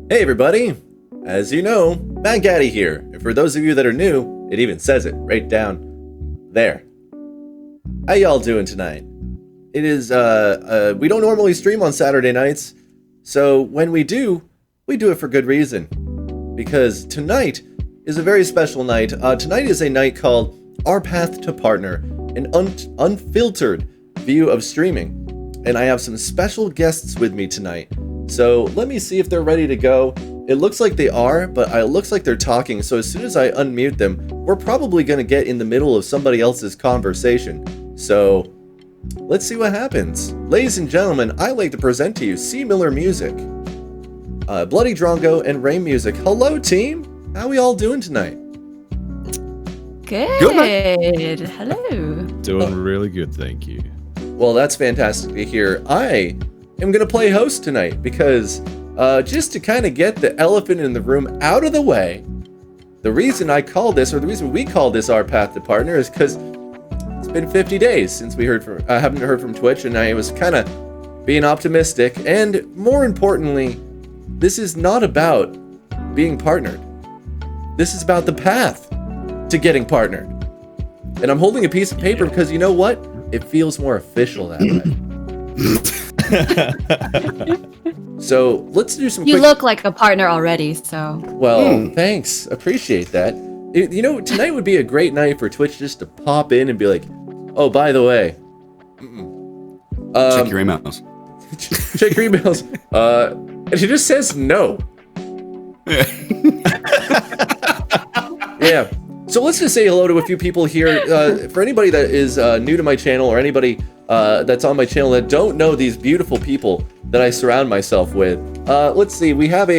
Hey everybody! As you know, MattGaddy here, and for those of you that are new, it even says it right down there. How y'all doing tonight? It is, we don't normally stream on Saturday nights, so when we do it for good reason. Because tonight is a very special night. Tonight is a night called Our Path to Partner, an unfiltered view of streaming. And I have some special guests with me tonight. So let me see if they're ready to go. It looks like they are, but it looks like they're talking. So as soon as I unmute them, we're probably going to get in the middle of somebody else's conversation. So let's see what happens. Ladies and gentlemen, I'd like to present to you CMillerMusic, BloodyDrongo and RaymMusic. Hello, team. How we all doing tonight? Good. Hello. Doing really good, thank you. Well, that's fantastic to hear. I am going to play host tonight because just to kind of get the elephant in the room out of the way, the reason I call this, or the reason we call this Our Path to Partner, is because it's been 50 days since we haven't heard from Twitch, and I was kind of being optimistic. And more importantly, this is not about being partnered. This is about the path to getting partnered. And I'm holding a piece of paper because you know what? It feels more official that way. So let's do some. You look like a partner already, so. Well, thanks. Appreciate that. You know, tonight would be a great night for Twitch just to pop in and be like, "Oh, by the way, check your emails. Check your emails." And she just says no. Yeah. So let's just say hello to a few people here. For anybody that is new to my channel, or anybody that's on my channel that don't know these beautiful people that I surround myself with, let's see. We have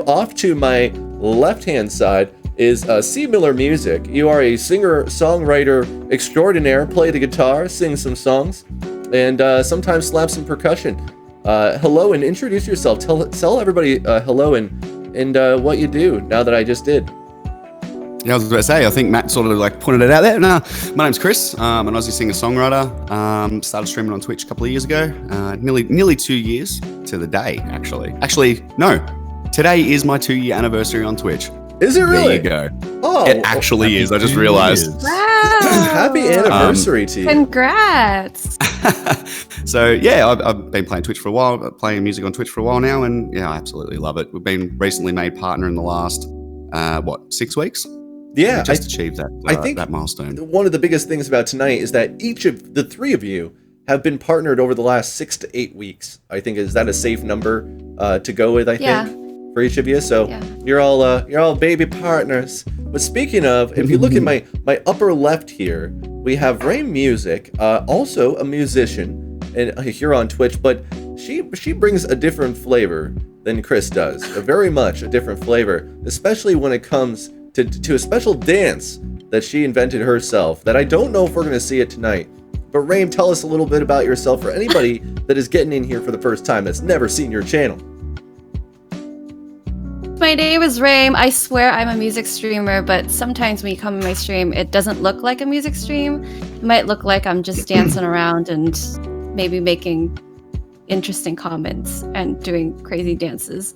off to my left-hand side is CMillerMusic. You are a singer-songwriter extraordinaire. Play the guitar, sing some songs, and sometimes slap some percussion. Hello, and introduce yourself. Tell everybody hello and what you do. Now that I just did. Yeah, I was about to say, I think Matt sort of like pointed it out there. No, my name's Chris. I'm an Aussie singer-songwriter. Started streaming on Twitch a couple of years ago. Nearly 2 years to the day, actually. Actually, no. Today is my 2-year anniversary on Twitch. Is it really? There you go. Oh, it actually is. I just realized. Wow. Happy anniversary to you. Congrats. So yeah, I've been playing Twitch for a while, playing music on Twitch for a while now, and yeah, I absolutely love it. We've been recently made partner in the last, 6 weeks? Yeah, we just achieved that. I think that milestone. One of the biggest things about tonight is that each of the three of you have been partnered over the last 6 to 8 weeks. I think is that a safe number to go with? I think for each of you. So you're all baby partners. But speaking of, if you look at my upper left here, we have RaymMusic, also a musician, and here on Twitch. But she brings a different flavor than Chris does. Very much a different flavor, especially when it comes to a special dance that she invented herself that I don't know if we're going to see it tonight. But Raym, tell us a little bit about yourself for anybody that is getting in here for the first time that's never seen your channel. My name is Raym. I swear I'm a music streamer, but sometimes when you come in my stream, it doesn't look like a music stream. It might look like I'm just dancing around and maybe making interesting comments and doing crazy dances.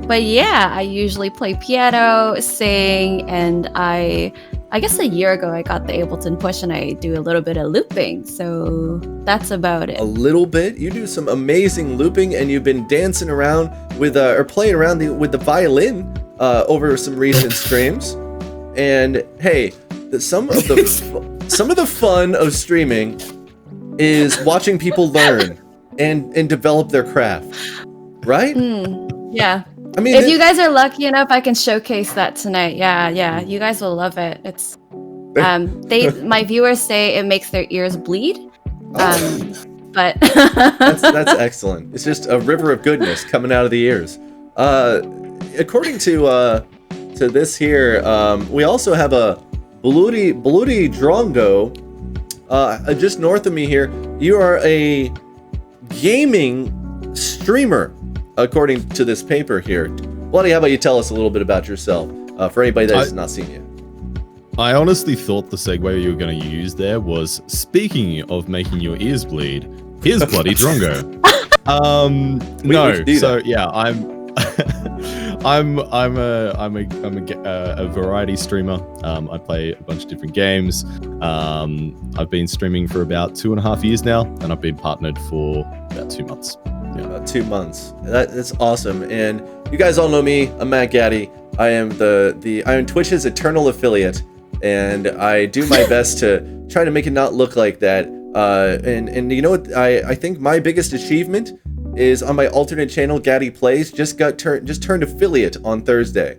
But yeah, I usually play piano, sing, and I guess a year ago I got the Ableton Push and I do a little bit of looping, so that's about it. A little bit? You do some amazing looping, and you've been dancing around with, or playing around with the violin over some recent streams. And hey, some of the fun of streaming is watching people learn and develop their craft, right? Yeah. I mean, if you guys are lucky enough, I can showcase that tonight. Yeah, you guys will love it. It's my viewers say it makes their ears bleed. But that's excellent. It's just a river of goodness coming out of the ears. According to this here, we also have a BloodyDrongo just north of me here. You are a gaming streamer, according to this paper here. Bloody, how about you tell us a little bit about yourself for anybody that has not seen you? I honestly thought the segue you were going to use there was, speaking of making your ears bleed, here's BloodyDrongo. No, so yeah, I'm a variety streamer. I play a bunch of different games. I've been streaming for about 2.5 years now, and I've been partnered for about 2 months. Yeah. About 2 months. That's awesome. And you guys all know me. I'm MattGaddy. I am I am Twitch's eternal affiliate, and I do my best to try to make it not look like that. And you know what? I think my biggest achievement is on my alternate channel, Gaddy Plays, just turned affiliate on Thursday.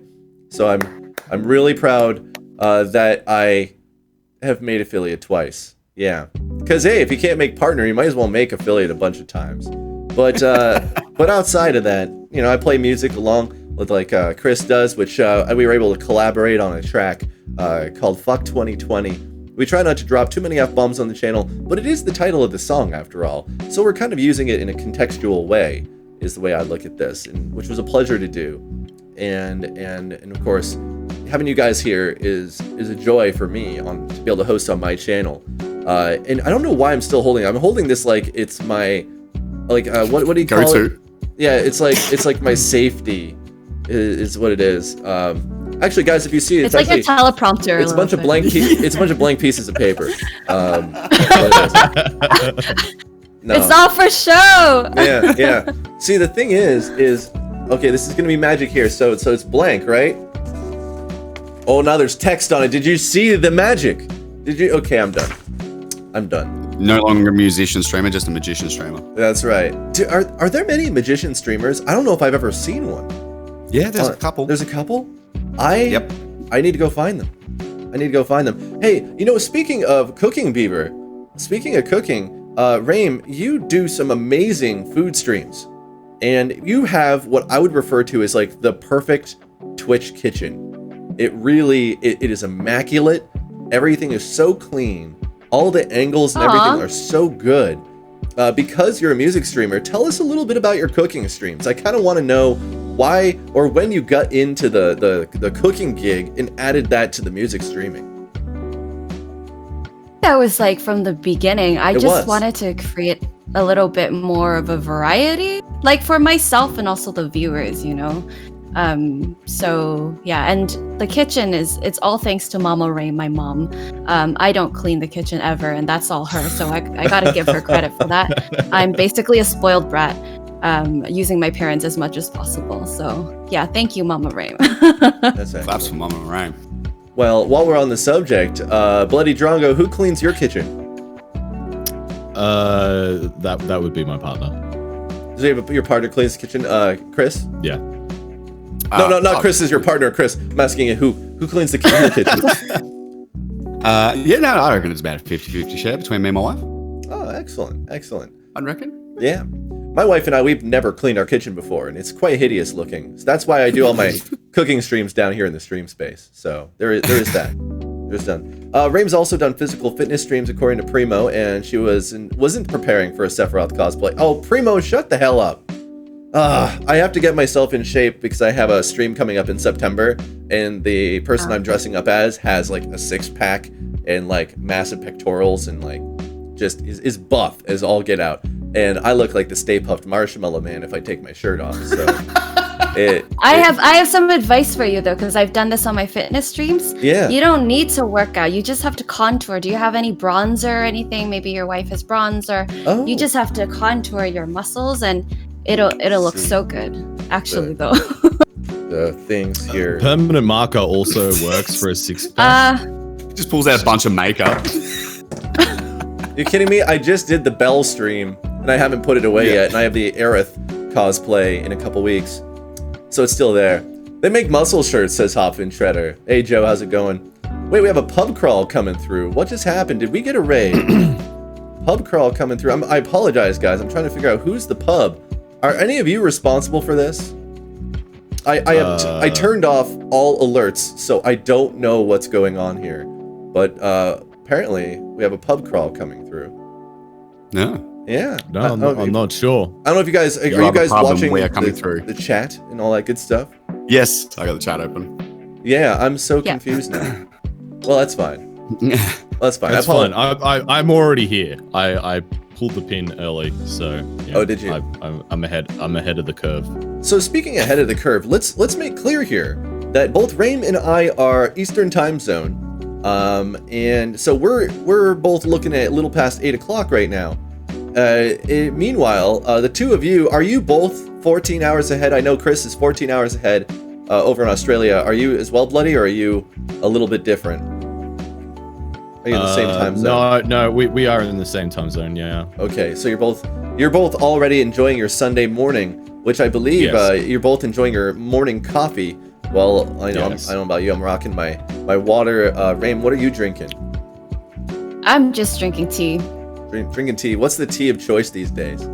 So I'm really proud that I have made affiliate twice. Yeah, because hey, if you can't make partner, you might as well make affiliate a bunch of times. But but outside of that, you know, I play music along with like Chris does, which we were able to collaborate on a track called Fuck 2020. We try not to drop too many F-bombs on the channel, but it is the title of the song after all. So we're kind of using it in a contextual way, is the way I look at this, and which was a pleasure to do. And of course, having you guys here is a joy for me to be able to host on my channel. And I don't know why I'm still holding it. I'm holding this like it's my what do you call it? Yeah, it's like my safety is what it is. Actually, guys, if you see it, it's like a teleprompter. It's a bunch of blank. It's a bunch of blank pieces of paper. No. It's all for show. Yeah. See, the thing is okay. This is gonna be magic here. So it's blank, right? Oh, now there's text on it. Did you see the magic? Did you? Okay, I'm done. No longer a musician streamer, just a magician streamer. That's right. Are there many magician streamers? I don't know if I've ever seen one. Yeah, there's a couple. There's a couple? I need to go find them. Hey, you know, speaking of cooking, Beaver, Raym, you do some amazing food streams. And you have what I would refer to as like the perfect Twitch kitchen. It is immaculate. Everything is so clean. All the angles and everything are so good. Because you're a music streamer, tell us a little bit about your cooking streams. I kind of want to know why or when you got into the cooking gig and added that to the music streaming. That was like from the beginning. I just wanted to create a little bit more of a variety, like for myself and also the viewers, you know. So yeah, and the kitchen it's all thanks to Mama Raym, my mom. I don't clean the kitchen ever, and that's all her, so I gotta give her credit for that. I'm basically a spoiled brat, using my parents as much as possible. So yeah, thank you, Mama Raym. That's Claps for Mama Raym. Well, while we're on the subject, BloodyDrongo, who cleans your kitchen? That would be my partner. Does your partner cleans the kitchen? Chris? Yeah. No, not Chris is your partner. Chris, I'm asking you who cleans the kitchen? I reckon it's about a 50-50 share between me and my wife. Oh, excellent. I reckon. Yeah. My wife and I, we've never cleaned our kitchen before, and it's quite hideous looking. So that's why I do all my cooking streams down here in the stream space. So there is that. There's done. Raym's also done physical fitness streams according to Primo, and she wasn't preparing for a Sephiroth cosplay. Oh, Primo, shut the hell up. I have to get myself in shape because I have a stream coming up in September, and the person I'm dressing up as has like a 6-pack and like massive pectorals and like just is buff as all get out. And I look like the Stay Puft Marshmallow Man if I take my shirt off. So I have some advice for you though, because I've done this on my fitness streams. Yeah. You don't need to work out. You just have to contour. Do you have any bronzer or anything? Maybe your wife has bronzer. Oh. You just have to contour your muscles and it'll look so good. Actually though. The things here. Permanent marker also works for a 6-pack. Just pulls out a bunch of makeup. You kidding me? I just did the Bell stream and I haven't put it away yet, and I have the Aerith cosplay in a couple weeks. So it's still there. They make muscle shirts, says Hopfin Shredder. Hey Joe, how's it going? Wait, we have a pub crawl coming through. What just happened? Did we get a raid? Pub crawl coming through. I apologize, guys. I'm trying to figure out who's the pub. Are any of you responsible for this? I turned off all alerts, so I don't know what's going on here. But apparently we have a pub crawl coming through. No. Yeah. No, I'm not sure. I don't know if you guys are you guys watching through the chat and all that good stuff? Yes, I got the chat open. Yeah, I'm so confused now. Well, that's fine. That's fine. That's fine. I'm already here. I pulled the pin early, so yeah, oh, did you? I'm ahead. I'm ahead of the curve. So speaking ahead of the curve, let's make clear here that both Raym and I are Eastern time zone, and so we're both looking at a little past 8 o'clock right now. Meanwhile, the two of you, are you both 14 hours ahead? I know Chris is 14 hours ahead over in Australia. Are you as well, Bloody, or are you a little bit different? Are you in the same time zone? No, we are in the same time zone. Yeah. Okay, so you're both already enjoying your Sunday morning, which I believe you're both enjoying your morning coffee. Well, I know Yes. I don't know about you. I'm rocking my water. Raym, what are you drinking? I'm just drinking tea. Drinking tea. What's the tea of choice these days?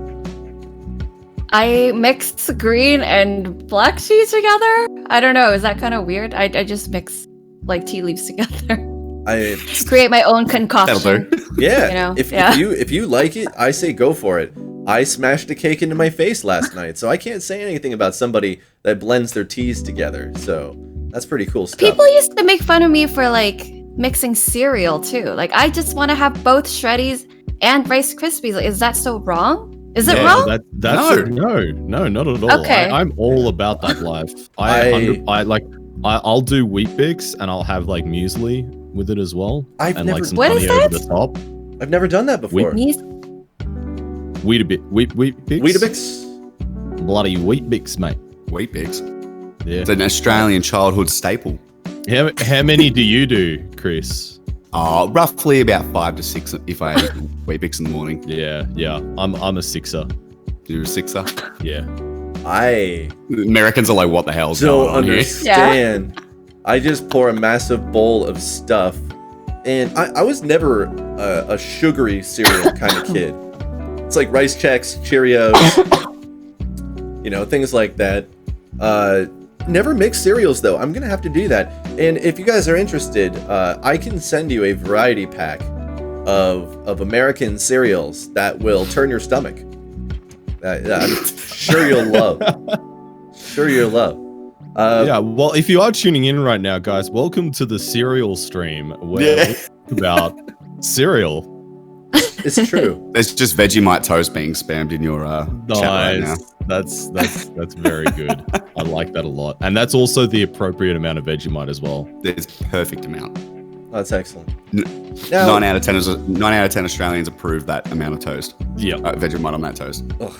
I mix green and black tea together. I don't know. Is that kind of weird? I just mix like tea leaves together. I Create my own concoction. That'll do. yeah. You know, If you like it, I say go for it. I smashed a cake into my face last night, so I can't say anything about somebody that blends their teas together. So that's pretty cool stuff. People used to make fun of me for like mixing cereal too. Like I just want to have both Shreddies and Rice Krispies. Like, is that so wrong? Is it wrong? No, not at all. Okay. I'm all about that life. I'll do Wheat Bix and I'll have like muesli with it as well. I've and never- like some What honey is over that? the top. I've never done that before. Meas- Wheat Bix. Weetabix? Bloody Wheat Bix, mate. Wheat Bix. Yeah. It's an Australian childhood staple. How many do you do, Chris? Roughly about 5 to 6 if I eat Wheat Bix in the morning. Yeah. I'm a sixer. You're a sixer. Yeah. I Americans are like, what the hell's don't going on here? understand. I just pour a massive bowl of stuff, and I was never a sugary cereal kind of kid. It's like Rice Chex, Cheerios, things like that. Never mixed cereals though. I'm gonna have to do that. And if you guys are interested, I can send you a variety pack of American cereals that will turn your stomach. That I'm sure you'll love. Yeah, well, if you are tuning in right now, guys, welcome to the cereal stream where we talk about cereal. It's true. There's just Vegemite toast being spammed in your chat right now. That's very good. I like that a lot. And that's also the appropriate amount of Vegemite as well. There's perfect amount. That's excellent. 9 out of 10 Australians approve that amount of toast. Yeah. Vegemite on that toast. Ugh.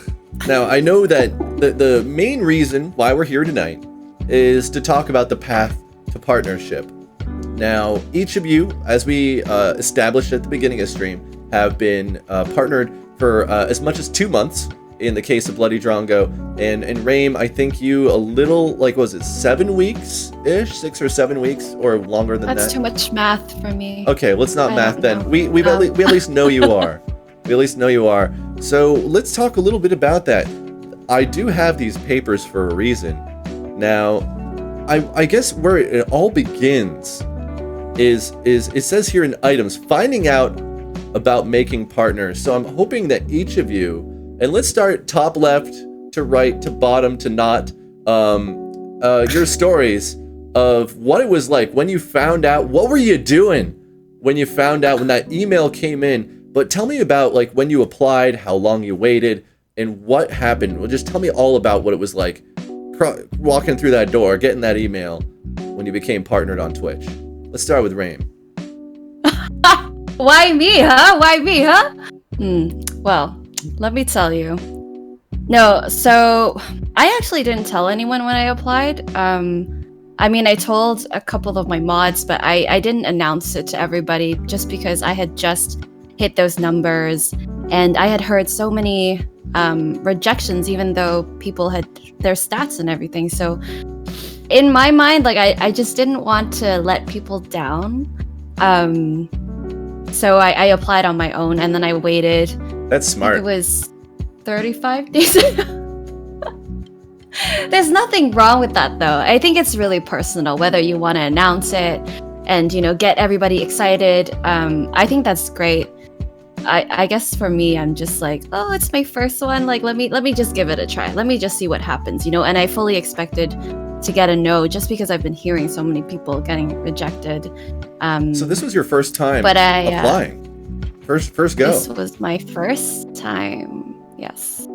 Now, I know that the main reason why we're here tonight is to talk about the path to partnership. Now, each of you, as we established at the beginning of stream, have been partnered for as much as 2 months in the case of BloodyDrongo. And Raym, I think you a little, like, was it 7 weeks-ish? 6 or 7 weeks? Or longer than that? That's too much math for me. Okay, let's not I math don't then. know. We at least know you are. We at least know you are. So let's talk a little bit about that. I do have these papers for a reason. Now, I guess where it all begins is it says here in items, finding out about making partners. So I'm hoping that each of you, and let's start top left to right to bottom to not, your stories of what it was like when you found out. What were you doing when you found out when that email came in? But tell me about like when you applied, how long you waited, and what happened. Well, just tell me all about what it was like walking through that door, getting that email when you became partnered on Twitch. Let's start with Raym. Why me, huh? Why me, huh? Well, let me tell you. No, so I actually didn't tell anyone when I applied. I mean, I told a couple of my mods, but I didn't announce it to everybody just because I had just hit those numbers and I had heard so many rejections, even though people had their stats and everything. So in my mind, like I just didn't want to let people down. So I applied on my own and then I waited. That's smart. It was 35 days. There's nothing wrong with that though. I think it's really personal whether you want to announce it and, get everybody excited. I think that's great. I guess for me, I'm just like, oh, it's my first one. Like, let me just give it a try. Let me just see what happens, and I fully expected to get a no just because I've been hearing so many people getting rejected. So this was your first time applying? First go? This was my first time, yes.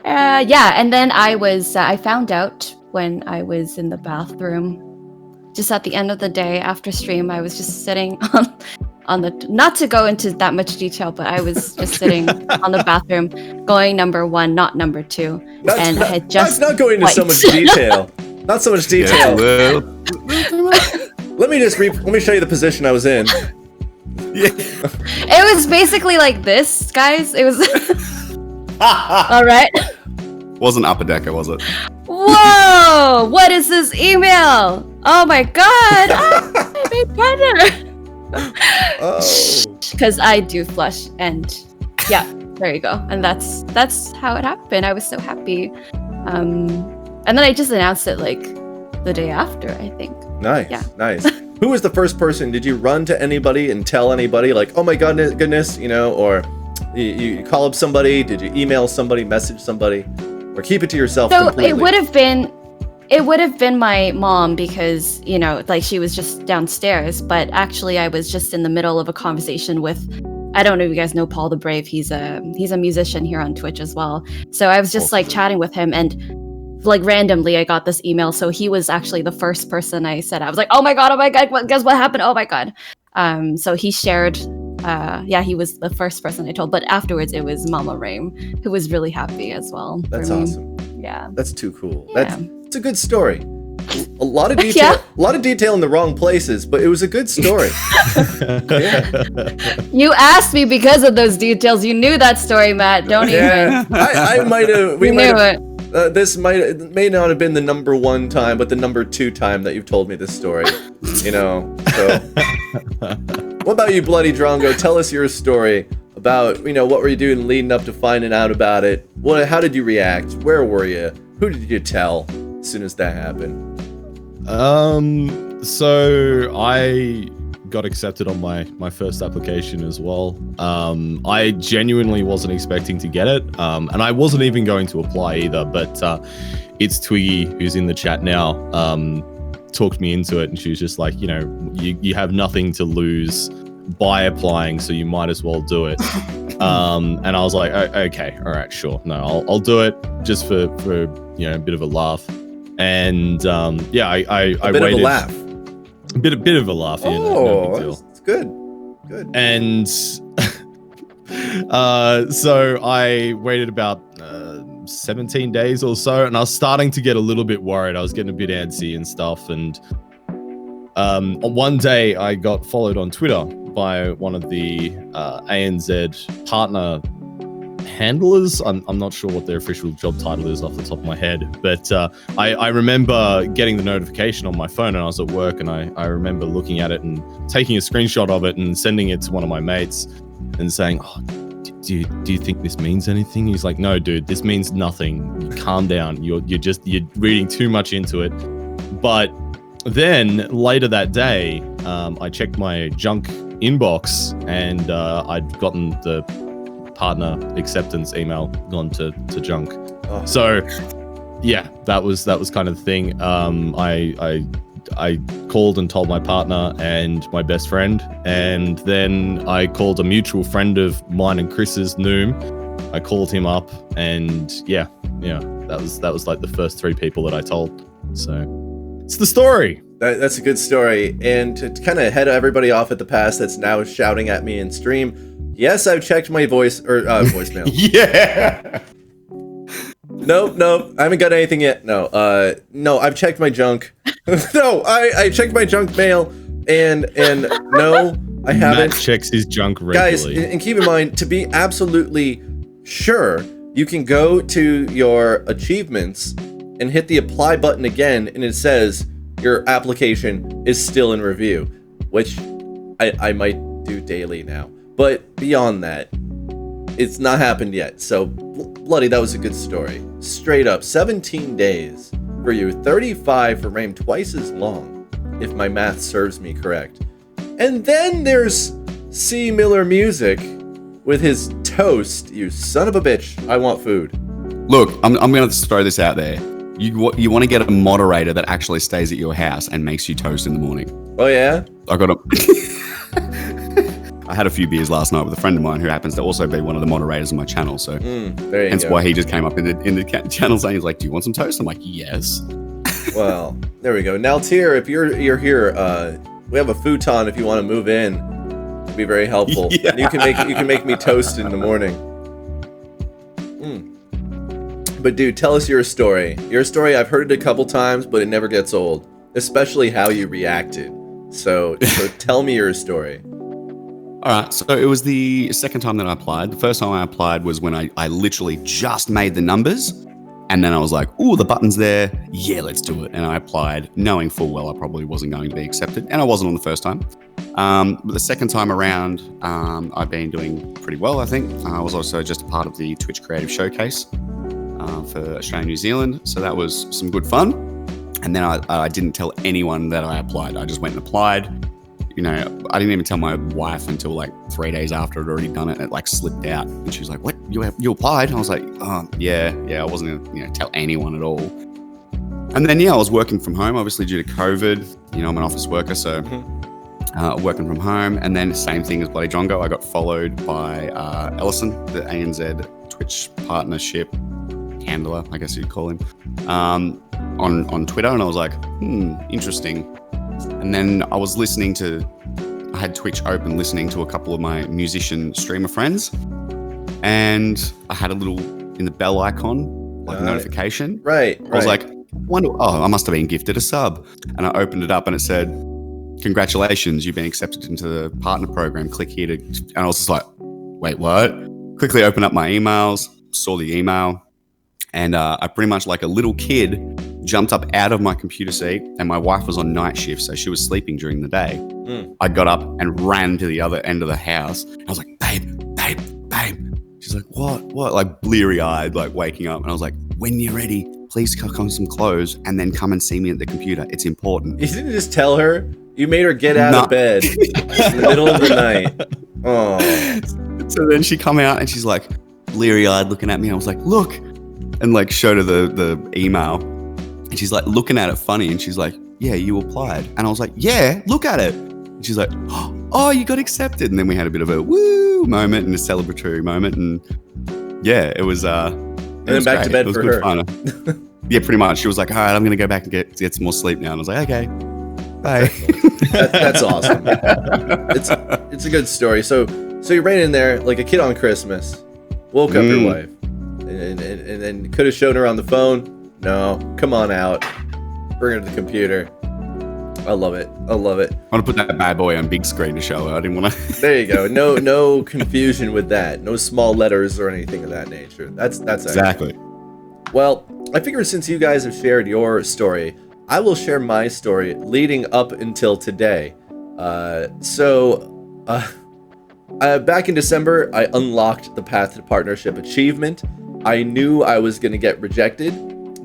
Yeah, and then I found out when I was in the bathroom, just at the end of the day after stream, I was just sitting on the, not to go into that much detail, but I was just sitting on the bathroom going number 1, not number 2. And I had just not going into so much detail. Not so much detail. Let me show you the position I was in. Yeah. It was basically like this, guys. It was all right. Wasn't Upper Decker, was it? Whoa! What is this email? Oh my god! I made better. Oh. Because I do flush, and yeah, there you go. And that's how it happened. I was so happy. And then I just announced it like the day after, I think. Nice. Yeah. Nice. Who was the first person? Did you run to anybody and tell anybody like, oh my goodness, or you call up somebody? Did you email somebody, message somebody, or keep it to yourself completely? It would have been my mom because, like she was just downstairs, but actually I was just in the middle of a conversation with, I don't know if you guys know Paul the Brave. He's a musician here on Twitch as well. So I was just like chatting with him, and like randomly I got this email. So he was actually the first person I said. I was like, oh my god, guess what happened? Oh my god. So he shared, he was the first person I told, but afterwards it was Mama Raym, who was really happy as well. That's awesome. Yeah. That's too cool. Yeah. It's a good story. A lot of detail, a lot of detail in the wrong places, but it was a good story. Yeah. You asked me because of those details. You knew that story, Matt. Don't even. I might have. We knew it. This may not have been the number 1 time, but the number 2 time that you've told me this story. So, what about you, BloodyDrongo? Tell us your story about what were you doing leading up to finding out about it. How did you react? Where were you? Who did you tell as soon as that happened? So I got accepted on my first application as well. I genuinely wasn't expecting to get it, and I wasn't even going to apply either, but it's Twiggy, who's in the chat now, talked me into it, and she was just like, you have nothing to lose by applying, so you might as well do it. And I was like, okay, all right, sure, no, I'll do it just for a bit of a laugh. And I bit waited. Of a laugh. A bit of a laugh, yeah. No big deal. That's good. Good. And so I waited about 17 days or so, and I was starting to get a little bit worried. I was getting a bit antsy and stuff. And one day I got followed on Twitter by one of the ANZ partner handlers. I'm not sure what their official job title is off the top of my head, but I remember getting the notification on my phone, and I was at work, and I remember looking at it and taking a screenshot of it and sending it to one of my mates and saying, oh, do you think this means anything? He's like, no, dude, this means nothing. You calm down. You're reading too much into it. But then later that day, I checked my junk inbox, and I'd gotten the partner acceptance email gone to junk. Oh. So yeah, that was kind of the thing. I called and told my partner and my best friend, and then I called a mutual friend of mine and Chris's, Noom. I called him up, and yeah, that was like the first 3 people that I told. So it's the story. That's a good story. And to kind of head everybody off at the pass that's now shouting at me in stream, yes, I've checked my voicemail. Yeah. Nope, I haven't got anything yet. No, I've checked my junk. No, I checked my junk mail, and no, I haven't. Matt checks his junk regularly. Guys, and keep in mind, to be absolutely sure, you can go to your achievements and hit the apply button again, and it says your application is still in review, which I might do daily now. But beyond that, it's not happened yet. So, Bloody, that was a good story. Straight up, 17 days for you, 35 for Raym, twice as long, if my math serves me correct. And then there's CMillerMusic with his toast. You son of a bitch, I want food. Look, I'm going to throw this out there. You want to get a moderator that actually stays at your house and makes you toast in the morning. Oh, yeah? I got a... I had a few beers last night with a friend of mine who happens to also be one of the moderators of my channel. So There you hence go. why he just came up in the channel saying, he's like, do you want some toast? I'm like, yes. Well, there we go. Now, Tier, if you're here, we have a futon if you want to move in. It'd be very helpful. Yeah. And you can make me toast in the morning. But dude, tell us your story. Your story, I've heard it a couple times, but it never gets old. Especially how you reacted. So tell me your story. All right, so it was the second time that I applied. The first time I applied was when I literally just made the numbers. And then I was like, ooh, the button's there. Yeah, let's do it. And I applied knowing full well I probably wasn't going to be accepted. And I wasn't on the first time. But the second time around, I've been doing pretty well, I think. I was also just a part of the Twitch Creative Showcase for Australia and New Zealand. So that was some good fun. And then I didn't tell anyone that I applied. I just went and applied. You know, I didn't even tell my wife until like 3 days after I'd already done it. It like slipped out, and she was like, "What? You applied?" And I was like, "Oh, yeah. I wasn't gonna, tell anyone at all." And then I was working from home, obviously due to COVID. I'm an office worker, so working from home. And then same thing as BloodyDrongo, I got followed by Ellison, the ANZ Twitch Partnership handler, I guess you'd call him, on Twitter, and I was like, interesting. And then I was I had Twitch open listening to a couple of my musician streamer friends, and I had a little in the bell icon, like notification. Right. I was like, I must have been gifted a sub. And I opened it up and it said, congratulations, you've been accepted into the partner program. Click here to, and I was just like, wait, what? Quickly opened up my emails, saw the email, and I pretty much like a little kid jumped up out of my computer seat, and my wife was on night shift, so she was sleeping during the day. I got up and ran to the other end of the house. I was like, babe. She's like, what? Like bleary-eyed, like waking up. And I was like, when you're ready, please cook on some clothes and then come and see me at the computer. It's important. You didn't just tell her. You made her get out of bed in the middle of the night. Oh. So then she come out and she's like bleary-eyed looking at me. I was like, look, and like showed her the email. And she's like looking at it funny, and she's like, yeah, you applied. And I was like, yeah, look at it. And she's like, oh, you got accepted. And then we had a bit of a woo moment and a celebratory moment. And yeah, it was and then back to bed for her. Fun. Yeah, pretty much. She was like, all right, I'm going to go back and get some more sleep now. And I was like, okay, bye. That's awesome. It's a good story. So you ran in there like a kid on Christmas, woke up your wife, and then could have shown her on the phone. No, come on out. Bring her to the computer. I love it. I want to put that bad boy on big screen to show her. I didn't want to. There you go. No confusion with that. No small letters or anything of that nature. That's exactly. Well, I figure since you guys have shared your story, I will share my story leading up until today. Back in December, I unlocked the Path to Partnership achievement. I knew I was going to get rejected,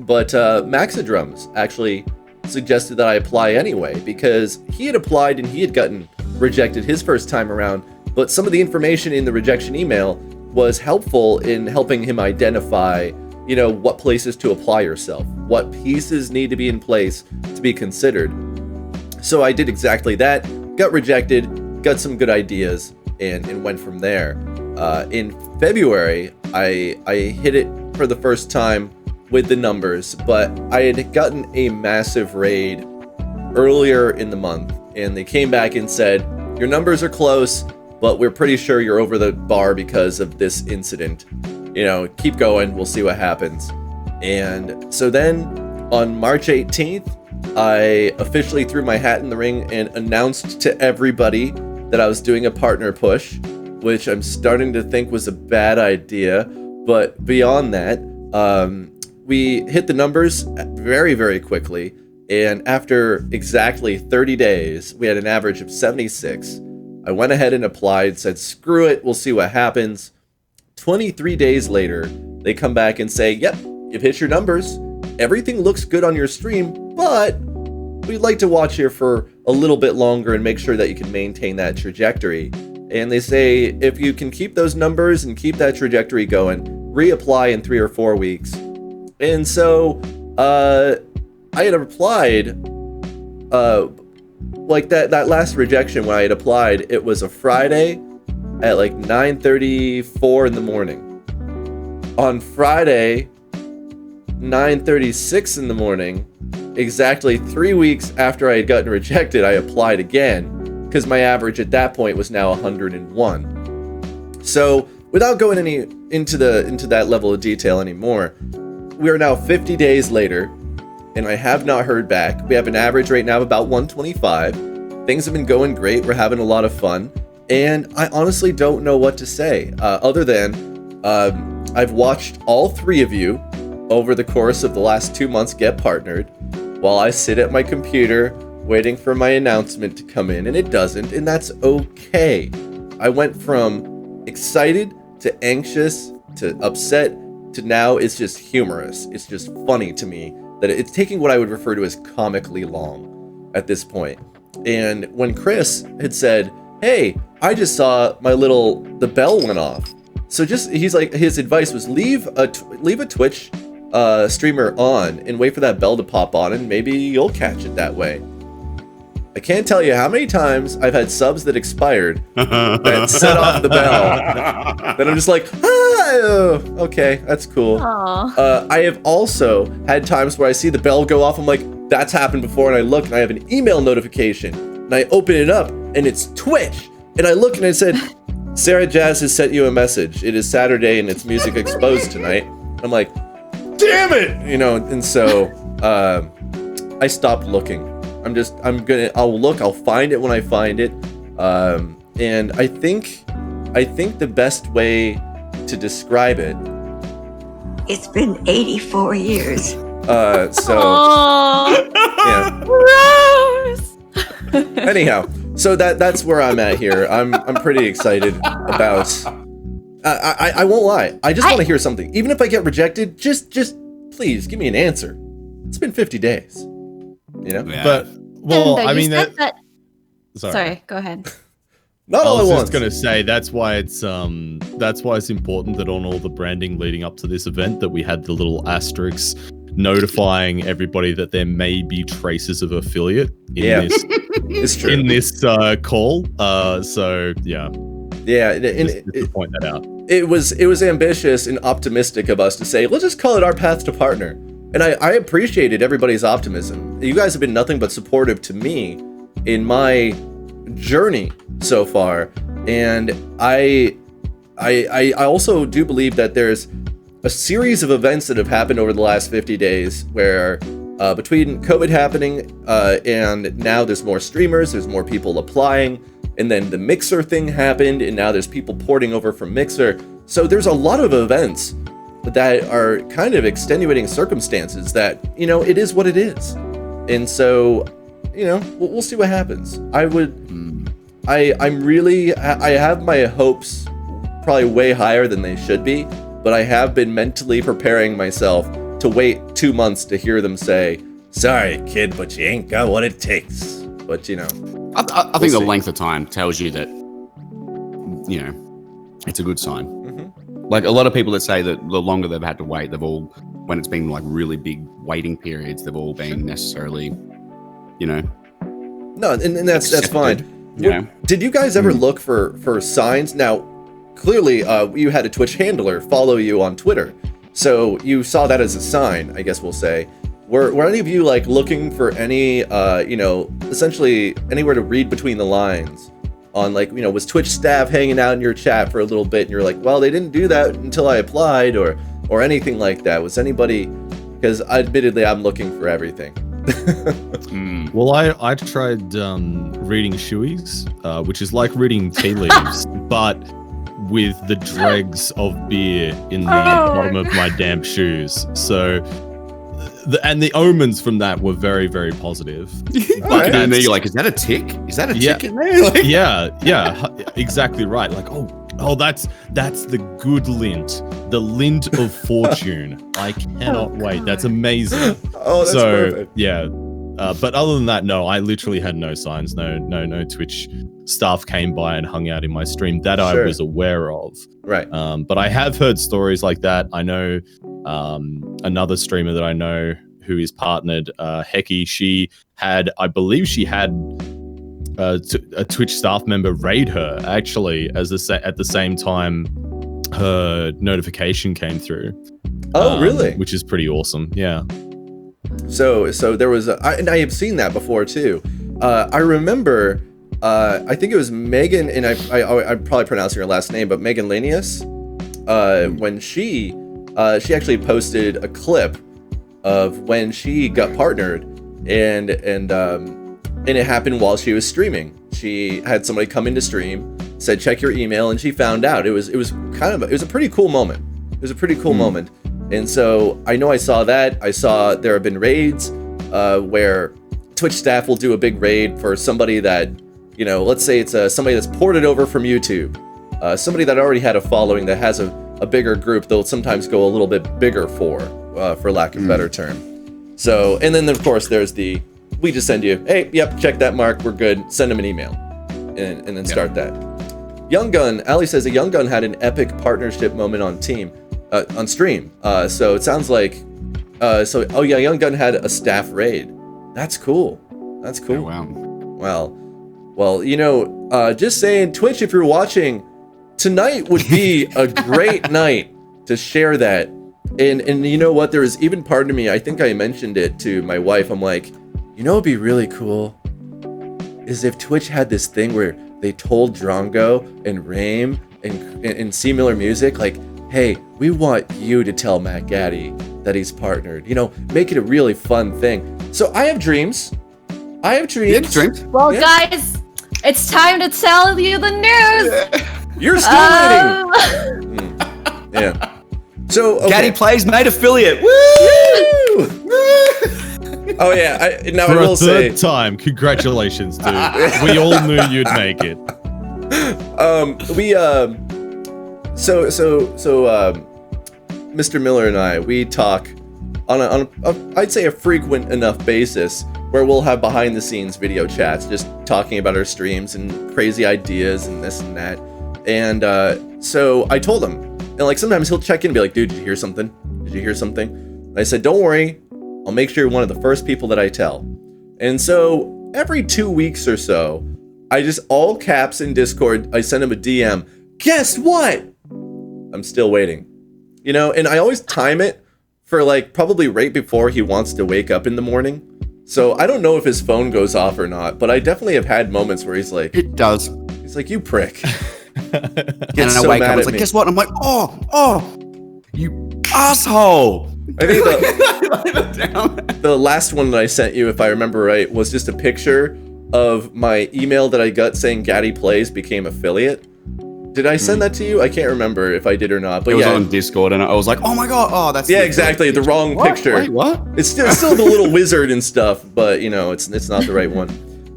but Maxidrums actually suggested that I apply anyway, because he had applied and he had gotten rejected his first time around, but some of the information in the rejection email was helpful in helping him identify, what places to apply yourself, what pieces need to be in place to be considered. So I did exactly that, got rejected, got some good ideas, and went from there. In February, I hit it for the first time with the numbers, but I had gotten a massive raid earlier in the month, and they came back and said, your numbers are close, but we're pretty sure you're over the bar because of this incident. Keep going, we'll see what happens. And so then on March 18th, I officially threw my hat in the ring and announced to everybody that I was doing a partner push, which I'm starting to think was a bad idea. But beyond that, we hit the numbers very, very quickly. And after exactly 30 days, we had an average of 76. I went ahead and applied, said, screw it, we'll see what happens. 23 days later, they come back and say, yep, you've hit your numbers. Everything looks good on your stream, but we'd like to watch here for a little bit longer and make sure that you can maintain that trajectory. And they say, if you can keep those numbers and keep that trajectory going, reapply in 3 or 4 weeks. And so I had applied, like that last rejection when I had applied, it was a Friday, at like 9:34 in the morning. On Friday, 9:36 in the morning, exactly 3 weeks after I had gotten rejected, I applied again because my average at that point was now 101. So without going into that level of detail anymore, we are now 50 days later, and I have not heard back. We have an average right now of about 125. Things have been going great. We're having a lot of fun, and I honestly don't know what to say other than I've watched all three of you over the course of the last 2 months get partnered while I sit at my computer waiting for my announcement to come in, and it doesn't, and that's okay. I went from excited to anxious to upset to now it's just humorous. It's just funny to me that it's taking what I would refer to as comically long at this point. And when Chris had said, hey, I just saw the bell went off. So he's like, his advice was leave a Twitch streamer on and wait for that bell to pop on, and maybe you'll catch it that way. I can't tell you how many times I've had subs that expired that set off the bell. Then I'm just like, okay, that's cool. I have also had times where I see the bell go off. I'm like, that's happened before, and I look and I have an email notification, and I open it up and it's Twitch, and I look and it said, Sarah Jazz has sent you a message. It is Saturday and it's Music Exposed tonight. I'm like, damn it, and so I stopped looking. I'll look, I'll find it when I find it. And I think the best way to describe it. It's been 84 years. Yeah. Gross. Anyhow, so that's where I'm at here. I'm pretty excited about. I won't lie. I just want to hear something. Even if I get rejected, just please give me an answer. It's been 50 days. Yeah. But I mean that. Sorry, go ahead. Not all I was at just once. gonna say that's why it's important that on all the branding leading up to this event that we had the little asterisks notifying everybody that there may be traces of affiliate in this it's true. in this call. So yeah. Yeah, Just to point that out. It was ambitious and optimistic of us to say, let's just call it our path to partner. And I appreciated everybody's optimism. You guys have been nothing but supportive to me in my journey so far. And I also do believe that there's a series of events that have happened over the last 50 days where between COVID happening and now there's more streamers, there's more people applying, and then the Mixer thing happened, and now there's people porting over from Mixer. So there's a lot of events that are kind of extenuating circumstances that, it is what it is. And so, we'll see what happens. I have my hopes probably way higher than they should be, but I have been mentally preparing myself to wait 2 months to hear them say, sorry, kid, but you ain't got what it takes. But, I think the length of time tells you that, it's a good sign. Mm-hmm. Like a lot of people that say that the longer they've had to wait, when it's been like really big waiting periods, they've all been necessarily, No, and that's fine. Did you guys ever look for signs? Now, clearly, you had a Twitch handler follow you on Twitter, so you saw that as a sign, I guess we'll say. Were any of you like looking for any, essentially anywhere to read between the lines on was Twitch staff hanging out in your chat for a little bit and you're like, well, they didn't do that until I applied or anything like that? Was anybody, because admittedly I'm looking for everything. Well, I tried reading shoeies, which is like reading tea leaves, but with the dregs of beer in the bottom of my damp shoes. So, the omens from that were very, very positive. But and then you're like, is that a tick? Is that a tick in there? Like, yeah, exactly right. Like, oh, that's the good lint, the lint of fortune. I cannot wait. That's amazing. Oh, that's perfect. Yeah. But other than that, no, I literally had no signs. No Twitch staff came by and hung out in my stream that I was aware of. Right. But I have heard stories like that. I know another streamer that I know who is partnered, Hecky. I believe she had a Twitch staff member raid her actually at the same time her notification came through. Oh, really? Which is pretty awesome. Yeah. So there was, and I have seen that before too. I remember, I think it was Megan, and I'm probably pronouncing her last name, but Megan Lanius, when she actually posted a clip of when she got partnered, and it happened while she was streaming. She had somebody come into stream, said check your email, and she found out. It was a pretty cool moment. It was a pretty cool moment. And so I know I saw that. I saw there have been raids where Twitch staff will do a big raid for somebody that, you know, let's say it's somebody that's ported over from YouTube, somebody that already had a following that has a bigger group. They'll sometimes go a little bit bigger for lack of a better term. So, and then of course there's we just send you, hey, yep, check that mark, we're good. Send them an email, and then start that. Young Gun, Ali says, a Young Gun had an epic partnership moment on stream. So it sounds like, oh yeah, Young Gun had a staff raid. That's cool. That's cool. Oh, wow. Well, you know, just saying, Twitch, if you're watching, tonight would be a great night to share that. And you know what? There was even part of me, I think I mentioned it to my wife. I'm like, you know what'd be really cool? Is if Twitch had this thing where they told Drongo and Raym and CMillerMusic, like, hey, we want you to tell MattGaddy that he's partnered. You know, make it a really fun thing. So I have dreams. Yeah, dreams. Well, guys, it's time to tell you the news. You're still waiting. Yeah. So okay. Gaddy Plays made affiliate. Woo! Oh yeah. Now For I will a third time, congratulations, dude. We all knew you'd make it. Mr. Miller and I, we talk on a I'd say a frequent enough basis where we'll have behind the scenes video chats, just talking about our streams and crazy ideas and this and that. And so I told him, and like sometimes he'll check in and be like, dude, did you hear something? Did you hear something? And I said, don't worry, I'll make sure you're one of the first people that I tell. And so every 2 weeks or so, I just all caps in Discord, I send him a DM. Guess what? I'm still waiting. You know, and I always time it for like probably right before he wants to wake up in the morning. So I don't know if his phone goes off or not, but I definitely have had moments where he's like, it does. He's like, you prick. And then I wake up and it's like, guess what? I'm like, oh, you asshole. I think the last one that I sent you, if I remember right, was just a picture of my email that I got saying Gaddy Plays became affiliate. Did I send that to you? I can't remember if I did or not. But it was on Discord, and I was like, "Oh my god! Oh, that's exactly the wrong picture." Wait, what? It's still the little wizard and stuff, but you know, it's not the right one.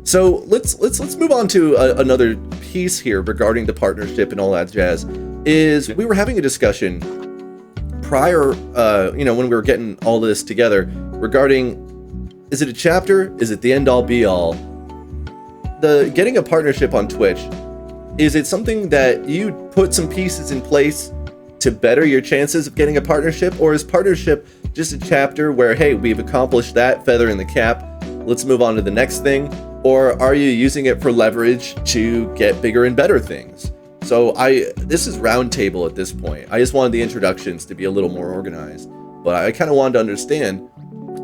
So let's move on to another piece here regarding the partnership and all that jazz. Is we were having a discussion prior, you know, when we were getting all this together regarding, is it a chapter? Is it the end all be all? The getting a partnership on Twitch. Is it something that you put some pieces in place to better your chances of getting a partnership? Or is partnership just a chapter where, hey, we've accomplished that, feather in the cap, let's move on to the next thing? Or are you using it for leverage to get bigger and better things? So this is roundtable at this point. I just wanted the introductions to be a little more organized. But I kind of wanted to understand,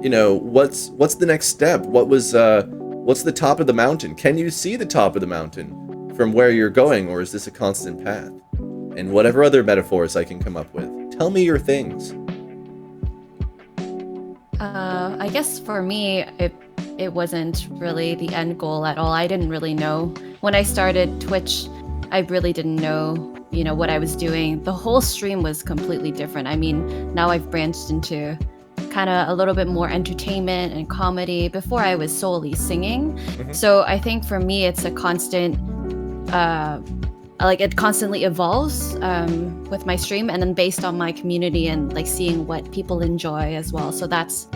you know, what's the next step? What's the top of the mountain? Can you see the top of the mountain from where you're going, or is this a constant path? And whatever other metaphors I can come up with. Tell me your things. I guess for me, it wasn't really the end goal at all. I didn't really know. When I started Twitch, I really didn't know, you know, what I was doing. The whole stream was completely different. I mean, now I've branched into kind of a little bit more entertainment and comedy. Before I was solely singing. So I think for me, it's a constant, like it constantly evolves with my stream, and then based on my community and like seeing what people enjoy as well. So that's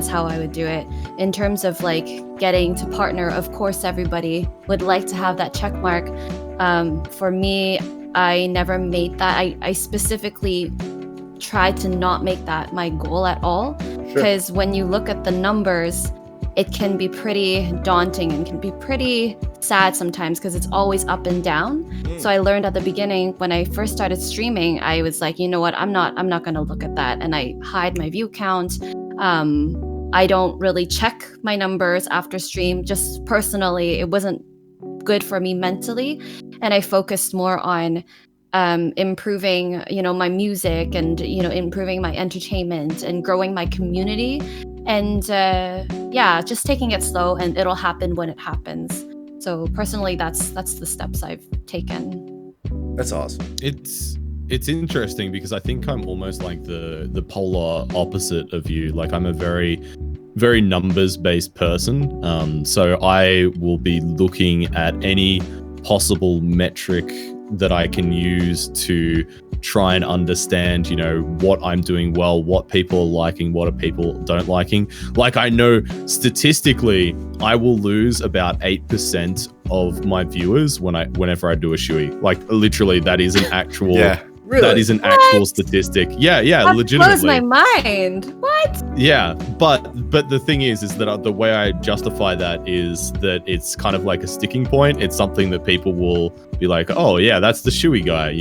how I would do it. In terms of like getting to partner, of course everybody would like to have that check mark. For me, I never made that. I specifically tried to not make that my goal at all, because when you look at the numbers, it can be pretty daunting and can be pretty sad sometimes because it's always up and down. So I learned at the beginning when I first started streaming, I was like, you know what, I'm not going to look at that, and I hide my view count. I don't really check my numbers after stream. Just personally, it wasn't good for me mentally, and I focused more on improving, my music and improving my entertainment and growing my community, and just taking it slow, and it'll happen when it happens. So personally, that's the steps I've taken. That's awesome. It's interesting because I think I'm almost like the polar opposite of you. Like I'm a very, very numbers-based person. So I will be looking at any possible metric that I can use to try and understand, what I'm doing well, what people are liking, what people don't liking. Like I know statistically, I will lose about 8% of my viewers whenever I do a shoey. Like literally, that is an actual. Yeah. Really? That is an actual statistic. Yeah, That legitimately. blows my mind. What? Yeah, but the thing is that the way I justify that is that it's kind of like a sticking point. It's something that people will be like, oh yeah, that's the shoey guy,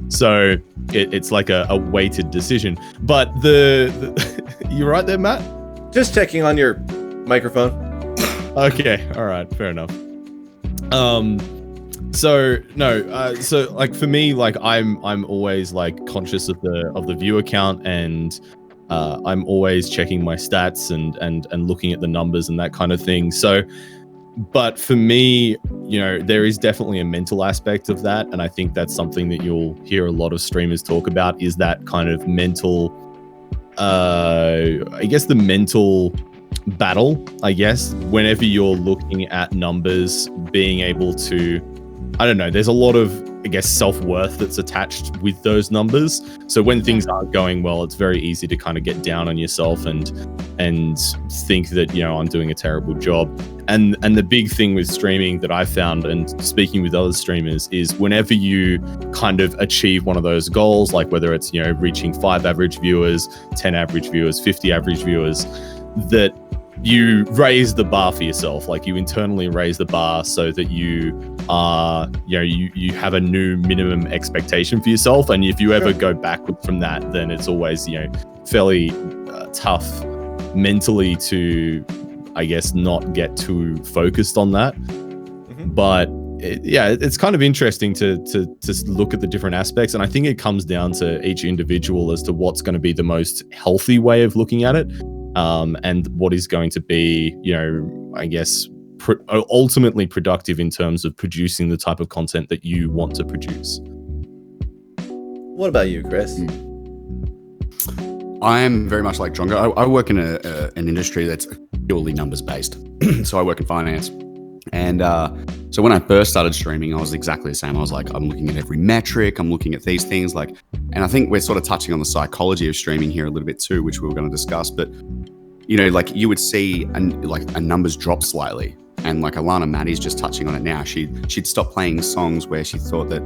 So it's like a weighted decision. But you're right there, Matt? Just checking on your microphone. Okay, all right, fair enough. So like for me, like I'm always like conscious of the viewer count, and I'm always checking my stats and looking at the numbers and that kind of thing. So, but for me, there is definitely a mental aspect of that, and I think that's something that you'll hear a lot of streamers talk about, is that kind of mental, I guess the mental battle, whenever you're looking at numbers, being able to, I don't know, there's a lot of, self-worth that's attached with those numbers. So when things aren't going well, it's very easy to kind of get down on yourself and think that, I'm doing a terrible job. And the big thing with streaming that I found, and speaking with other streamers, is whenever you kind of achieve one of those goals, like whether it's, reaching 5 average viewers, 10 average viewers, 50 average viewers, that you raise the bar for yourself. Like you internally raise the bar so that you are, you have a new minimum expectation for yourself. And if you ever go backward from that, then it's always, fairly tough mentally to, not get too focused on that. But it's kind of interesting to look at the different aspects. And I think it comes down to each individual as to what's going to be the most healthy way of looking at it. And what is going to be, ultimately productive in terms of producing the type of content that you want to produce. What about you, Chris? I am very much like Drongo. I work in an industry that's purely numbers based. So I work in finance. And so when I first started streaming, I was exactly the same. I was like, I'm looking at every metric. I'm looking at these things. And I think we're sort of touching on the psychology of streaming here a little bit too, which we were going to discuss. But, you would see a numbers drop slightly. And like Alana Maddie's just touching on it now. She'd stop playing songs where she thought that,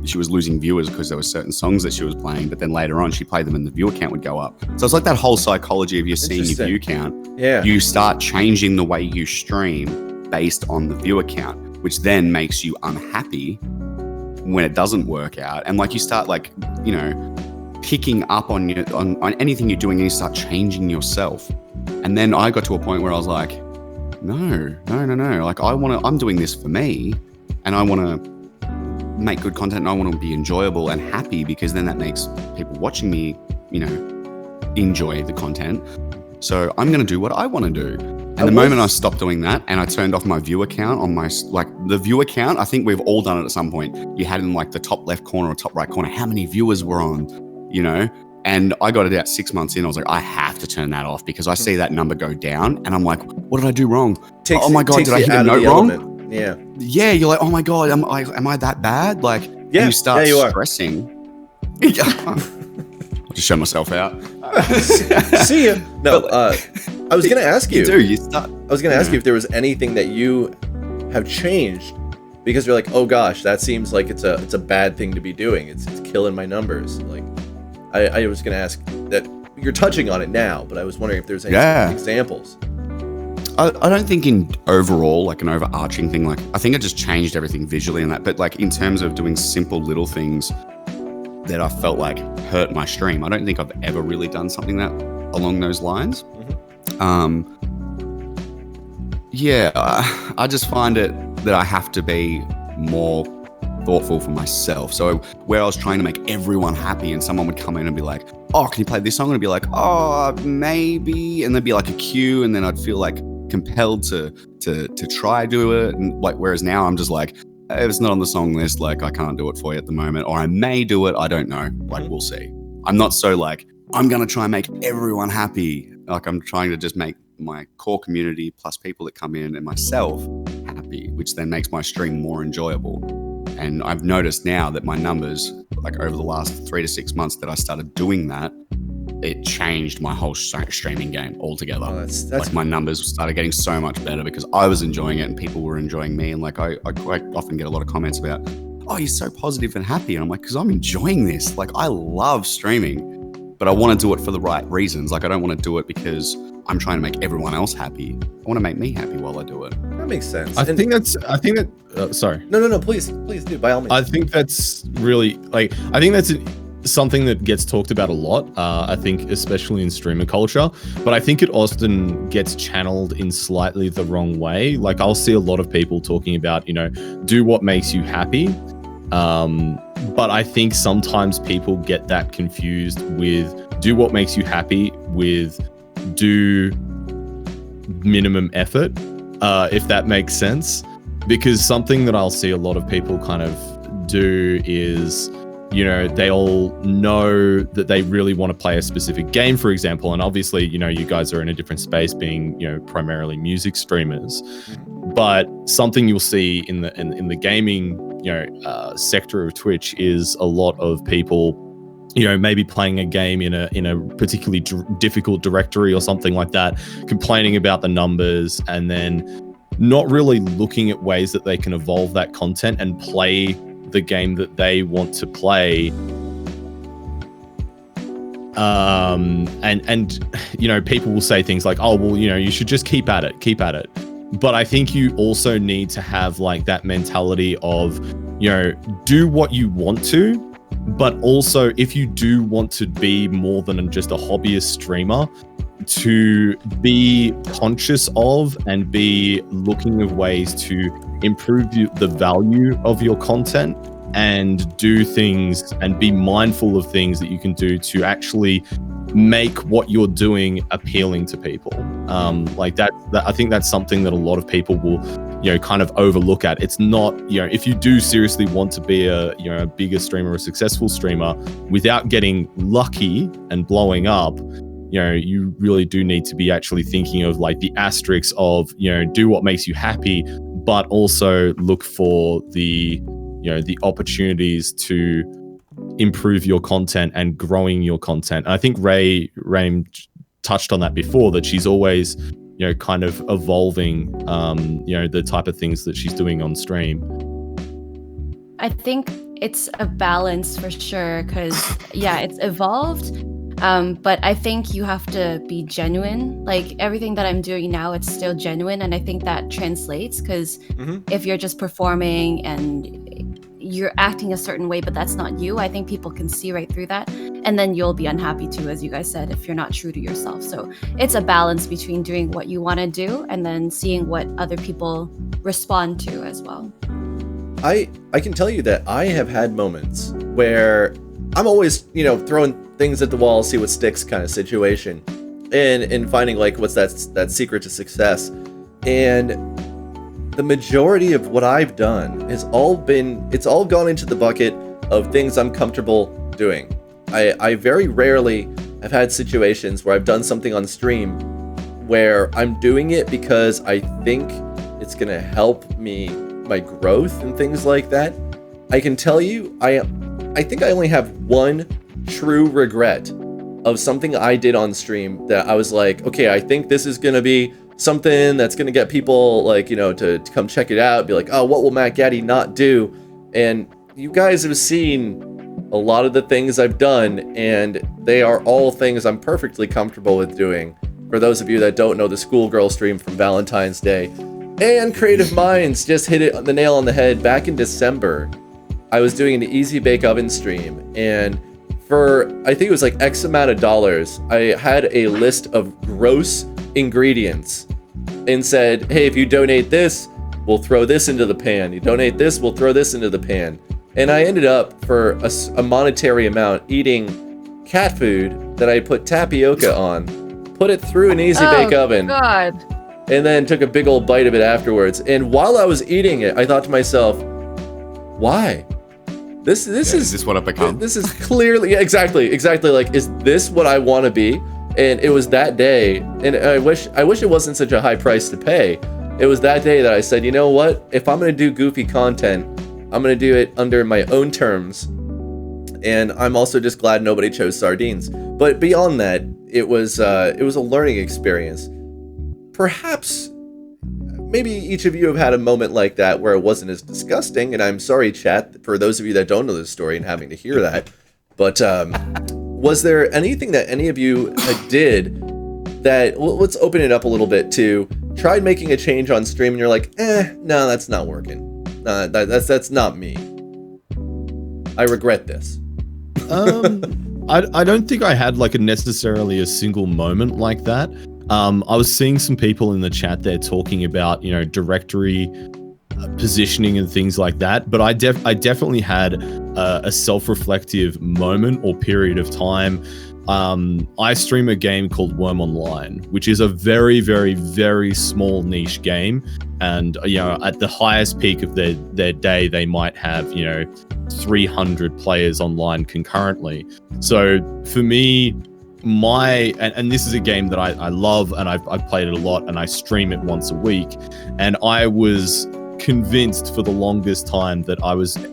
she was losing viewers because there were certain songs that she was playing. But then later on, she played them and the viewer count would go up. So it's like that whole psychology of you seeing your view count. Yeah. You start changing the way you stream based on the viewer count, which then makes you unhappy when it doesn't work out. And like you start picking up on anything you're doing, and you start changing yourself. And then I got to a point where I was like, no. Like I'm doing this for me, and I want to make good content, and I want to be enjoyable and happy, because then that makes people watching me, enjoy the content. So I'm going to do what I want to do. And the moment I stopped doing that and I turned off my viewer count on my, the viewer count, I think we've all done it at some point. You had in the top left corner or top right corner, how many viewers were on, and I got it out 6 months in. I was like, I have to turn that off, because I see that number go down and I'm like, what did I do wrong? Oh my God, did I hit a note wrong? Element. Yeah. Yeah. You're like, oh my God, am I that bad? And you start stressing. I'll just show myself out. See ya. No, I was going to ask you. You start. I was going to ask you if there was anything that you have changed, because you're like, oh gosh, that seems like it's a bad thing to be doing. It's killing my numbers. Like, I was going to ask that. You're touching on it now, but I was wondering if there's any examples. I don't think in overall, like an overarching thing, like I think I just changed everything visually and that, but like in terms of doing simple little things that I felt like hurt my stream, I don't think I've ever really done something that along those lines. Yeah, I just find it that I have to be more thoughtful for myself. So where I was trying to make everyone happy and someone would come in and be like, oh, can you play this song? And I'd be like, oh, maybe. And there'd be like a queue, and then I'd feel like compelled to try do it. And like, whereas now I'm just like, if it's not on the song list, like I can't do it for you at the moment, or I may do it. I don't know. Like, we'll see. I'm not so like, I'm going to try and make everyone happy. Like I'm trying to just make my core community plus people that come in and myself happy, which then makes my stream more enjoyable. And I've noticed now that my numbers, like over the last 3 to 6 months that I started doing that, it changed my whole streaming game altogether. Oh, that's like my numbers started getting so much better because I was enjoying it and people were enjoying me. And like I often get a lot of comments about, oh, you're so positive and happy. And I'm like, because I'm enjoying this. Like I love streaming, but I want to do it for the right reasons. Like I don't want to do it because I'm trying to make everyone else happy. I want to make me happy while I do it. That makes sense. I think that. Sorry. No. Please do, by all means. I think that's really something that gets talked about a lot. I think especially in streamer culture, but I think it often gets channeled in slightly the wrong way. Like I'll see a lot of people talking about, do what makes you happy. But I think sometimes people get that confused with do what makes you happy with do minimum effort, if that makes sense. Because something that I'll see a lot of people kind of do is, they all know that they really want to play a specific game, for example. And obviously, you guys are in a different space being, primarily music streamers. But something you'll see in the gaming, sector of Twitch is a lot of people, maybe playing a game in a particularly difficult directory or something like that, complaining about the numbers, and then not really looking at ways that they can evolve that content and play the game that they want to play. And people will say things like, oh, well, you should just keep at it. But I think you also need to have like that mentality of, do what you want to, but also if you do want to be more than just a hobbyist streamer, to be conscious of and be looking at ways to improve the value of your content and do things and be mindful of things that you can do to actually make what you're doing appealing to people. Like that, I think that's something that a lot of people will, kind of overlook at. It's not, if you do seriously want to be a bigger streamer, a successful streamer, without getting lucky and blowing up, you really do need to be actually thinking of like the asterisks of, do what makes you happy, but also look for the opportunities to improve your content and growing your content. And I think Raym touched on that before, that she's always, kind of evolving, the type of things that she's doing on stream. I think it's a balance for sure, because it's evolved. But I think you have to be genuine. Like everything that I'm doing now, it's still genuine. And I think that translates, because if you're just performing and you're acting a certain way, but that's not you, I think people can see right through that. And then you'll be unhappy too, as you guys said, if you're not true to yourself. So it's a balance between doing what you want to do and then seeing what other people respond to as well. I can tell you that I have had moments where I'm always, throwing things at the wall, see what sticks kind of situation, and finding like what's that secret to success. And the majority of what I've done has all gone into the bucket of things I'm comfortable doing. I very rarely have had situations where I've done something on stream where I'm doing it because I think it's gonna help me, my growth and things like that. I can tell you, I think I only have one true regret of something I did on stream that I was like, okay, I think this is gonna be something that's gonna get people like, to come check it out, be like, oh, what will MattGaddy not do? And you guys have seen a lot of the things I've done, and they are all things I'm perfectly comfortable with doing. For those of you that don't know, the schoolgirl stream from Valentine's Day. And Creative Minds just hit it on the nail on the head. Back in December, I was doing an Easy Bake Oven stream, and for, I think it was like X amount of dollars, I had a list of gross ingredients and said, hey, if you donate this, we'll throw this into the pan. You donate this, we'll throw this into the pan. And I ended up, for a monetary amount, eating cat food that I put tapioca on, put it through an Easy Bake Oven, God. and then took a big old bite of it afterwards. And while I was eating it, I thought to myself, why? This is this what I've become? This is clearly, exactly. Like, is this what I want to be? And it was that day, and I wish it wasn't such a high price to pay. It was that day that I said, you know what? If I'm gonna do goofy content, I'm gonna do it under my own terms. And I'm also just glad nobody chose sardines. But beyond that, it was a learning experience. Perhaps, maybe each of you have had a moment like that where it wasn't as disgusting. And I'm sorry, chat, for those of you that don't know this story and having to hear that. But was there anything that any of you did that, let's open it up a little bit, to tried making a change on stream and you're like, no, that's not working. That's not me. I regret this. I don't think I had like necessarily a single moment like that. I was seeing some people in the chat there talking about, directory positioning and things like that, but I definitely had a self-reflective moment or period of time. I stream a game called Worm Online, which is a very, very, very small niche game. And, at the highest peak of their day, they might have, 300 players online concurrently. So for me, and this is a game that I love, and I've played it a lot, and I stream it once a week. And I was convinced for the longest time that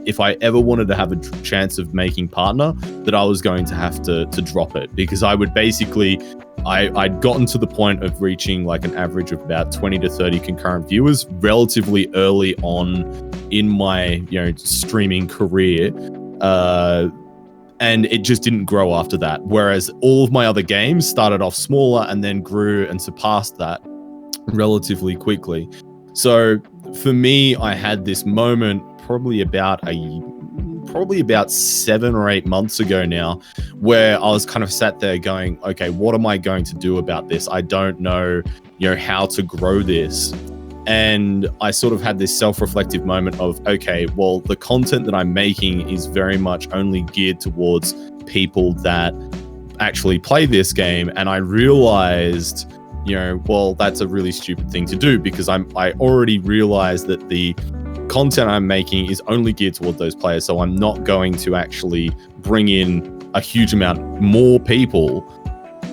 if I ever wanted to have a chance of making partner, that I was going to have to drop it, because I would basically, I'd gotten to the point of reaching like an average of about 20 to 30 concurrent viewers relatively early on in my streaming career, and it just didn't grow after that. Whereas all of my other games started off smaller and then grew and surpassed that relatively quickly. So for me, I had this moment probably about 7 or 8 months ago now, where I was kind of sat there going, okay, what am I going to do about this? I don't know, how to grow this. And I sort of had this self-reflective moment of, okay, well, the content that I'm making is very much only geared towards people that actually play this game. And I realized, well, that's a really stupid thing to do, because I already realized that the content I'm making is only geared toward those players. So I'm not going to actually bring in a huge amount more people,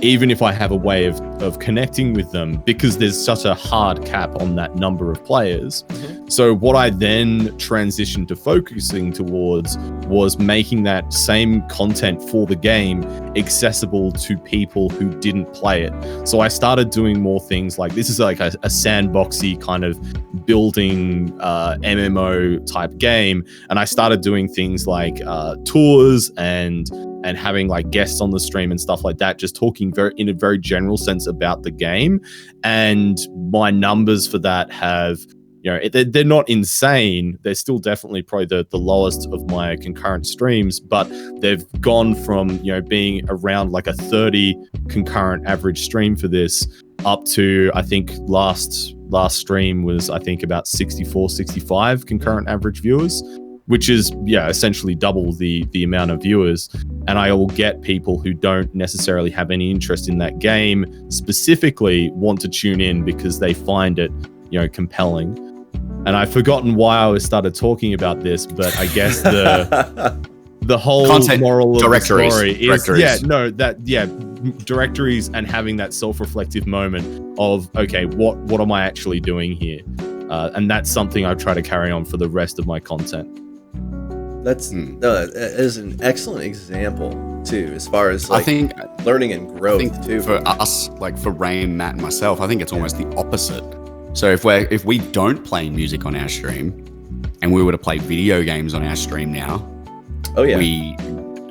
even if I have a way of connecting with them, because there's such a hard cap on that number of players. Mm-hmm. So what I then transitioned to focusing towards was making that same content for the game accessible to people who didn't play it. So I started doing more things like, this is like a sandboxy kind of building MMO type game. And I started doing things like tours and having like guests on the stream and stuff like that, just talking in a very general sense about the game. And my numbers for that have, they're not insane. They're still definitely probably the lowest of my concurrent streams, but they've gone from, being around like a 30 concurrent average stream for this up to, I think last stream was, I think, about 64, 65 concurrent average viewers, which is, essentially double the amount of viewers. And I will get people who don't necessarily have any interest in that game specifically want to tune in because they find it, compelling. And I've forgotten why I started talking about this, but I guess the whole content moral of the story is, directories, and having that self-reflective moment of, okay, what am I actually doing here? And that's something I try to carry on for the rest of my content. That is an excellent example too, as far as like, I think learning and growth too. For us, like for Raym, Matt, and myself, I think it's almost the opposite. So if we don't play music on our stream, and we were to play video games on our stream now, we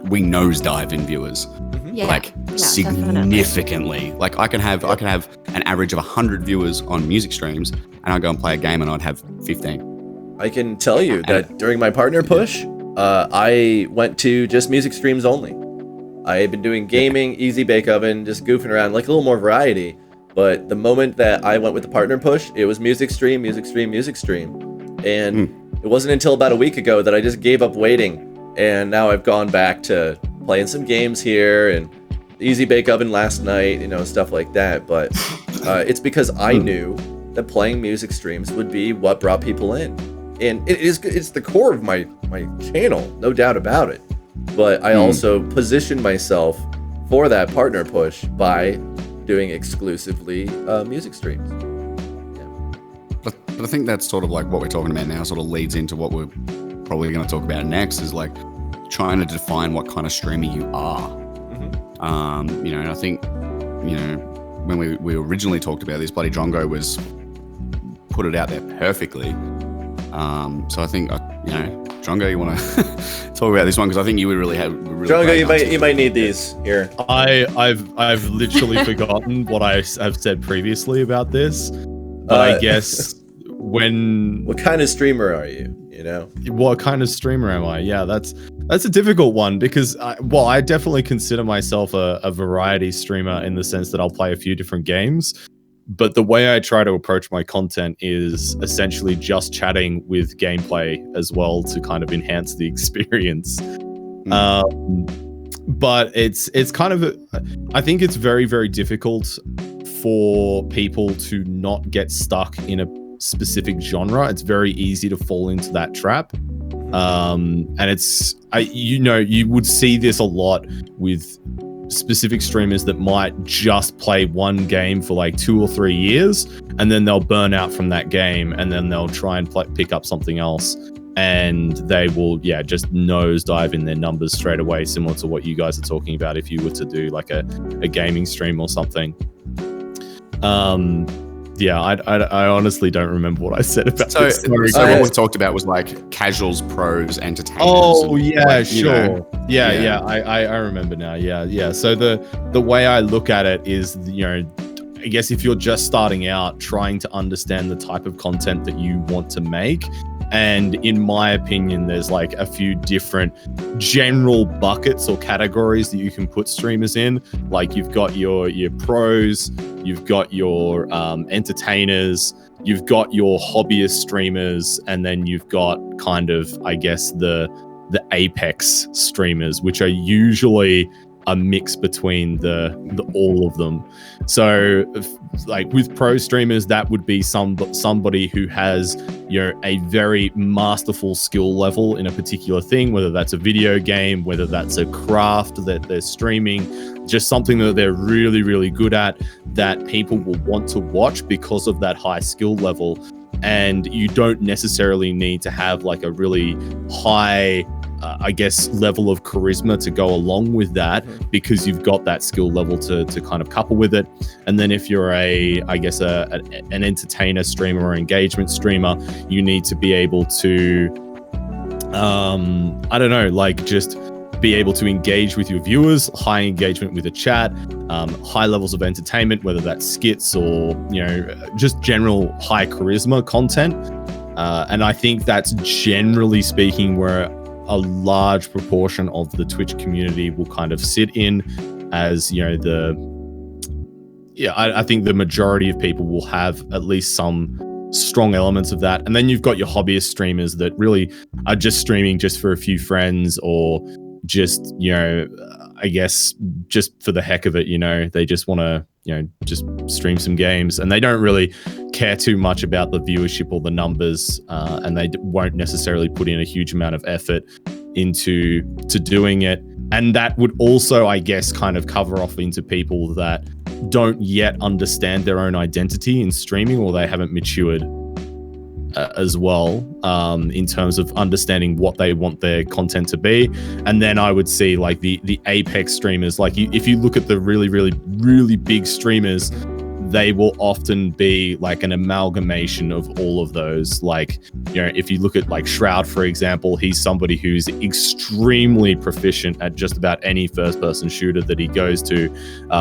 nosedive in viewers. Mm-hmm. Yeah. Like significantly. Like I can have an average of 100 viewers on music streams, and I go and play a game and I'd have 15. I can tell you that during my partner push, I went to just music streams only. I had been doing gaming, easy bake oven, just goofing around, like a little more variety. But the moment that I went with the partner push, it was music stream, music stream, music stream. And it wasn't until about a week ago that I just gave up waiting. And now I've gone back to playing some games here and easy bake oven last night, you know, stuff like that. But it's because I knew that playing music streams would be what brought people in. And it's the core of my channel, no doubt about it. But I also positioned myself for that partner push by doing exclusively music streams. But I think that's sort of like what we're talking about now sort of leads into what we're probably going to talk about next, is like trying to define what kind of streamer you are. You know, and I think, you know, when we originally talked about this, BloodyDrongo was put it out there perfectly. So I think, you know, Drongo, you want to talk about this one, because I think you would really have. Drongo, you might need these here. I've literally forgotten what I have said previously about this, but I guess what kind of streamer are you? You know, what kind of streamer am I? Yeah, that's a difficult one, because I definitely consider myself a variety streamer in the sense that I'll play a few different games. But the way I try to approach my content is essentially just chatting with gameplay as well to kind of enhance the experience. But it's kind of, I think it's very, very difficult for people to not get stuck in a specific genre. It's very easy to fall into that trap. And you would see this a lot with specific streamers that might just play one game for like 2 or 3 years, and then they'll burn out from that game, and then they'll try and pick up something else, and they will just nosedive in their numbers straight away, similar to what you guys are talking about if you were to do like a gaming stream or something. I honestly don't remember what I said about this. So what we talked about was like casuals, pros, entertainers. Oh yeah, like, sure. You know, I remember now. Yeah. So the way I look at it is, you know, I guess if you're just starting out, trying to understand the type of content that you want to make. And in my opinion, there's like a few different general buckets or categories that you can put streamers in. Like you've got your pros, you've got your entertainers, you've got your hobbyist streamers, and then you've got kind of, I guess, the apex streamers, which are usually a mix between the all of them. So like with pro streamers, that would be somebody who has, you know, a very masterful skill level in a particular thing, whether that's a video game, whether that's a craft that they're streaming, just something that they're really, really good at, that people will want to watch because of that high skill level. And you don't necessarily need to have like a really high I guess level of charisma to go along with that, because you've got that skill level to kind of couple with it. And then if you're an entertainer streamer or engagement streamer, you need to be able to just be able to engage with your viewers, high engagement with the chat, high levels of entertainment, whether that's skits or, you know, just general high charisma content. And I think that's generally speaking where a large proportion of the Twitch community will kind of sit in, as, you know, I think the majority of people will have at least some strong elements of that. And then you've got your hobbyist streamers that really are just streaming just for a few friends, or just, you know, I guess just for the heck of it, you know, they just want to, you know, just stream some games, and they don't really care too much about the viewership or the numbers, and they won't necessarily put in a huge amount of effort into doing it. And that would also, I guess, kind of cover off into people that don't yet understand their own identity in streaming, or they haven't matured as well, in terms of understanding what they want their content to be. And then I would see like the apex streamers, like if you look at the really, really, really big streamers, they will often be like an amalgamation of all of those. Like, you know, if you look at like Shroud, for example, he's somebody who's extremely proficient at just about any first-person shooter that he goes to,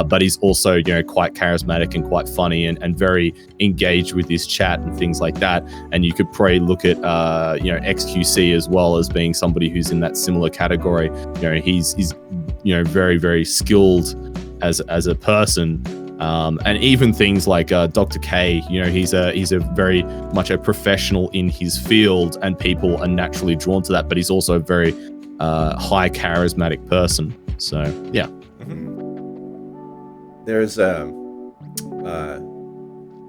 but he's also, you know, quite charismatic and quite funny and very engaged with his chat and things like that. And you could probably look at, you know, XQC as well as being somebody who's in that similar category. You know, he's you know, very, very skilled as a person. And even things like Dr. K, you know, he's a very much a professional in his field, and people are naturally drawn to that. But he's also a very high charismatic person. So yeah. There's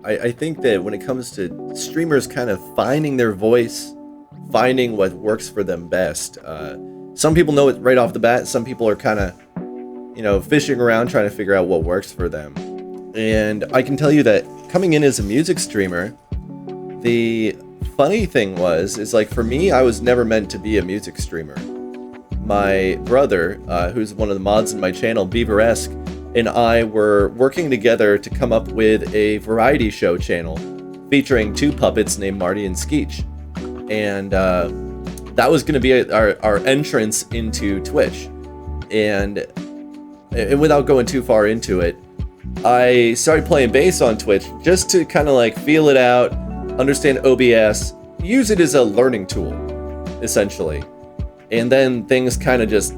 I think that when it comes to streamers kind of finding their voice, finding what works for them best, some people know it right off the bat. Some people are kind of, you know, fishing around trying to figure out what works for them. And I can tell you that coming in as a music streamer, the funny thing is like, for me, I was never meant to be a music streamer. My brother, who's one of the mods in my channel, Beaveresque, and I were working together to come up with a variety show channel featuring two puppets named Marty and Skeech. And that was going to be our entrance into Twitch. And without going too far into it, I started playing bass on Twitch just to kind of like feel it out, understand OBS, use it as a learning tool, essentially. And then things kind of just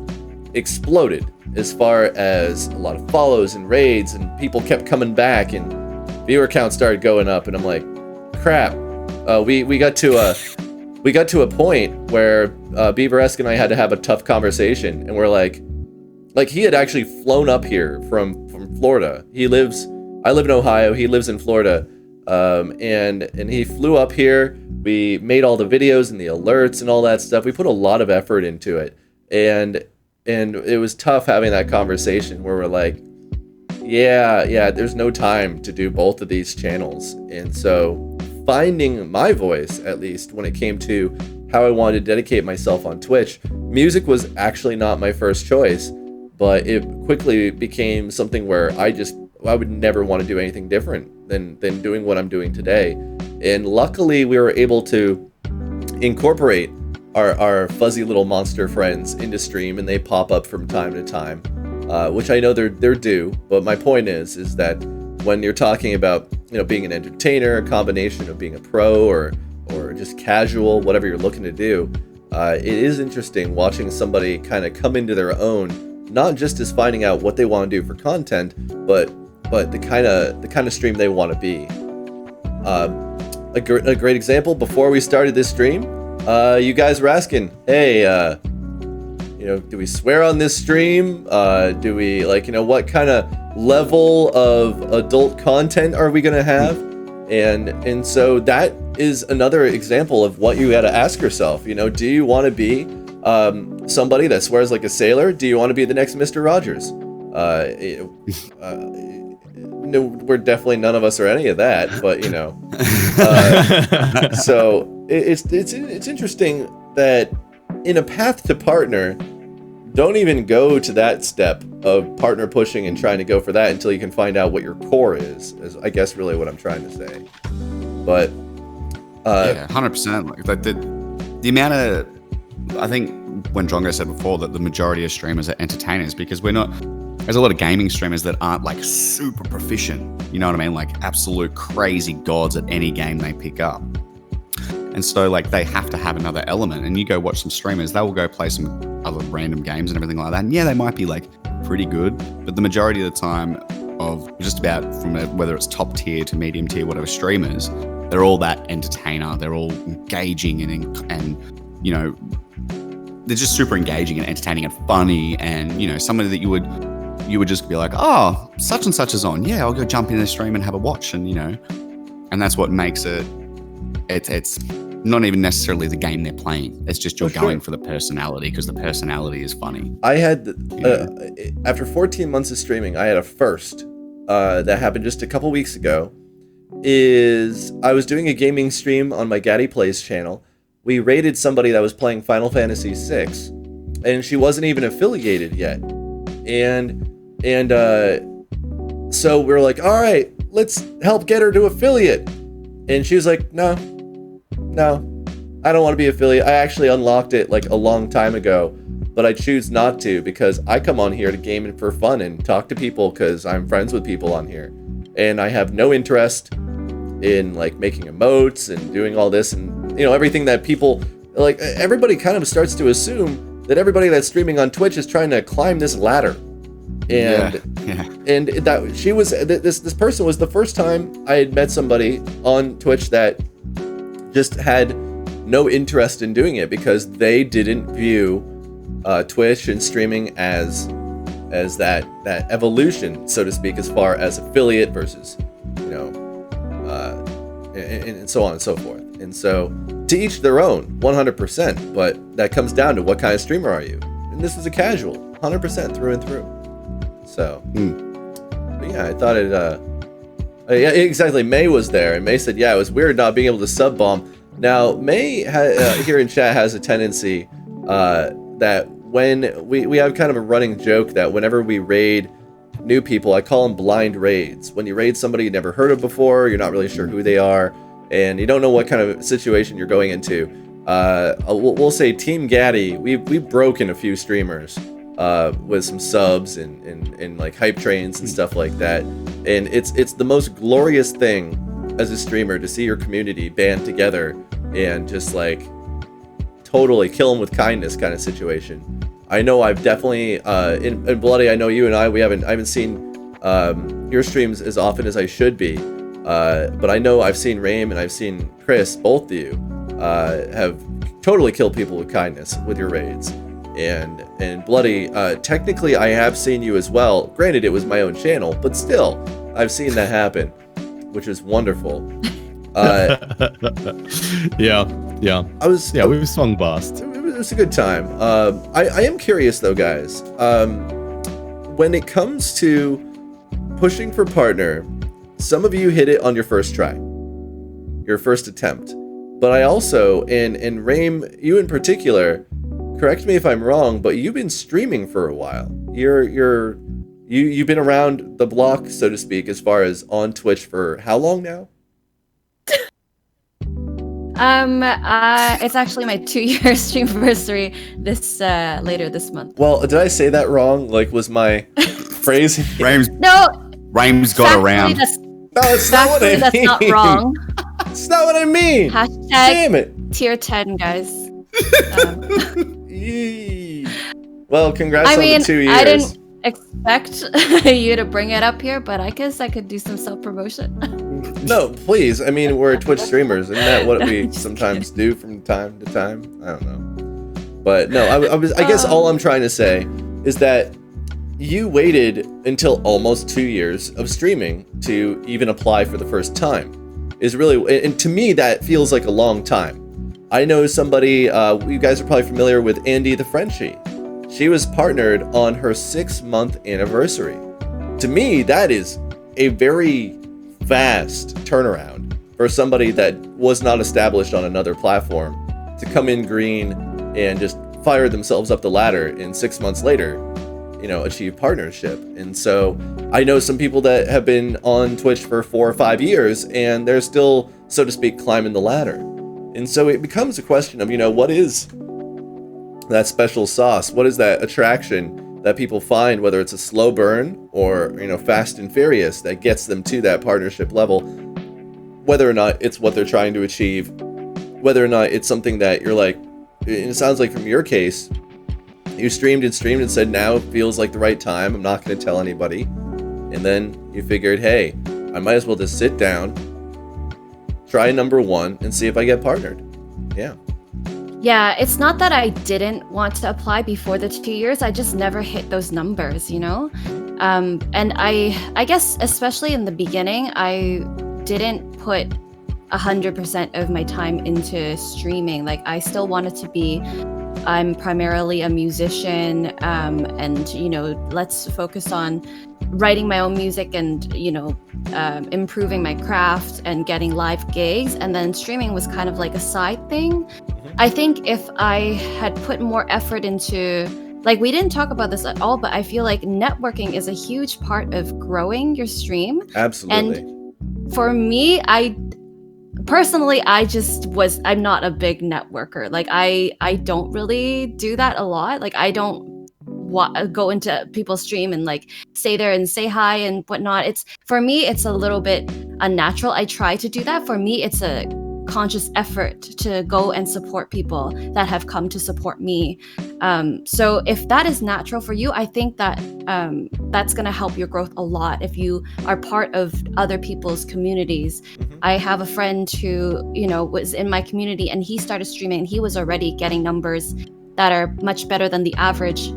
exploded as far as a lot of follows and raids, and people kept coming back, and viewer count started going up, and I'm like, crap. We got to a point where Beaveresque and I had to have a tough conversation, and we're like he had actually flown up here from Florida. I live in Ohio, he lives in Florida, and he flew up here. We made all the videos and the alerts and all that stuff. We put a lot of effort into it, and it was tough having that conversation where we're like, yeah, there's no time to do both of these channels. And so finding my voice, at least when it came to how I wanted to dedicate myself on Twitch, music was actually not my first choice, but it quickly became something where I would never want to do anything different than doing what I'm doing today. And luckily we were able to incorporate our fuzzy little monster friends into stream, and they pop up from time to time, which I know they're due. But my point is that when you're talking about, you know, being an entertainer, a combination of being a pro or just casual, whatever you're looking to do, it is interesting watching somebody kind of come into their own, not just as finding out what they want to do for content, but the kind of stream they want to be. A great example, before we started this stream, you guys were asking, hey, you know, do we swear on this stream? Do we, like, you know, what kind of level of adult content are we gonna have? And so that is another example of what you gotta ask yourself. You know, do you want to be somebody that swears like a sailor? Do you want to be the next Mr. Rogers? No, we're definitely, none of us are any of that, but you know. So it's interesting that in a path to partner, don't even go to that step of partner pushing and trying to go for that until you can find out what your core is I guess really what I'm trying to say. But yeah, 100%. Like the amount of, I think when Drongo said before that the majority of streamers are entertainers, because there's a lot of gaming streamers that aren't like super proficient, you know what I mean? Like absolute crazy gods at any game they pick up. And so like they have to have another element, and you go watch some streamers, they will go play some other random games and everything like that. And yeah, they might be like pretty good, but the majority of the time of just about from whether it's top tier to medium tier, whatever streamers, they're all that entertainer. They're all engaging and you know, they're just super engaging and entertaining and funny. And, you know, somebody that you would just be like, oh, such and such is on. Yeah, I'll go jump in the stream and have a watch. And, you know, and that's what makes it's not even necessarily the game they're playing. It's just you're going for the personality, because the personality is funny. I had, after 14 months of streaming, I had a first that happened just a couple weeks ago. I was doing a gaming stream on my Gaddy Plays channel. We raided somebody that was playing Final Fantasy VI, and she wasn't even affiliated yet. And so we were like, all right, let's help get her to affiliate. And she was like, no, I don't want to be affiliate. I actually unlocked it like a long time ago, but I choose not to because I come on here to game and for fun and talk to people because I'm friends with people on here. And I have no interest in like making emotes and doing all this and, you know, everything that people, like everybody kind of starts to assume that everybody that's streaming on Twitch is trying to climb this ladder. And and that she was, this person was the first time I had met somebody on Twitch that just had no interest in doing it because they didn't view Twitch and streaming as that evolution, so to speak, as far as affiliate versus, you know, and so on and so forth. And so to each their own, 100%, but that comes down to what kind of streamer are you? And this was a casual, 100% through and through. So, but yeah, I thought it, yeah, exactly. May was there, and May said, yeah, it was weird not being able to sub bomb. Now, May here in chat has a tendency that when we have kind of a running joke that whenever we raid new people, I call them blind raids. When you raid somebody you never heard of before, you're not really sure who they are, and you don't know what kind of situation you're going into. We'll say Team Gaddy, we've broken a few streamers with some subs and like hype trains and stuff like that. And it's the most glorious thing as a streamer to see your community band together and just like totally kill them with kindness kind of situation. I know I've definitely in Bloody, I know you and I haven't seen your streams as often as I should be, but I know I've seen Raym and I've seen Chris, both of you have totally killed people with kindness with your raids. And Bloody, technically I have seen you as well. Granted, it was my own channel, but still, I've seen that happen, which is wonderful. Yeah. We've swung past. It was a good time. I am curious though, guys. When it comes to pushing for partner, some of you hit it on your first try, your first attempt. But I also, and Raym, you in particular, correct me if I'm wrong, but you've been streaming for a while. You've been around the block, so to speak, as far as on Twitch for how long now? It's actually my 2-year stream anniversary this later this month. Well, did I say that wrong? Like, was my phrasing? Raym's got around. No, it's not what I mean. That's not wrong. It's not what I mean. Hashtag Damn it. tier 10, guys. Well, congrats on the 2 years. I didn't expect you to bring it up here, but I guess I could do some self-promotion. No, please. I mean, we're Twitch streamers. Isn't that what we sometimes do from time to time? I don't know. But no, I guess all I'm trying to say is that you waited until almost 2 years of streaming to even apply for the first time. Is really, and to me, that feels like a long time. I know somebody, you guys are probably familiar with Andy the Frenchie. She was partnered on her 6-month anniversary. To me, that is a very fast turnaround for somebody that was not established on another platform to come in green and just fire themselves up the ladder and 6 months later, you know, achieve partnership. And so I know some people that have been on Twitch for 4 or 5 years and they're still, so to speak, climbing the ladder. And so it becomes a question of, you know, what is that special sauce? What is that attraction that people find, whether it's a slow burn or, you know, fast and furious, that gets them to that partnership level, whether or not it's what they're trying to achieve, whether or not it's something that you're like, it sounds like from your case, you streamed and said, now it feels like the right time, I'm not going to tell anybody. And then you figured, hey, I might as well just sit down, try number 1 and see if I get partnered. Yeah, it's not that I didn't want to apply before the 2 years. I just never hit those numbers, you know? And I guess, especially in the beginning, I didn't put 100% of my time into streaming. Like, I still wanted to be, I'm primarily a musician, and, you know, let's focus on writing my own music and, you know, improving my craft and getting live gigs. And then streaming was kind of like a side thing. I think if I had put more effort into, like, we didn't talk about this at all, but I feel like networking is a huge part of growing your stream. Absolutely. And For me, personally, I'm not a big networker. Like I don't really do that a lot. Like I don't go into people's stream and like stay there and say hi and whatnot. For me, it's a little bit unnatural. I try to do that. For me, it's a conscious effort to go and support people that have come to support me. So if that is natural for you, I think that that's going to help your growth a lot if you are part of other people's communities. I have a friend who, was in my community, and he started streaming, and he was already getting numbers that are much better than the average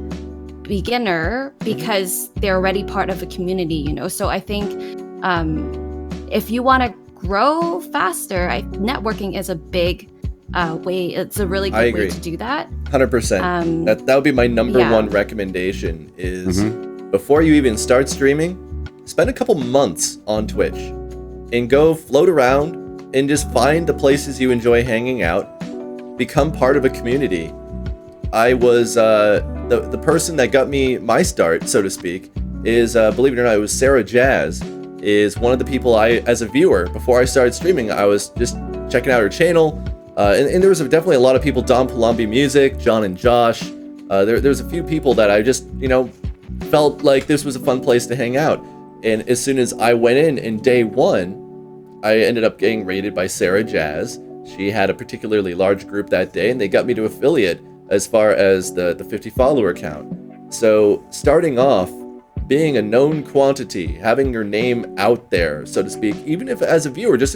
beginner because they're already part of a community, So I think if you want to grow faster, networking is a big way. It's a really good way to do that. 100%. That would be my number one recommendation is before you even start streaming, spend a couple months on Twitch and go float around and just find the places you enjoy hanging out. Become part of a community. I was the person that got me my start, so to speak, is believe it or not, it was Sarah Jazz. Is one of the people as a viewer, before I started streaming, I was just checking out her channel, and there was definitely a lot of people, Don Palombi Music, John and Josh. There's a few people that I just, felt like this was a fun place to hang out. And as soon as I went in day one, I ended up getting rated by Sarah Jazz. She had a particularly large group that day, and they got me to affiliate as far as the 50 follower count. So starting off, being a known quantity, having your name out there, so to speak, even if as a viewer, just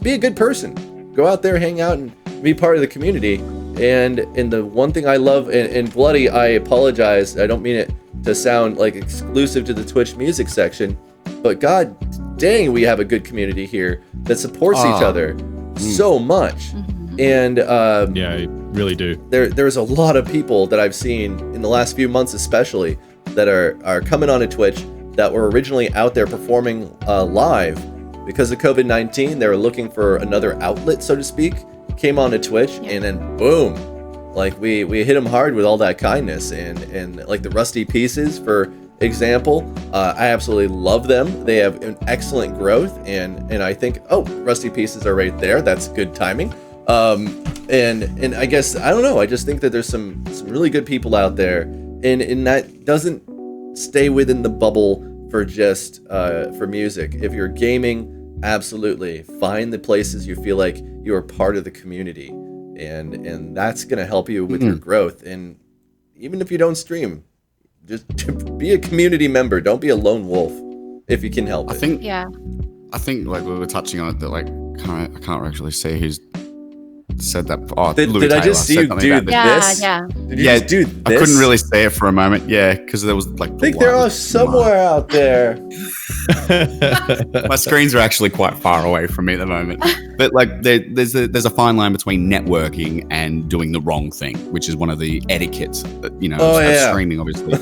be a good person. Go out there, hang out, and be part of the community. And the one thing I love, and Bloody, I apologize, I don't mean it to sound like exclusive to the Twitch music section, but god dang, we have a good community here that supports each other so much. And yeah, I really do. There's a lot of people that I've seen in the last few months especially that are coming onto Twitch that were originally out there performing live. Because of COVID-19, they were looking for another outlet, so to speak, came onto Twitch, and then boom, like we hit them hard with all that kindness, and like the Rusty Pieces, for example, I absolutely love them. They have an excellent growth, and I think, Rusty Pieces are right there. That's good timing. And I guess, I don't know, I just think that there's some really good people out there, and that doesn't stay within the bubble for just for music. If you're gaming, absolutely find the places you feel like you are part of the community, and that's going to help you with your growth. And even if you don't stream, just be a community member. Don't be a lone wolf if you can help it. I think like we were touching on it, that like I can't actually say who's said that. Did I just see you do this? Yeah. Did you just do this? I couldn't really say it for a moment. Yeah, because there was like. I think they're all somewhere out there. My screens are actually quite far away from me at the moment. But like, there's a fine line between networking and doing the wrong thing, which is one of the etiquettes that of streaming. Obviously,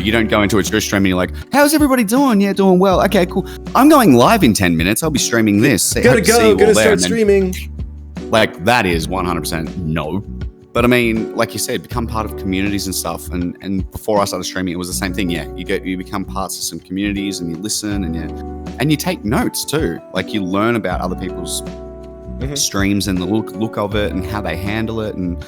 you don't go into a Twitch stream and you're like, "How's everybody doing? Yeah, doing well. Okay, cool. I'm going live in 10 minutes. I'll be streaming this. Gonna start streaming." Like, that is 100% no. But I mean, like you said, become part of communities and stuff. And before I started streaming, it was the same thing. Yeah, you become parts of some communities, and you listen, and you take notes too. Like, you learn about other people's streams and the look of it and how they handle it. And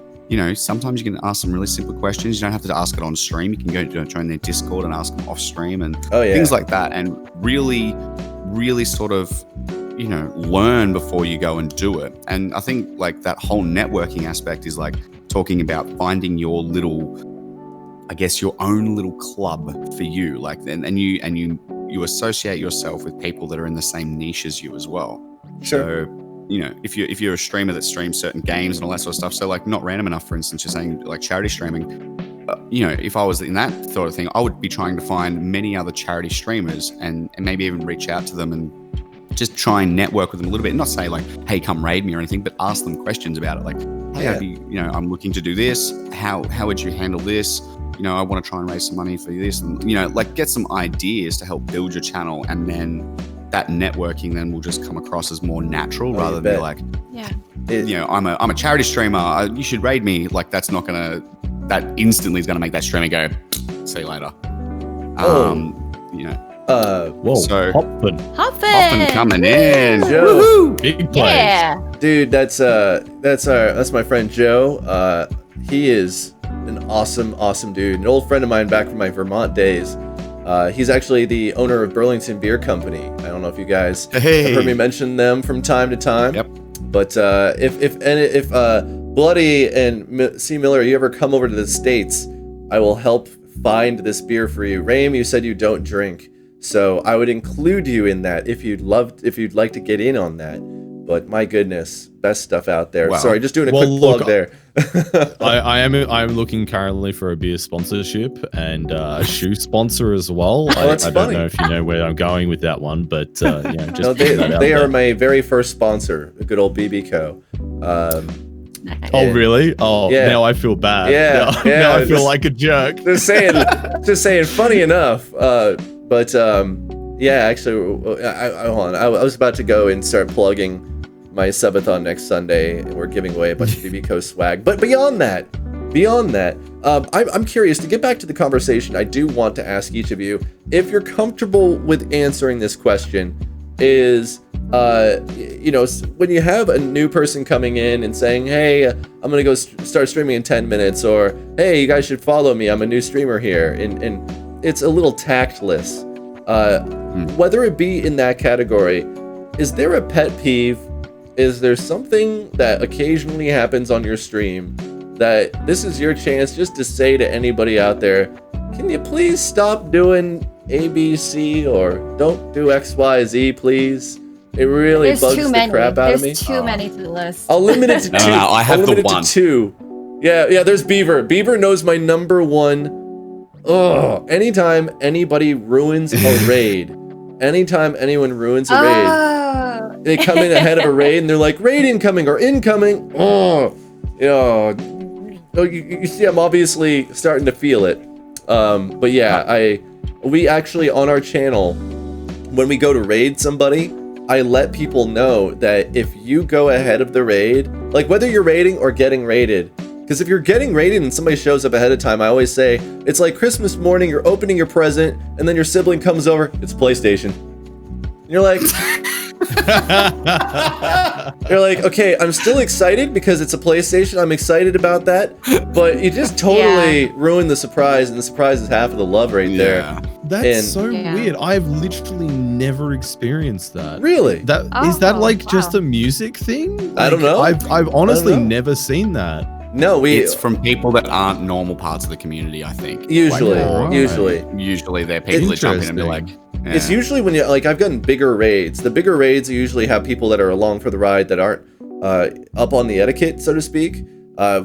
sometimes you can ask some really simple questions. You don't have to ask it on stream. You can go join their Discord and ask them off stream and things like that. And really, really sort of learn before you go and do it. And I think like that whole networking aspect is like talking about finding your little, I guess, your own little club for you. Like, and you associate yourself with people that are in the same niche as you as well. Sure. So, if you're a streamer that streams certain games and all that sort of stuff, so like Not Random Enough, for instance, you're saying like charity streaming. If I was in that sort of thing, I would be trying to find many other charity streamers and maybe even reach out to them and just try and network with them a little bit. Not say like, hey, come raid me or anything, but ask them questions about it. Like, hey, I'm looking to do this. How would you handle this? I want to try and raise some money for this, and like get some ideas to help build your channel, and then that networking then will just come across as more natural rather than be like, I'm a charity streamer. You should raid me. Like, that's not gonna. That instantly is gonna make that streamer go, see you later. Whoa, So- Hopford. Often coming in. Joe. Big place. Yeah. Dude, that's my friend Joe. He is an awesome dude. An old friend of mine back from my Vermont days. He's actually the owner of Burlington Beer Company. I don't know if you guys have heard me mention them from time to time. Yep. But if Bloody and C Miller, you ever come over to the States, I will help find this beer for you. Raym, you said you don't drink, so I would include you in that if you'd like to get in on that. But my goodness, best stuff out there. Wow. Sorry, just doing a Well, quick look, plug there. I'm looking currently for a beer sponsorship and a shoe sponsor as well. that's I funny. don't know if you know where I'm going with that one, but yeah, just No, putting that out they there. are my very first sponsor, a good old BB Co. Oh really? Oh, Yeah. now I feel bad. Yeah, now, yeah, now I feel just- like a jerk. just saying. Funny enough. Yeah. Actually, hold on. I was about to go and start plugging my subathon next Sunday, and we're giving away a bunch of BB Co swag. But beyond that, I'm curious to get back to the conversation. I do want to ask each of you if you're comfortable with answering this question. Is when you have a new person coming in and saying, hey, I'm gonna go start streaming in 10 minutes, or hey, you guys should follow me, I'm a new streamer here, and it's a little tactless. Whether it be in that category, is there a pet peeve? Is there something that occasionally happens on your stream that this is your chance just to say to anybody out there, can you please stop doing ABC or don't do XYZ, please? It really There's Oh. bugs the crap out of me. There's too many to the list. I'll limit it to two. No, I have I'll the limit it one. to two. Yeah, there's Beaver. Beaver knows my number one. Anytime anybody ruins a raid, anytime anyone ruins a raid, Oh. they come in ahead of a raid and they're like, raid incoming or incoming. You see, I'm obviously starting to feel it. But yeah, we actually on our channel, when we go to raid somebody, I let people know that if you go ahead of the raid, like whether you're raiding or getting raided, because if you're getting raided and somebody shows up ahead of time, I always say, it's like Christmas morning, you're opening your present, and then your sibling comes over, it's PlayStation. And you're like, okay, I'm still excited because it's a PlayStation. I'm excited about that, but you just totally ruined the surprise, and the surprise is half of the love right there. That's And- so Yeah. weird. I've literally never experienced that. Really? That is that Oh, like just wow. a music thing? I don't Like, know. I've honestly know. never seen that. No, It's from people that aren't normal parts of the community, I think. usually, Right. usually. They're people that jump in and be like, yeah. It's usually when you like I've gotten bigger raids. The bigger raids usually have people that are along for the ride that aren't up on the etiquette, so to speak.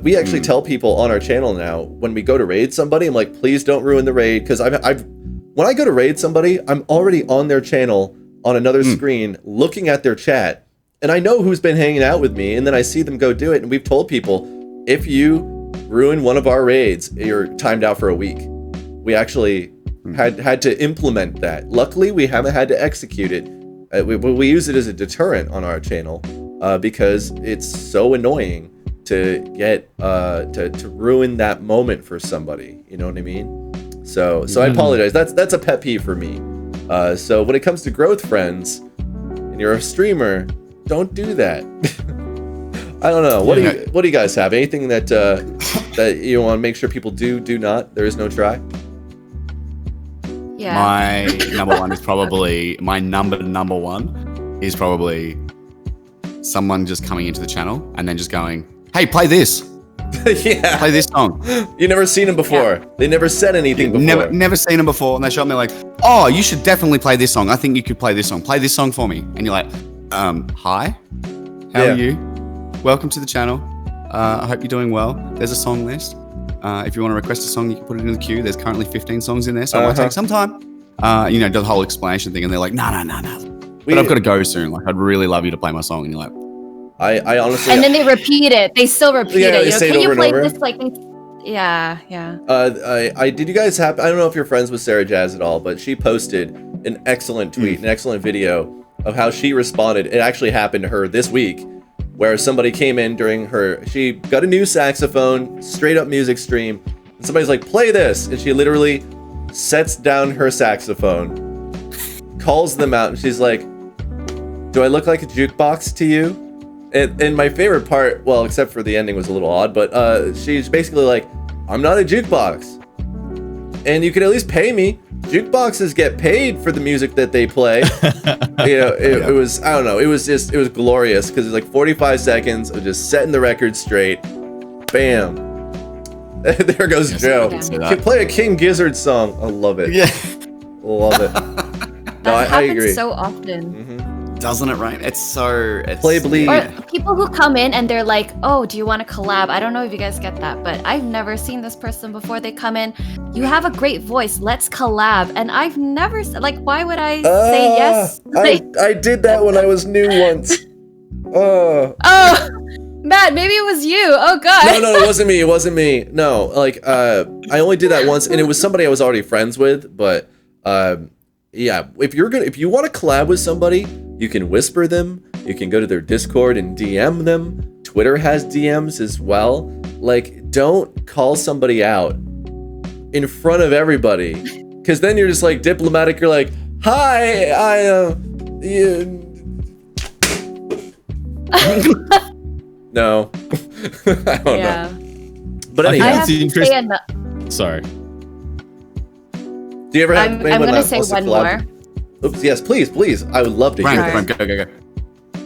We actually tell people on our channel now when we go to raid somebody, I'm like, please don't ruin the raid, because I've when I go to raid somebody, I'm already on their channel on another screen looking at their chat, and I know who's been hanging out with me, and then I see them go do it, and we've told people, if you ruin one of our raids, you're timed out for a week. We actually had to implement that. Luckily, we haven't had to execute it. We use it as a deterrent on our channel because it's so annoying to get to ruin that moment for somebody. You know what I mean? So I apologize. That's a pet peeve for me. So when it comes to growth friends, and you're a streamer, don't do that. I don't know. What do you guys have? Anything that that you want to make sure people do not? There is no try. Yeah. my number one is probably my number one is probably someone just coming into the channel and then just going, "Hey, play this, Yeah. play this song." You never seen them before. They never said anything before. Never seen them before, and they show me like, "Oh, you should definitely play this song. I think you could play this song. Play this song for me." And you're like, "Hi, how Yeah. are you? Welcome to the channel. I hope you're doing well. There's a song list. If you want to request a song, you can put it in the queue. There's currently 15 songs in there, so it might take some time." Do the whole explanation thing, and they're like, "No. But I've got to go soon. Like, I'd really love you to play my song." And you're like, I honestly. And then they repeat it. They still repeat Yeah, it. they You know, say it can you over and play over. this? Like, yeah. I did you guys have? I don't know if you're friends with Sarah Jazz at all, but she posted an excellent tweet, an excellent video of how she responded. It actually happened to her this week, where somebody came in during her. She got a new saxophone, straight up music stream, and somebody's like, "Play this," and she literally sets down her saxophone calls them out, and she's like, "Do I look like a jukebox to you?" And my favorite part, well, except for the ending was a little odd, but she's basically like, "I'm not a jukebox, and you can at least pay me. Jukeboxes get paid for the music that they play." It was, I don't know, it was glorious, because it's like 45 seconds of just setting the record straight. Bam. There goes Joe. Can play a King Gizzard song. I love it. Yeah. Love it. That I agree. happens so often. Doesn't it, Raym? It's so... Play Bleed. Or people who come in and they're like, "Oh, do you want to collab?" I don't know if you guys get that, but I've never seen this person before. They come in, "You have a great voice, let's collab." And I've never said, like, why would I say yes? I did that when I was new once. Oh, Matt, maybe it was you. Oh God. No, it wasn't me. It wasn't me. No, like, I only did that once, and it was somebody I was already friends with. But yeah, if you want to collab with somebody, you can whisper them. You can go to their Discord and DM them. Twitter has DMs as well. Like, don't call somebody out in front of everybody, because then you're just like diplomatic. You're like, "Hi, no." I don't know. But anyway, I have to say Sorry. do you ever have? I'm gonna say one more. Oops, yes, please. I would love to hear Raym, that. go.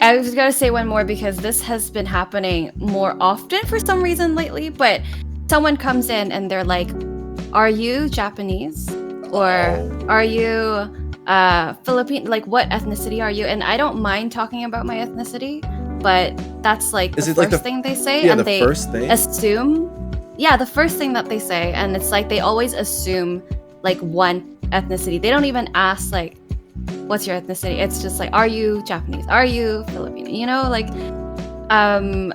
I was gonna say one more because this has been happening more often for some reason lately. But someone comes in and they're like, "Are you Japanese? Or are you Philippine? Like, what ethnicity are you?" And I don't mind talking about my ethnicity, but that's like the first thing they say, and they assume. Yeah, the first thing that they say, and it's like they always assume like one ethnicity. They don't even ask like, "What's your ethnicity?" It's just like, "Are you Japanese? Are you Filipino?" You know, like,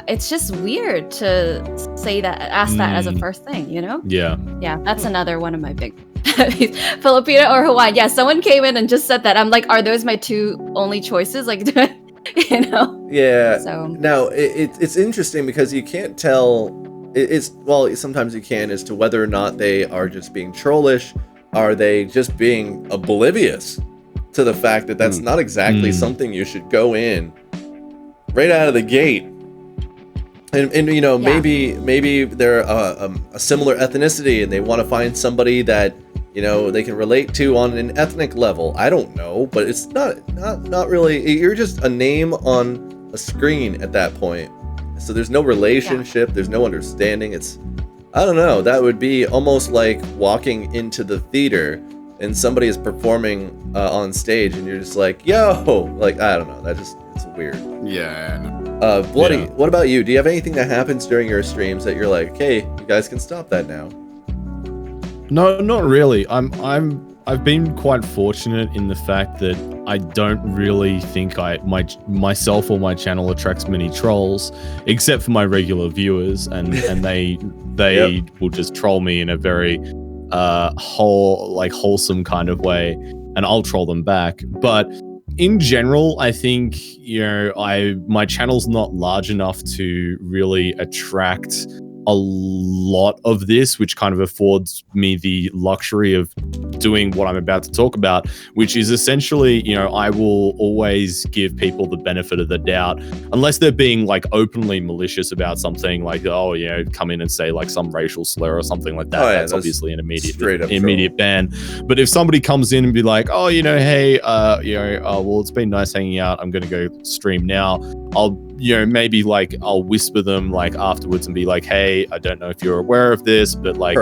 it's just weird to say that, ask that as a first thing, you know? Yeah. Yeah, that's another one of my big Filipino or Hawaiian. Yeah, someone came in and just said that. I'm like, are those my two only choices? Like, you know? Yeah. So now it's interesting because you can't tell. Well, sometimes you can, as to whether or not they are just being trollish. Are they just being oblivious to the fact that that's not exactly something you should go in right out of the gate? And you know, maybe they're a similar ethnicity and they want to find somebody that, you know, they can relate to on an ethnic level. I don't know, but it's not really. You're just a name on a screen at that point. So there's no relationship, there's no understanding. I don't know, that would be almost like walking into the theater and somebody is performing on stage and you're just like, "Yo," like, I don't know, it's weird. Yeah. Bloody, what about you? Do you have anything that happens during your streams that you're like, "Hey, you guys can stop that now"? No, not really. I've been quite fortunate in the fact that I don't really think myself or my channel attracts many trolls, except for my regular viewers, and they will just troll me in a very wholesome kind of way, and I'll troll them back. But in general, I think, you know, my channel's not large enough to really attract a lot of this, which kind of affords me the luxury of doing what I'm about to talk about, which is essentially, you know, I will always give people the benefit of the doubt, unless they're being like openly malicious about something, like, oh, you know, come in and say like some racial slur or something like that. Oh, yeah, that's obviously an immediate troll. ban. But if somebody comes in and be like, "Oh, you know, hey, well, it's been nice hanging out, I'm going to go stream now," I'll, you know, maybe like I'll whisper them like afterwards and be like, "Hey, I don't know if you're aware of this, but like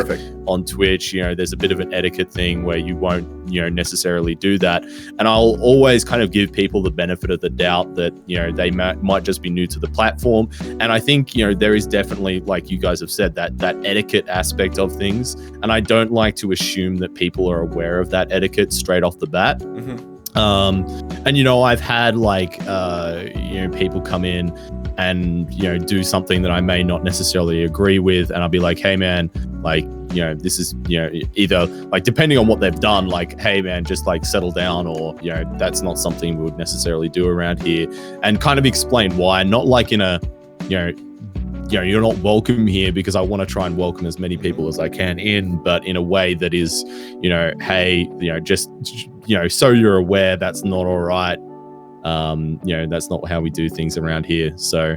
on Twitch, you know, there's a bit of an etiquette thing where you won't, you know, necessarily do that." And I'll always kind of give people the benefit of the doubt that, you know, they might just be new to the platform. And I think, you know, there is definitely, like you guys have said, that etiquette aspect of things. And I don't like to assume that people are aware of that etiquette straight off the bat. And, you know, I've had like, you know, people come in and, you know, do something that I may not necessarily agree with. And I'll be like, "Hey man, like, you know, this is, you know, either like, depending on what they've done, like, hey man, just like settle down, or, you know, that's not something we would necessarily do around here," and kind of explain why, not like in a, you know, you're not welcome here, because I want to try and welcome as many people as I can in, but in a way that is, hey, just, so you're aware that's not all right. That's not how we do things around here. So,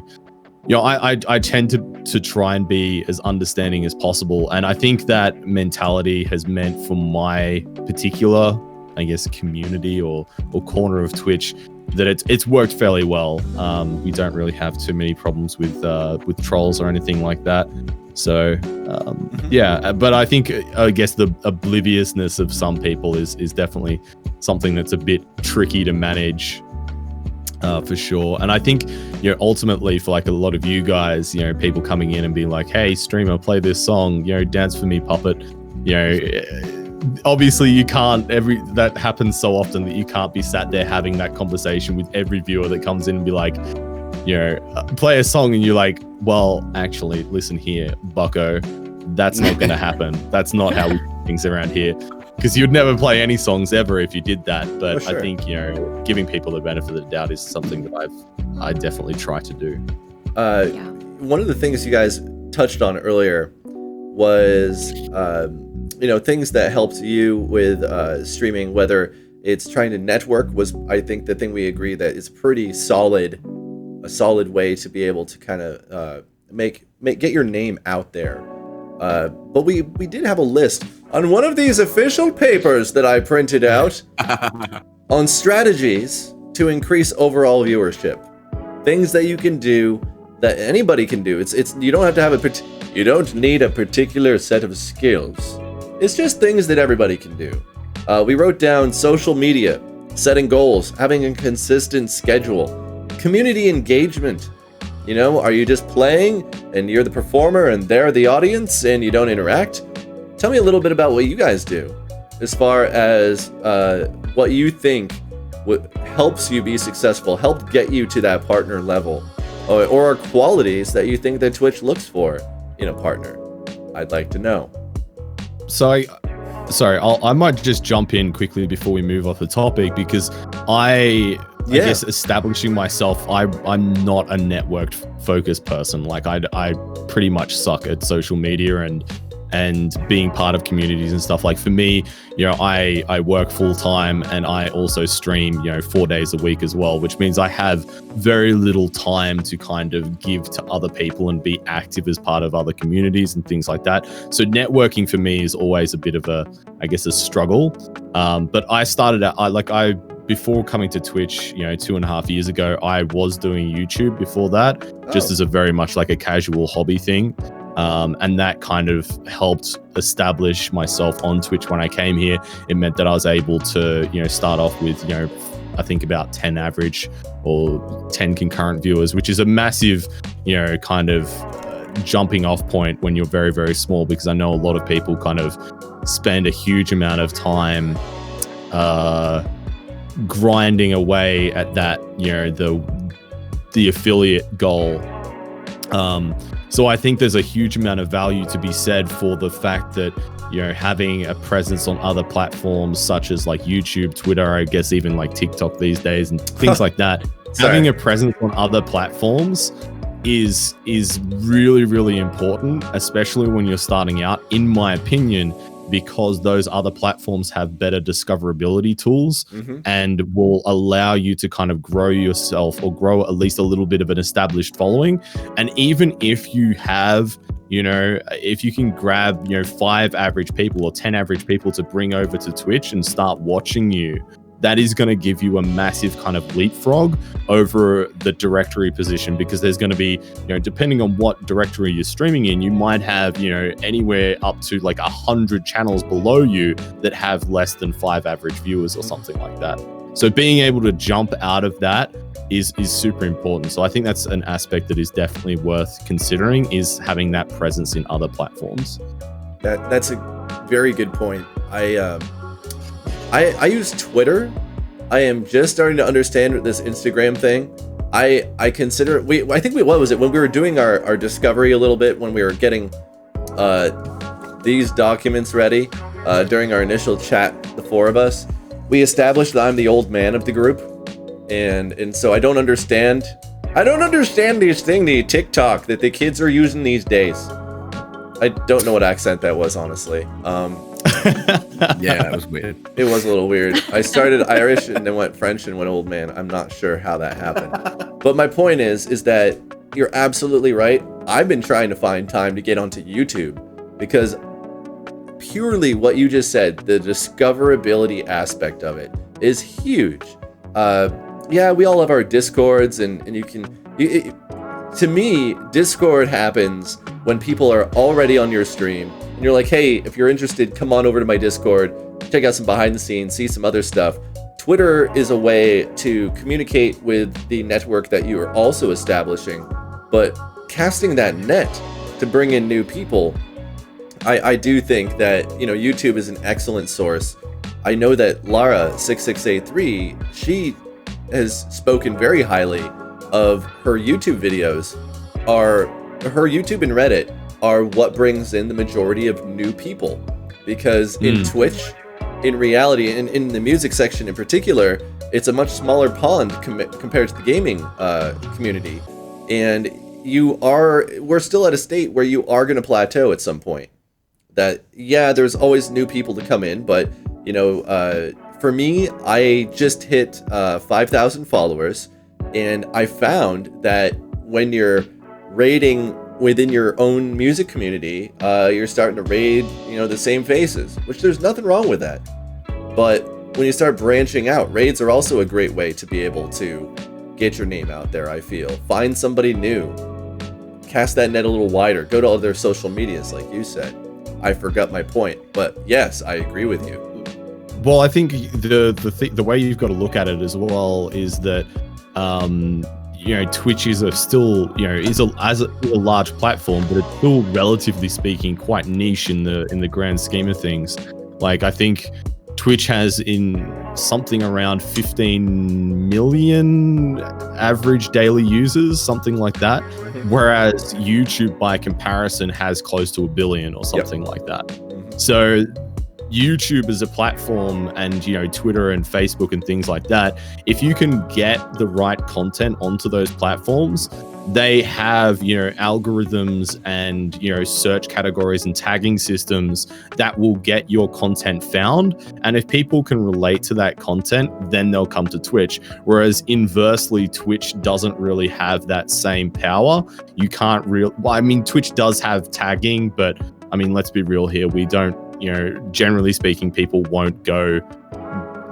I tend to try and be as understanding as possible. And I think that mentality has meant for my particular, I guess, community or corner of Twitch, that it's worked fairly well. We don't really have too many problems with trolls or anything like that. So, yeah, but I think, I guess the obliviousness of some people is definitely something that's a bit tricky to manage. For sure. And I think, ultimately for like a lot of you guys, people coming in and being like, hey, streamer, play this song, dance for me, puppet, obviously you can't, that happens so often that you can't be sat there having that conversation with every viewer that comes in and be like, play a song, and you're like, well, actually, listen here, bucko, that's not going to happen. That's not how we do things around here. Because you'd never play any songs ever if you did that. But sure. I think, giving people the benefit of the doubt is something that I definitely try to do. One of the things you guys touched on earlier was, things that helped you with streaming, whether it's trying to network was, I think, the thing we agree that is pretty solid, a solid way to be able to kind of get your name out there. But we did have a list on one of these official papers that I printed out on strategies to increase overall viewership. Things that you can do, that anybody can do. It's you don't have to have you don't need a particular set of skills. It's just things that everybody can do. We wrote down social media, setting goals, having a consistent schedule, community engagement. Are you just playing and you're the performer and they're the audience and you don't interact? Tell me a little bit about what you guys do as far as what you think helps you be successful, helped get you to that partner level, or are qualities that you think that Twitch looks for in a partner. I'd like to know. So I might just jump in quickly before we move off the topic, because I guess establishing myself, I'm not a networked focused person. Like I pretty much suck at social media and being part of communities and stuff. Like for me, I work full time and I also stream, 4 days a week as well, which means I have very little time to kind of give to other people and be active as part of other communities and things like that. So networking for me is always a bit of a struggle. But I started out, before coming to Twitch, 2.5 years ago, I was doing YouTube before that, just as a very much like a casual hobby thing. And that kind of helped establish myself on Twitch when I came here. It meant that I was able to, start off with, I think about 10 average or 10 concurrent viewers, which is a massive, kind of jumping off point when you're very, very small, because I know a lot of people kind of spend a huge amount of time grinding away at that, the affiliate goal. So I think there's a huge amount of value to be said for the fact that, having a presence on other platforms such as like YouTube, Twitter, I guess even like TikTok these days and things like that. Having a presence on other platforms is really, really important, especially when you're starting out, in my opinion, because those other platforms have better discoverability tools and will allow you to kind of grow yourself or grow at least a little bit of an established following. And even if you have, if you can grab, 5 average people or 10 average people to bring over to Twitch and start watching you, that is going to give you a massive kind of leapfrog over the directory position, because there's going to be, depending on what directory you're streaming in, you might have, anywhere up to like 100 channels below you that have less than 5 average viewers or something like that. So being able to jump out of that is super important. So I think that's an aspect that is definitely worth considering, is having that presence in other platforms. That's a very good point. I use Twitter. I am just starting to understand this Instagram thing. I consider I think what was it when we were doing our discovery a little bit, when we were getting these documents ready during our initial chat, the 4 of us, we established that I'm the old man of the group, and so I don't understand I don't understand the TikTok that the kids are using these days. I don't know what accent that was, honestly. Yeah, that was weird. It was a little weird. I started Irish and then went French and went old man. I'm not sure how that happened. But my point is that you're absolutely right. I've been trying to find time to get onto YouTube because purely what you just said, the discoverability aspect of it is huge. Yeah, we all have our Discords and you can... to me, Discord happens when people are already on your stream and you're like, hey, if you're interested, come on over to my Discord, check out some behind the scenes, see some other stuff. Twitter is a way to communicate with the network that you are also establishing, but casting that net to bring in new people, I do think that, you know, YouTube is an excellent source. I know that Lara6683, she has spoken very highly of her YouTube videos. Her YouTube and Reddit are what brings in the majority of new people, because in Twitch, in reality, in the music section in particular, it's a much smaller pond compared to the gaming community, and we're still at a state where you are going to plateau at some point. That, yeah, there's always new people to come in, but you know, for me, I just hit 5,000 followers, and I found that when you're raiding within your own music community, you're starting to raid, you know, the same faces, which there's nothing wrong with that. But when you start branching out, raids are also a great way to be able to get your name out there, I feel. Find somebody new. Cast that net a little wider. Go to other social medias, like you said. I forgot my point, but yes, I agree with you. Well, I think the way you've got to look at it as well is that you know, Twitch is still, you know, is a large platform, but it's still, relatively speaking, quite niche in the grand scheme of things. Like, I think Twitch has in something around 15 million average daily users, something like that, whereas YouTube, by comparison, has close to 1 billion or something like that. So YouTube as a platform, and, you know, Twitter and Facebook and things like that, if you can get the right content onto those platforms, they have, you know, algorithms and, you know, search categories and tagging systems that will get your content found. And if people can relate to that content, then they'll come to Twitch. Whereas inversely, Twitch doesn't really have that same power. You can't well, I mean, Twitch does have tagging, but I mean, let's be real here. We don't, you know, generally speaking, people won't go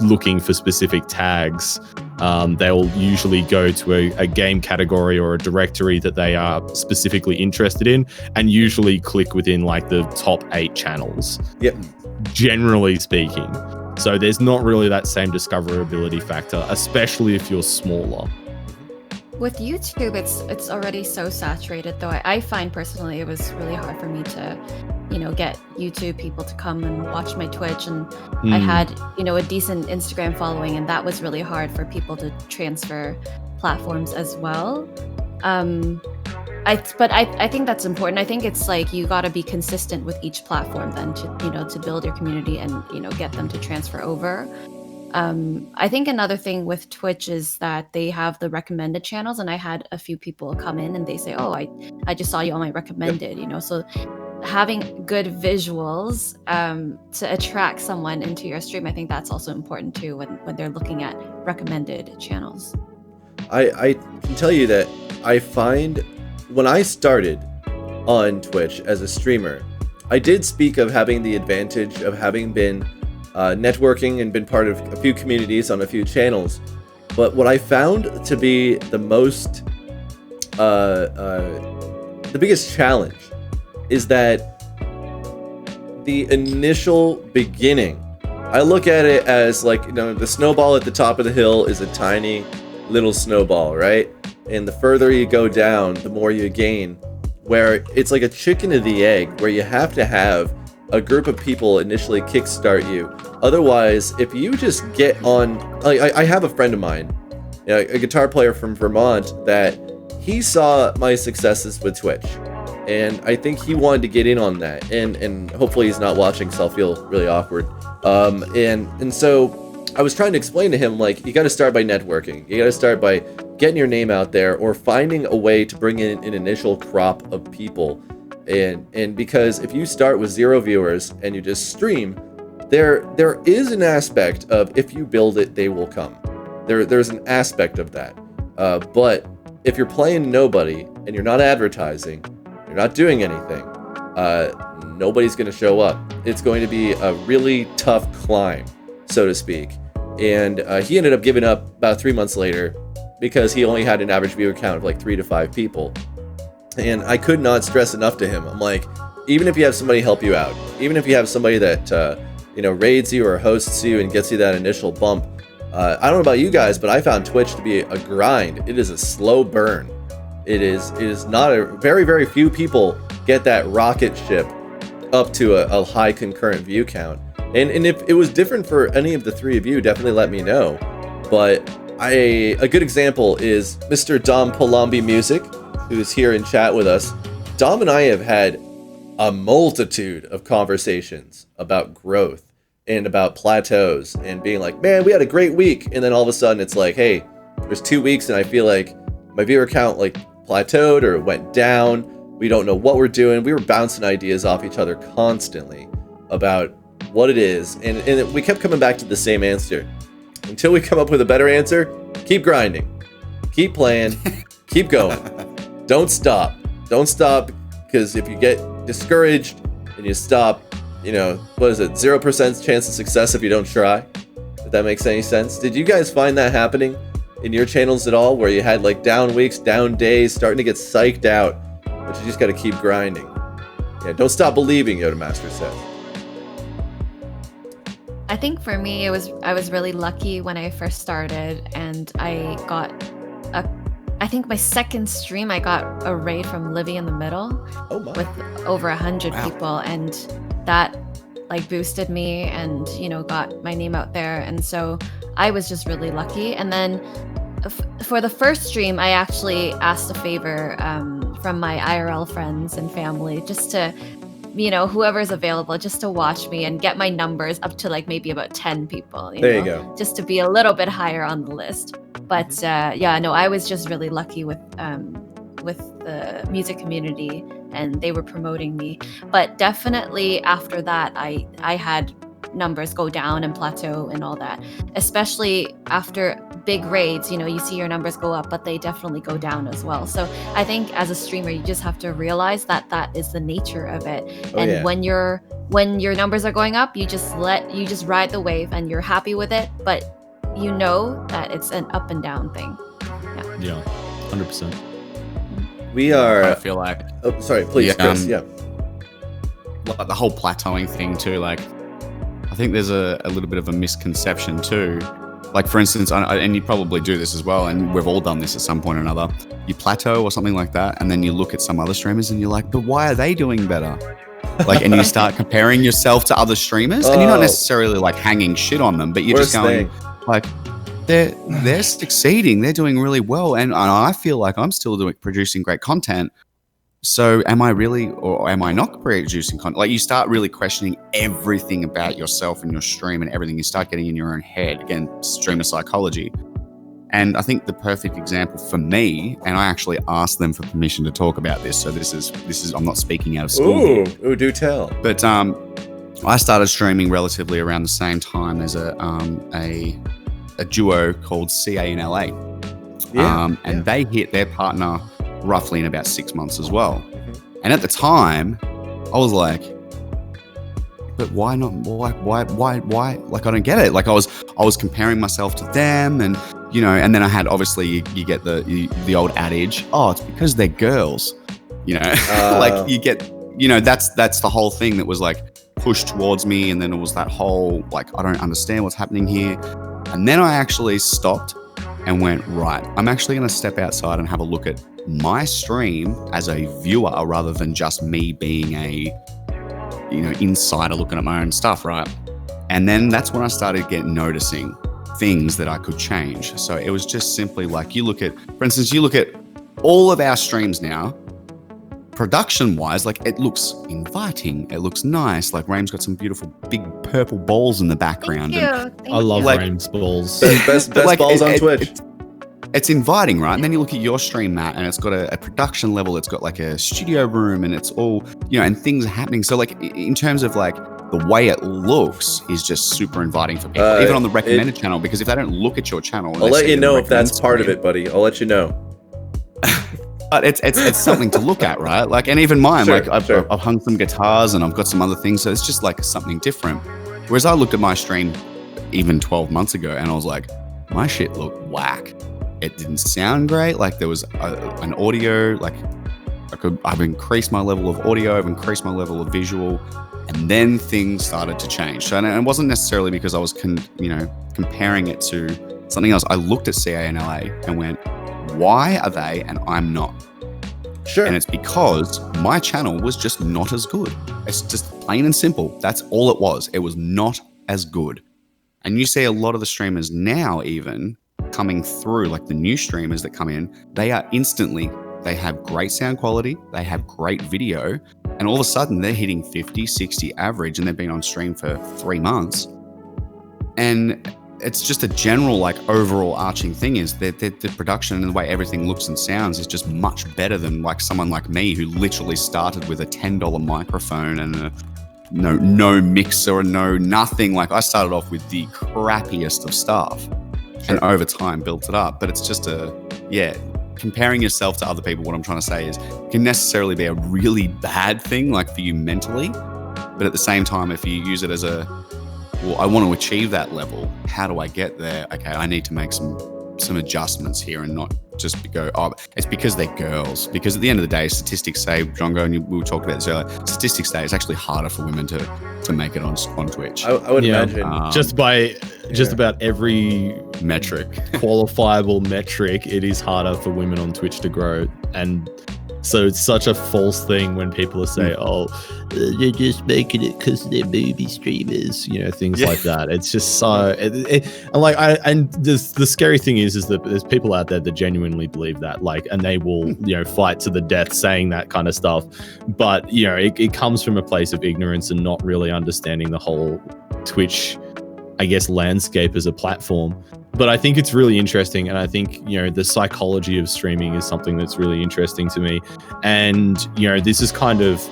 looking for specific tags. They'll usually go to a game category or a directory that they are specifically interested in, and usually click within like the top 8 channels. Yep. Generally speaking. So there's not really that same discoverability factor, especially if you're smaller. With YouTube, it's already so saturated, though. I find personally it was really hard for me to, you know, get YouTube people to come and watch my Twitch, and I had, you know, a decent Instagram following, and that was really hard for people to transfer platforms as well. But I think that's important. I think it's like you got to be consistent with each platform then to, you know, to build your community and, you know, get them to transfer over. I think another thing with Twitch is that they have the recommended channels, and I had a few people come in and they say, oh, I just saw you on my recommended, you know, so having good visuals to attract someone into your stream, I think that's also important too when they're looking at recommended channels. I can tell you that I find when I started on Twitch as a streamer, I did speak of having the advantage of having been networking and been part of a few communities on a few channels. But what I found to be the most, the biggest challenge is that the initial beginning, I look at it as like, you know, the snowball at the top of the hill is a tiny little snowball, right? And the further you go down, the more you gain, where it's like a chicken and the egg, where you have to have a group of people initially kickstart you. Otherwise, if you just get on, I have a friend of mine, you know, a guitar player from Vermont, that he saw my successes with Twitch, and I think he wanted to get in on that, and hopefully he's not watching, so I'll feel really awkward. And so I was trying to explain to him, like, you got to start by networking. You got to start by getting your name out there or finding a way to bring in an initial crop of people. And because if you start with 0 viewers and you just stream, there is an aspect of if you build it, they will come. There's an aspect of that. But if you're playing nobody and you're not advertising, you're not doing anything, nobody's going to show up. It's going to be a really tough climb, so to speak. And he ended up giving up about 3 months later because he only had an average viewer count of like 3 to 5 people. And I could not stress enough to him. I'm like, even if you have somebody help you out, even if you have somebody that raids you or hosts you and gets you that initial bump, I don't know about you guys, but I found Twitch to be a grind. It is a slow burn. It is not a very, very few people get that rocket ship up to a high concurrent view count. And if it was different for any of the 3 of you, definitely let me know. But a good example is Mr. Dom RaymMusic, who is here in chat with us. Dom and I have had a multitude of conversations about growth and about plateaus and being like, man, we had a great week. And then all of a sudden it's like, hey, there's 2 weeks and I feel like my viewer count like plateaued or went down. We don't know what we're doing. We were bouncing ideas off each other constantly about what it is. And we kept coming back to the same answer. Until we come up with a better answer, keep grinding, keep playing, keep going. Don't stop. Don't stop, because if you get discouraged and you stop, what is it, 0% chance of success if you don't try? If that makes any sense. Did you guys find that happening in your channels at all, where you had like down weeks, down days, starting to get psyched out, but you just got to keep grinding? Yeah, don't stop believing, Yoda Master says. I think for me, I was really lucky when I first started, and I think my second stream, I got a raid from Livy in the Middle with over 100 people, and that like boosted me and got my name out there. And so I was just really lucky. And then for the first stream, I actually asked a favor from my IRL friends and family, just to whoever's available, just to watch me and get my numbers up to like maybe about 10 people. There you go. Just to be a little bit higher on the list. But I was just really lucky with the music community, and they were promoting me. But definitely after that, I had numbers go down and plateau and all that, especially after big raids. You see your numbers go up, but they definitely go down as well. So I think as a streamer, you just have to realize that that is the nature of it. When your numbers are going up, you just ride the wave and you're happy with it, but you know that it's an up and down thing. Yeah, 100%. We are. I feel like. Oh, sorry, please, Chris. Yeah. Like the whole plateauing thing too. Like, I think there's a little bit of a misconception too. Like, for instance, and you probably do this as well, and we've all done this at some point or another. You plateau or something like that, and then you look at some other streamers and you're like, but why are they doing better? Like, and you start comparing yourself to other streamers, and you're not necessarily like hanging shit on them, but you're just going like, they're succeeding, they're doing really well, and I feel like I'm still producing great content. So am I really, or am I not producing content? Like, you start really questioning everything about yourself and your stream and everything. You start getting in your own head. Again, streamer psychology. And I think the perfect example for me, and I actually asked them for permission to talk about this. So this is I'm not speaking out of school. Ooh, do tell. But I started streaming relatively around the same time as a duo called CA in LA. And they hit their partner roughly in about 6 months as well. And at the time, I was like, but why not? Why? Like, I don't get it. Like, I was comparing myself to them, and and then I had, obviously you get the old adage, oh, it's because they're girls, like you get, that's the whole thing that was like pushed towards me. And then it was that whole, like, I don't understand what's happening here. And then I actually stopped and went, right, I'm actually going to step outside and have a look at my stream as a viewer rather than just me being a, insider looking at my own stuff, right? And then that's when I started noticing things that I could change. So it was just simply like, for instance, you look at all of our streams now, production-wise, like, it looks inviting, it looks nice. Like, Raym's got some beautiful big purple balls in the background. Thank you. I love Raym's balls. Best like, balls on Twitch. it's inviting, right? And then you look at your stream, Matt, and it's got a production level. It's got like a studio room, and it's all, and things are happening. So like in terms of like the way it looks is just super inviting for people, even on the recommended channel, because if they don't look at your channel, I'll let you know if that's part of it, buddy. I'll let you know. But it's something to look at, right? Like, and even mine, Sure, like I've hung some guitars and I've got some other things. So it's just like something different. Whereas I looked at my stream even 12 months ago and I was like, my shit looked whack. It didn't sound great. Like there was an audio, like I've increased my level of audio, I've increased my level of visual, and then things started to change. So and it wasn't necessarily because I was comparing it to something else. I looked at CA and LA and went, why are they and I'm not? Sure. And it's because my channel was just not as good. It's just plain and simple. That's all it was. It was not as good. And you see a lot of the streamers now even coming through, like the new streamers that come in, they have great sound quality, they have great video, and all of a sudden they're hitting 50, 60 average and they've been on stream for 3 months. And it's just a general like overall arching thing is that the production and the way everything looks and sounds is just much better than like someone like me who literally started with a $10 microphone and no mixer and nothing. Like I started off with the crappiest of stuff and over time built it up. But it's just comparing yourself to other people, what I'm trying to say is it can necessarily be a really bad thing like for you mentally. But at the same time, if you use it as well, I want to achieve that level. How do I get there? Okay, I need to make some adjustments here and not just go, it's because they're girls. Because at the end of the day, statistics say, Drongo, and we talked about this earlier, statistics say it's actually harder for women to make it on Twitch. I would imagine. Just by about every metric, qualifiable metric, it is harder for women on Twitch to grow. And so it's such a false thing when people say, they're just making it because they're movie streamers, things like that. It's just so, the scary thing is that there's people out there that genuinely believe that, and they will, fight to the death saying that kind of stuff. But, it comes from a place of ignorance and not really understanding the whole Twitch, I guess, landscape as a platform. But I think it's really interesting, and I think the psychology of streaming is something that's really interesting to me. And this is kind of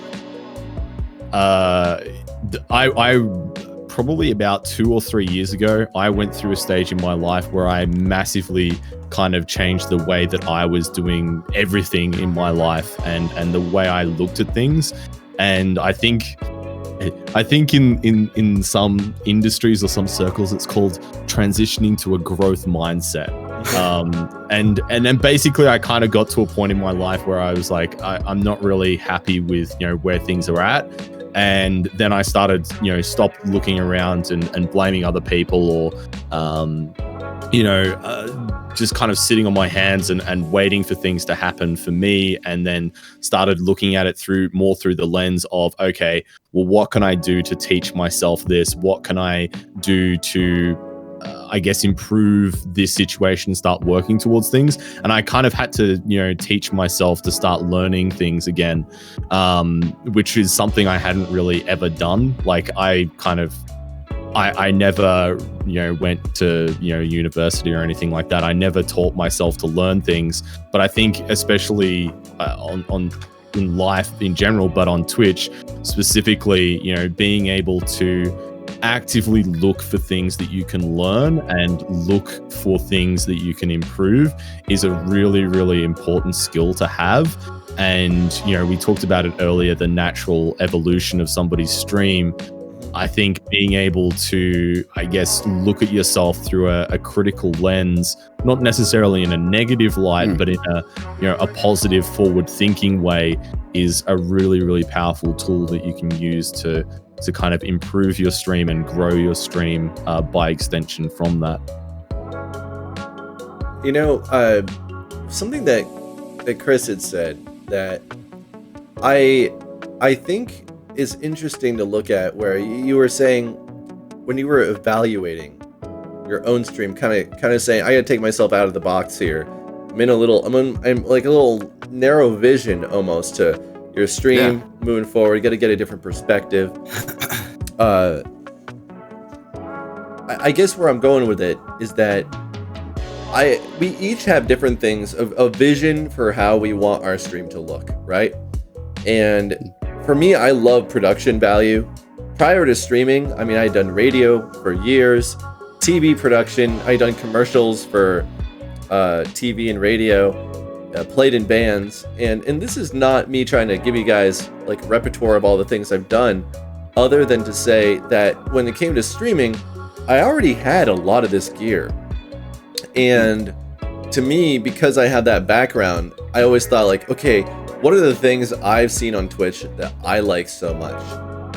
I probably about 2 or 3 years ago, I went through a stage in my life where I massively kind of changed the way that I was doing everything in my life and the way I looked at things. And I think in some industries or some circles, it's called transitioning to a growth mindset. And then basically I kind of got to a point in my life where I was like, I'm not really happy with, where things are at. And then I started, stop looking around and blaming other people or, just kind of sitting on my hands and waiting for things to happen for me, and then started looking at it through the lens of, okay, well, what can I do to teach myself this? What can I do to, I guess, improve this situation, start working towards things? And I kind of had to, teach myself to start learning things again, which is something I hadn't really ever done. Like I never, went to, university or anything like that. I never taught myself to learn things. But I think especially in life in general, but on Twitch specifically, being able to actively look for things that you can learn and look for things that you can improve is a really, really important skill to have. And, we talked about it earlier, the natural evolution of somebody's stream. I think being able to, I guess, look at yourself through a critical lens, not necessarily in a negative light, but in a positive, forward-thinking way, is a really, really powerful tool that you can use to kind of improve your stream and grow your stream by extension from that. Something that Chris had said that I think is interesting to look at, where you were saying when you were evaluating your own stream, kind of saying, I gotta take myself out of the box here. I'm like a little narrow vision almost to your stream moving forward. You gotta get a different perspective. I guess where I'm going with it is that we each have different things of a vision for how we want our stream to look, right? And for me, I love production value. Prior to streaming, I mean, I'd done radio for years, TV production, I'd done commercials for TV and radio, played in bands, and this is not me trying to give you guys like a repertoire of all the things I've done, other than to say that when it came to streaming, I already had a lot of this gear. And to me, because I had that background, I always thought like, okay, what are the things I've seen on Twitch that I like so much?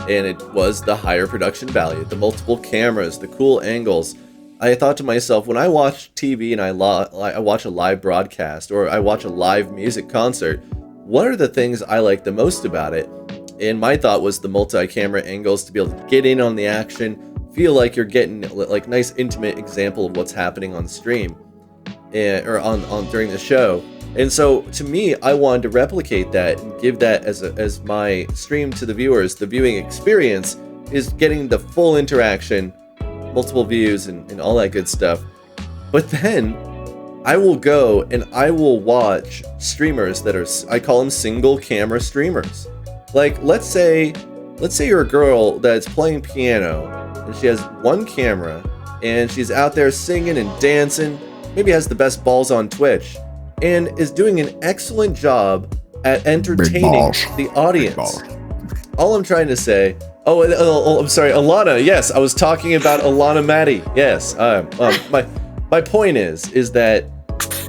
And it was the higher production value, the multiple cameras, the cool angles. I thought to myself, when I watch TV and I watch a live broadcast or I watch a live music concert, what are the things I like the most about it? And my thought was the multi-camera angles, to be able to get in on the action, feel like you're getting like nice intimate example of what's happening on stream or on during the show. And so to me, I wanted to replicate that and give that as my stream to the viewers. The viewing experience is getting the full interaction, multiple views and all that good stuff. But then I will go and I will watch streamers that are, I call them single camera streamers. Like, let's say you're a girl that's playing piano and she has one camera and she's out there singing and dancing, maybe has the best balls on Twitch, and is doing an excellent job at entertaining the audience. All I'm trying to say, I'm sorry, Alana, yes, I was talking about Alana Maddie, yes. My point is that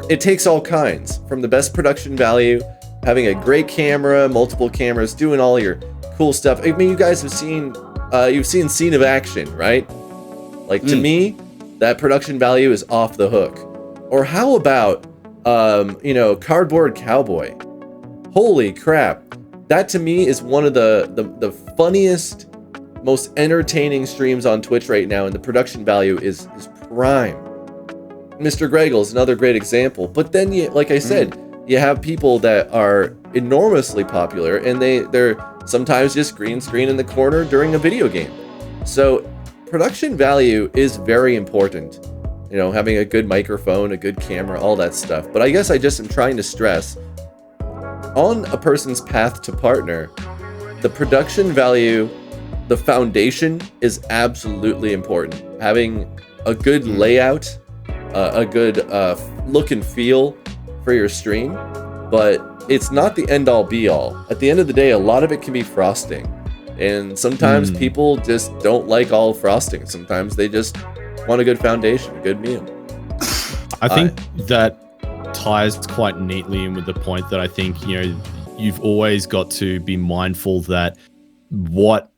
it takes all kinds, from the best production value, having a great camera, multiple cameras, doing all your cool stuff. I mean, you guys have seen, you've seen Scene of Action, right? Like, to me, that production value is off the hook. Or how about, Cardboard Cowboy? Holy crap. That to me is one of the funniest, most entertaining streams on Twitch right now, and the production value is prime. Mr. Greggle is another great example. But then, like I said, you have people that are enormously popular, and they're sometimes just green screen in the corner during a video game. So production value is very important. You know, having a good microphone, a good camera, all that stuff. But I guess I just am trying to stress, on a person's path to partner, the production value, the foundation is absolutely important. Having a good layout, a good look and feel for your stream, but it's not the end all be all. At the end of the day, a lot of it can be frosting. And sometimes people just don't like all frosting. Sometimes they just want a good foundation, a good meal. I think that ties quite neatly in with the point that I think, you've always got to be mindful that what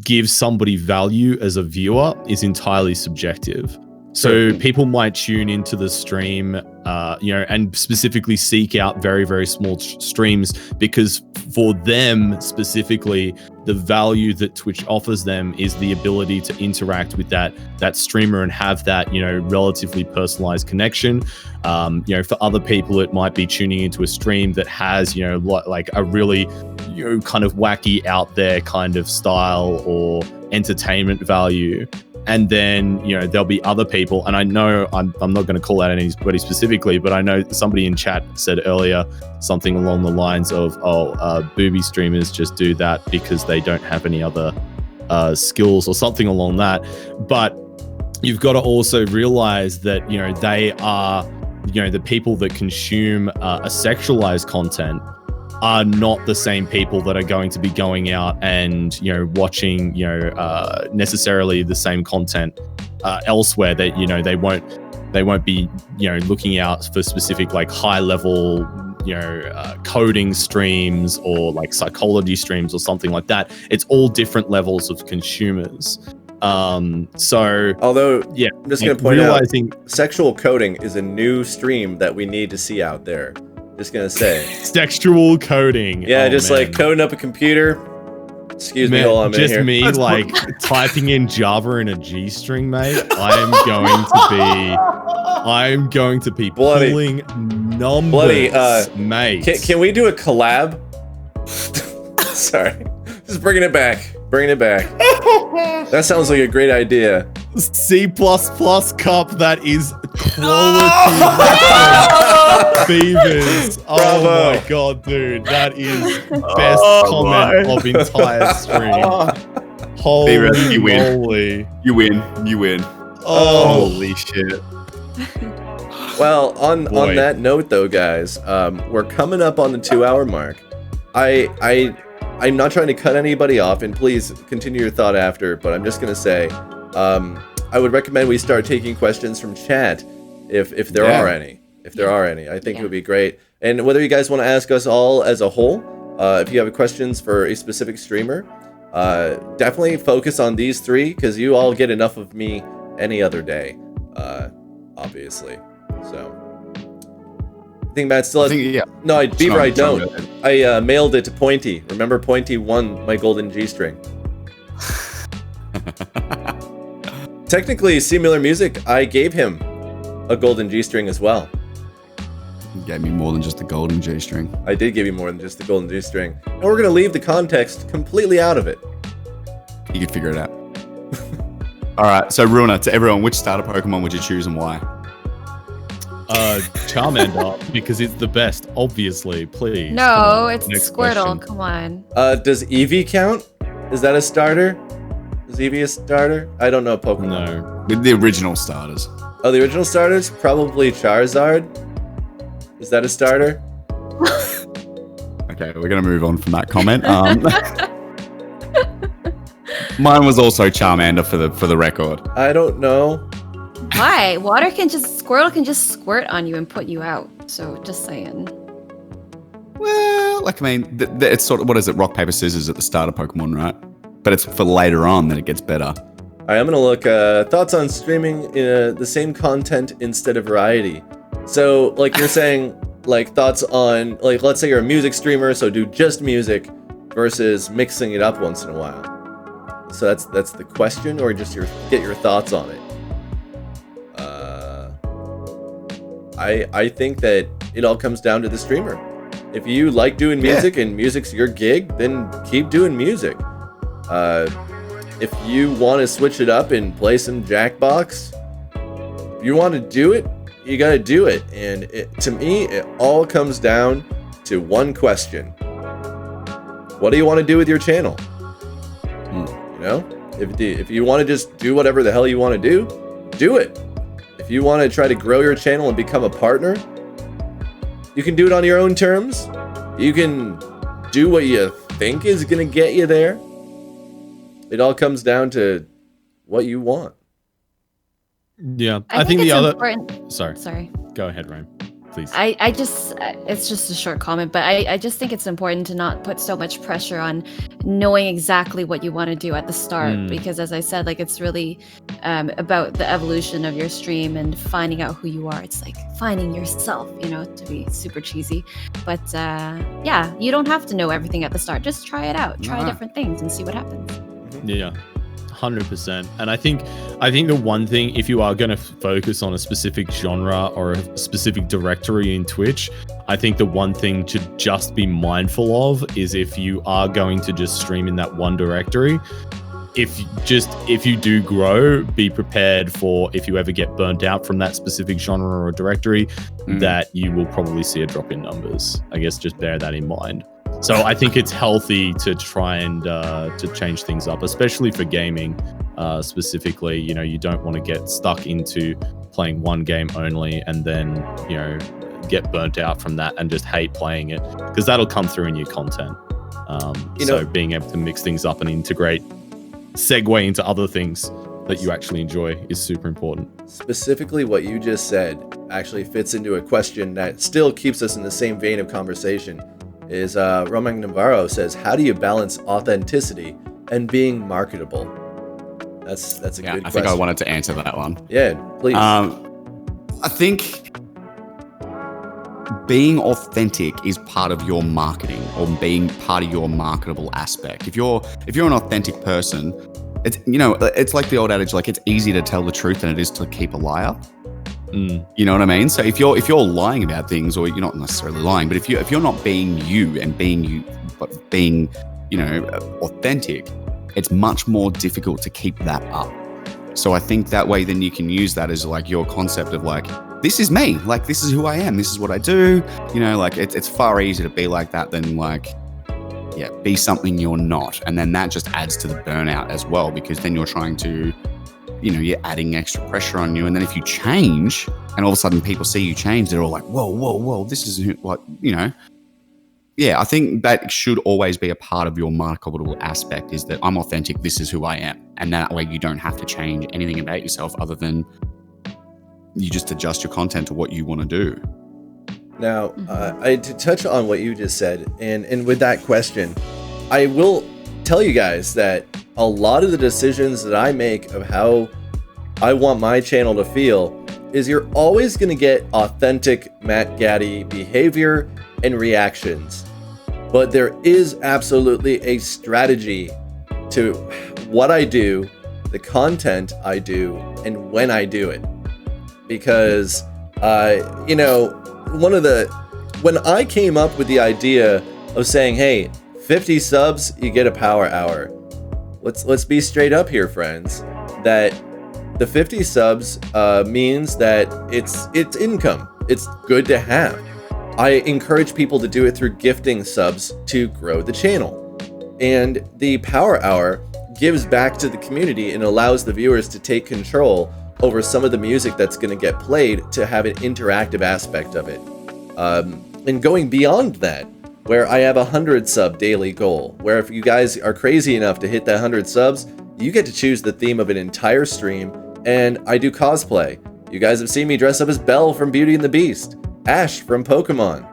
gives somebody value as a viewer is entirely subjective. So people might tune into the stream, and specifically seek out very, very small streams because for them specifically, the value that Twitch offers them is the ability to interact with that streamer and have that, relatively personalized connection. For other people, it might be tuning into a stream that has, like a really, kind of wacky out there kind of style or entertainment value. And then, there'll be other people, and I know I'm not going to call out anybody specifically, but I know somebody in chat said earlier something along the lines of, booby streamers just do that because they don't have any other skills or something along that. But you've got to also realize that, they are, the people that consume a sexualized content are not the same people that are going to be going out and watching necessarily the same content elsewhere. That they won't be looking out for specific like high level coding streams or like psychology streams or something like that. It's all different levels of consumers. So although I'm just gonna point out, sexual coding is a new stream that we need to see out there. Just gonna say sexual coding. Yeah, like coding up a computer. Excuse me, hold on a minute here. Just me like typing in Java in a G string, mate. I'm going to be pulling numbers, mate. Can we do a collab? Sorry, just bringing it back. That sounds like a great idea. C++ cup that is quality Beavers. Oh Bravo. my god, dude. That is best comment of entire stream. Holy Beavers, you win. moly. You win. Oh, Holy shit. Well, on Boy. that note, though, guys, we're coming up on the 2-hour mark. I'm not trying to cut anybody off, and please continue your thought after. But I'm just gonna say, I would recommend we start taking questions from chat, if there are any. If there are any, I think it would be great. And whether you guys want to ask us all as a whole, if you have questions for a specific streamer, definitely focus on these three, because you all get enough of me any other day, obviously. So, I think Matt still has. No, Beaver, I don't. I mailed it to Pointy. Remember, Pointy won my golden G-string. Technically, CMillerMusic, I gave him a golden G-string as well. You gave me more than just the golden G-string. I did give you more than just the golden G-string. And we're going to leave the context completely out of it. You could figure it out. All right, so Ruiner, to everyone, which starter Pokemon would you choose and why? Charmander, because it's the best, obviously, please. No, it's Next Squirtle. question. Come on. Does Eevee count? Is that a starter? Is Eevee a starter? I don't know Pokemon. No. With the original starters. Oh, the original starters? Probably Charizard. Is that a starter? Okay, we're going to move on from that comment. Mine was also Charmander for the record. I don't know. Why? Squirtle can just squirt on you and put you out. So just saying. Well, like, I mean, it's sort of, what is it, rock, paper, scissors at the start of Pokemon, right? But it's for later on that it gets better. All right, I'm gonna look thoughts on streaming the same content instead of variety. So, like you're saying, like thoughts on, like, let's say you're a music streamer, so do just music versus mixing it up once in a while. So that's the question, or just get your thoughts on it. I think that it all comes down to the streamer. If you like doing music and music's your gig, then keep doing music. If you want to switch it up and play some Jackbox, if you want to do it, you got to do it. And to me, it all comes down to one question. What do you want to do with your channel? You know, if you want to just do whatever the hell you want to do it. If you want to try to grow your channel and become a partner, you can do it on your own terms. You can do what you think is going to get you there. It all comes down to what you want. Yeah, I think the it's other. important. Sorry. Go ahead, Raym. Please. I just, it's just a short comment, but I just think it's important to not put so much pressure on knowing exactly what you want to do at the start, because as I said, like, it's really about the evolution of your stream and finding out who you are. It's like finding yourself, you know, to be super cheesy. But yeah, you don't have to know everything at the start. Just try it out. Try different things and see what happens. Yeah. 100%. And I think the one thing, if you are going to focus on a specific genre or a specific directory in Twitch, I think the one thing to just be mindful of is if you are going to just stream in that one directory, if you do grow, be prepared for, if you ever get burnt out from that specific genre or directory, that you will probably see a drop in numbers. I guess just bear that in mind. So I think it's healthy to try and to change things up, especially for gaming specifically. You know, you don't want to get stuck into playing one game only and then, you know, get burnt out from that and just hate playing it, because that'll come through in your content. So being able to mix things up and segue into other things that you actually enjoy is super important. Specifically, what you just said actually fits into a question that still keeps us in the same vein of conversation. Is Roman Navarro says, how do you balance authenticity and being marketable? That's a good question. I think I wanted to answer that one. Yeah, please. I think being authentic is part of your marketing, or being part of your marketable aspect. If you're an authentic person, it's like the old adage, like, it's easier to tell the truth than it is to keep a liar. You know what I mean? So if you're lying about things, or you're not necessarily lying, but if you're not being you and being authentic, it's much more difficult to keep that up. So I think that way then you can use that as like your concept of like, this is me, like this is who I am, this is what I do, you know, like it's far easier to be like that than like, yeah, be something you're not. And then that just adds to the burnout as well, because then you're trying to, you know, you're adding extra pressure on you. And then if you change and all of a sudden people see you change, they're all like, whoa, this is what, you know. Yeah, I think that should always be a part of your marketable aspect, is that I'm authentic, this is who I am. And that way you don't have to change anything about yourself other than you just adjust your content to what you want to do. Now, to touch on what you just said, and with that question, I will tell you guys that a lot of the decisions that I make of how I want my channel to feel is you're always going to get authentic MattGaddy behavior and reactions. But there is absolutely a strategy to what I do, the content I do, and when I do it. Because, you know, when I came up with the idea of saying, hey, 50 subs, you get a power hour. Let's be straight up here, friends, that the 50 subs means that it's income. It's good to have. I encourage people to do it through gifting subs to grow the channel. And the power hour gives back to the community and allows the viewers to take control over some of the music that's going to get played, to have an interactive aspect of it. And going beyond that, where I have a 100 sub daily goal, where if you guys are crazy enough to hit that 100 subs, you get to choose the theme of an entire stream, and I do cosplay. You guys have seen me dress up as Belle from Beauty and the Beast, Ash from Pokemon.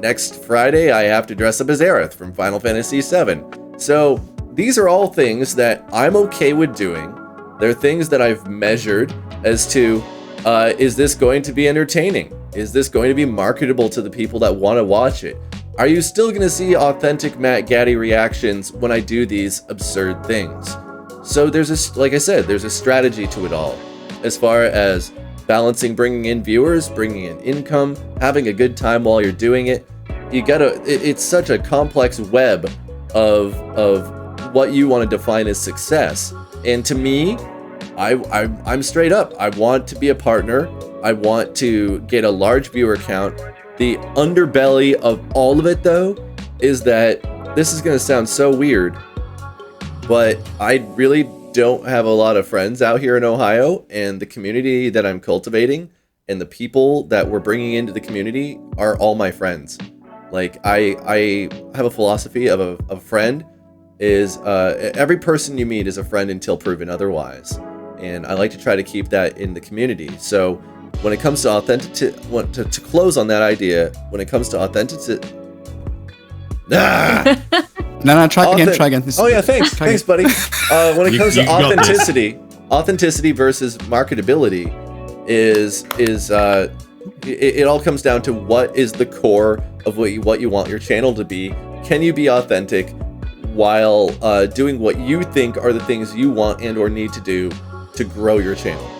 Next Friday, I have to dress up as Aerith from Final Fantasy VII. So these are all things that I'm okay with doing. They're things that I've measured as to, is this going to be entertaining? Is this going to be marketable to the people that want to watch it? Are you still going to see authentic MattGaddy reactions when I do these absurd things? So like I said, there's a strategy to it all, as far as balancing bringing in viewers, bringing in income, having a good time while you're doing it. It's such a complex web of what you want to define as success. And to me, I'm straight up. I want to be a partner. I want to get a large viewer count. The underbelly of all of it, though, is that this is going to sound so weird, but I really don't have a lot of friends out here in Ohio, and the community that I'm cultivating and the people that we're bringing into the community are all my friends. Like, I have a philosophy of a friend is every person you meet is a friend until proven otherwise, and I like to try to keep that in the community. So when it comes to to close on that idea, when it comes to authenticity, No, try again. Oh yeah, thanks, buddy. When it comes to authenticity versus marketability is it all comes down to what is the core of what you want your channel to be. Can you be authentic while doing what you think are the things you want and or need to do to grow your channel?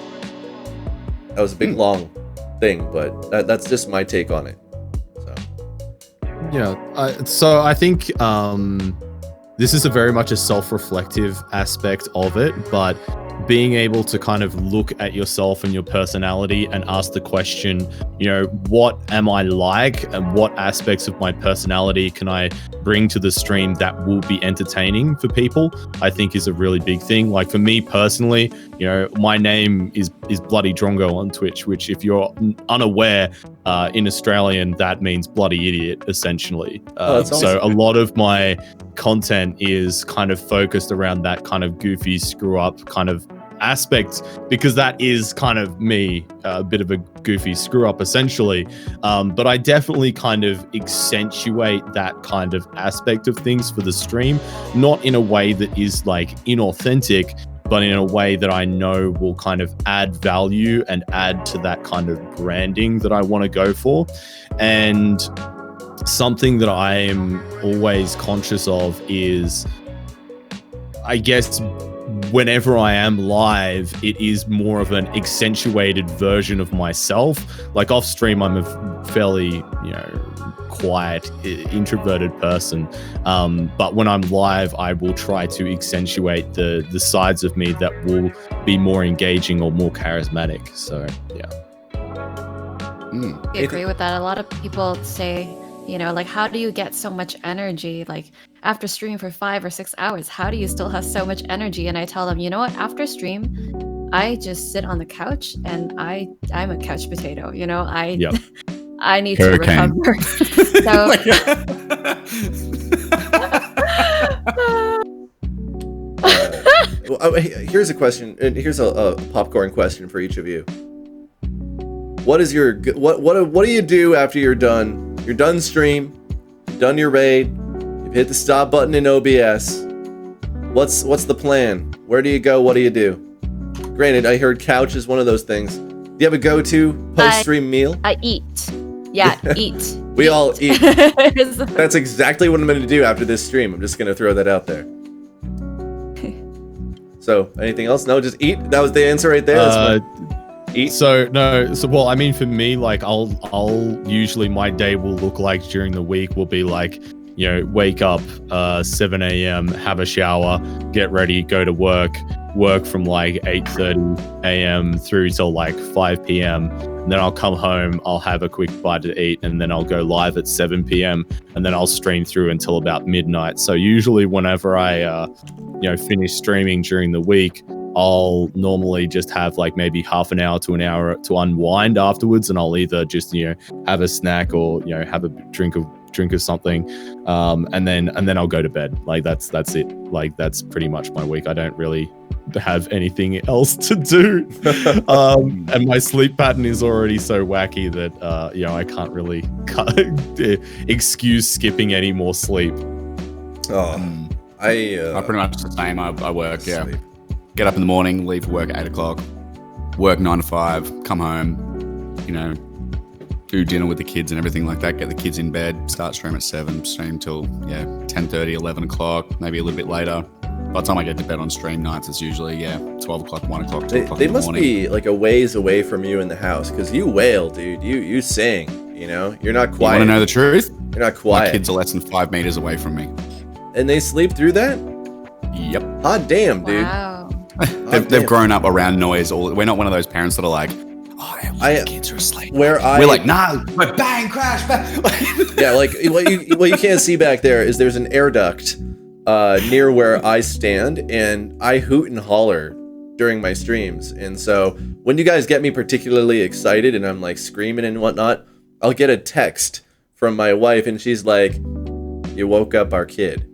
That was a big long thing, but that's just my take on it. Yeah, so I think this is very much a self-reflective aspect of it, but being able to kind of look at yourself and your personality and ask the question, you know, what am I like, and what aspects of my personality can I bring to the stream that will be entertaining for people, I think is a really big thing. Like for me personally, you know, my name is BloodyDrongo on Twitch, which if you're unaware, in Australian, that means bloody idiot, essentially. Awesome. So a lot of my content is kind of focused around that kind of goofy screw up kind of aspect, because that is kind of me, a bit of a goofy screw up essentially. But I definitely kind of accentuate that kind of aspect of things for the stream, not in a way that is like inauthentic, but in a way that I know will kind of add value and add to that kind of branding that I want to go for. And something that I am always conscious of is, I guess, whenever I am live, it is more of an accentuated version of myself. Like off stream, I'm a fairly, quiet, introverted person. But when I'm live, I will try to accentuate the sides of me that will be more engaging or more charismatic. So, yeah. I agree with that. A lot of people say, like, how do you get so much energy? Like, after streaming for 5 or 6 hours, how do you still have so much energy? And I tell them, you know what? After stream, I just sit on the couch and I'm a couch potato. I need Hurricane. to recover. So, here's a question, and here's a popcorn question for each of you. What is your what do you do after you're done? You're done stream, you've done your raid, you've hit the stop button in OBS. What's the plan? Where do you go? What do you do? Granted, I heard couch is one of those things. Do you have a go-to post-stream meal? I eat. Yeah, eat. We all eat. That's exactly what I'm going to do after this stream. I'm just going to throw that out there. So, anything else? No, just eat. That was the answer right there. Eat. Well, I mean, for me, like, I'll usually, my day will look like during the week will be like, wake up 7 a.m., have a shower, get ready, go to work from like 8:30 a.m. through till like 5 p.m. And then I'll come home, I'll have a quick bite to eat, and then I'll go live at 7 p.m. and then I'll stream through until about midnight. So usually whenever I, finish streaming during the week, I'll normally just have like maybe half an hour to an hour to unwind afterwards, and I'll either just have a snack or have a drink of something, and then I'll go to bed. Like that's it. Like that's pretty much my week. I don't really have anything else to do, and my sleep pattern is already so wacky that I can't really excuse skipping any more sleep. I pretty much the same. I work. Sleep. Yeah. Get up in the morning, leave for work at 8 o'clock, work 9 to 5, come home, do dinner with the kids and everything like that, get the kids in bed, start stream at 7, stream till 10:30, 11 o'clock, maybe a little bit later. By the time I get to bed on stream nights, it's usually 12 o'clock, 1 o'clock, 2 o'clock They in the must morning. be like a ways away from you in the house, because you wail, dude. You sing, you're not You quiet. want to know the truth? You're not My quiet. kids are less than 5 meters away from me. And they sleep through that? Yep. Hot damn, dude. Wow. They've grown up around noise. We're not one of those parents that are like, oh, yeah, the kids are asleep. We're like, nah, but bang, crash, bang. Yeah, like what you can't see back there is there's an air duct near where I stand, and I hoot and holler during my streams. And so when you guys get me particularly excited and I'm like screaming and whatnot, I'll get a text from my wife, and she's like, "You woke up our kid."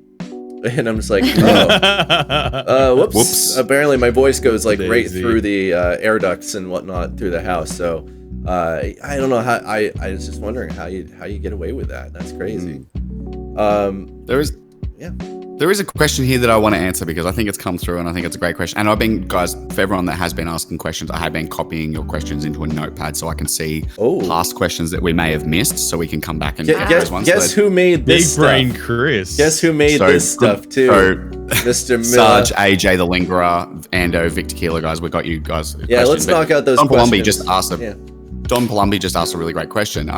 And I'm just like, whoops. Whoops. Apparently my voice goes like right Daisy. through the air ducts and whatnot through the house. So I don't know how. I was just wondering how you get away with that. That's crazy. There is a question here that I want to answer because I think it's come through and I think it's a great question. And I've been, guys, for everyone that has been asking questions, I have been copying your questions into a notepad so I can see past questions that we may have missed, so we can come back and get those ones. Guess who made this Big brain stuff? Chris. Guess who made this stuff too? So, Mr. Miller. Sarge, AJ, the Lingerer, Ando, Victor Keeler, guys, we got you guys. Yeah, let's knock out those Don questions. Palumbi just asked a really great question.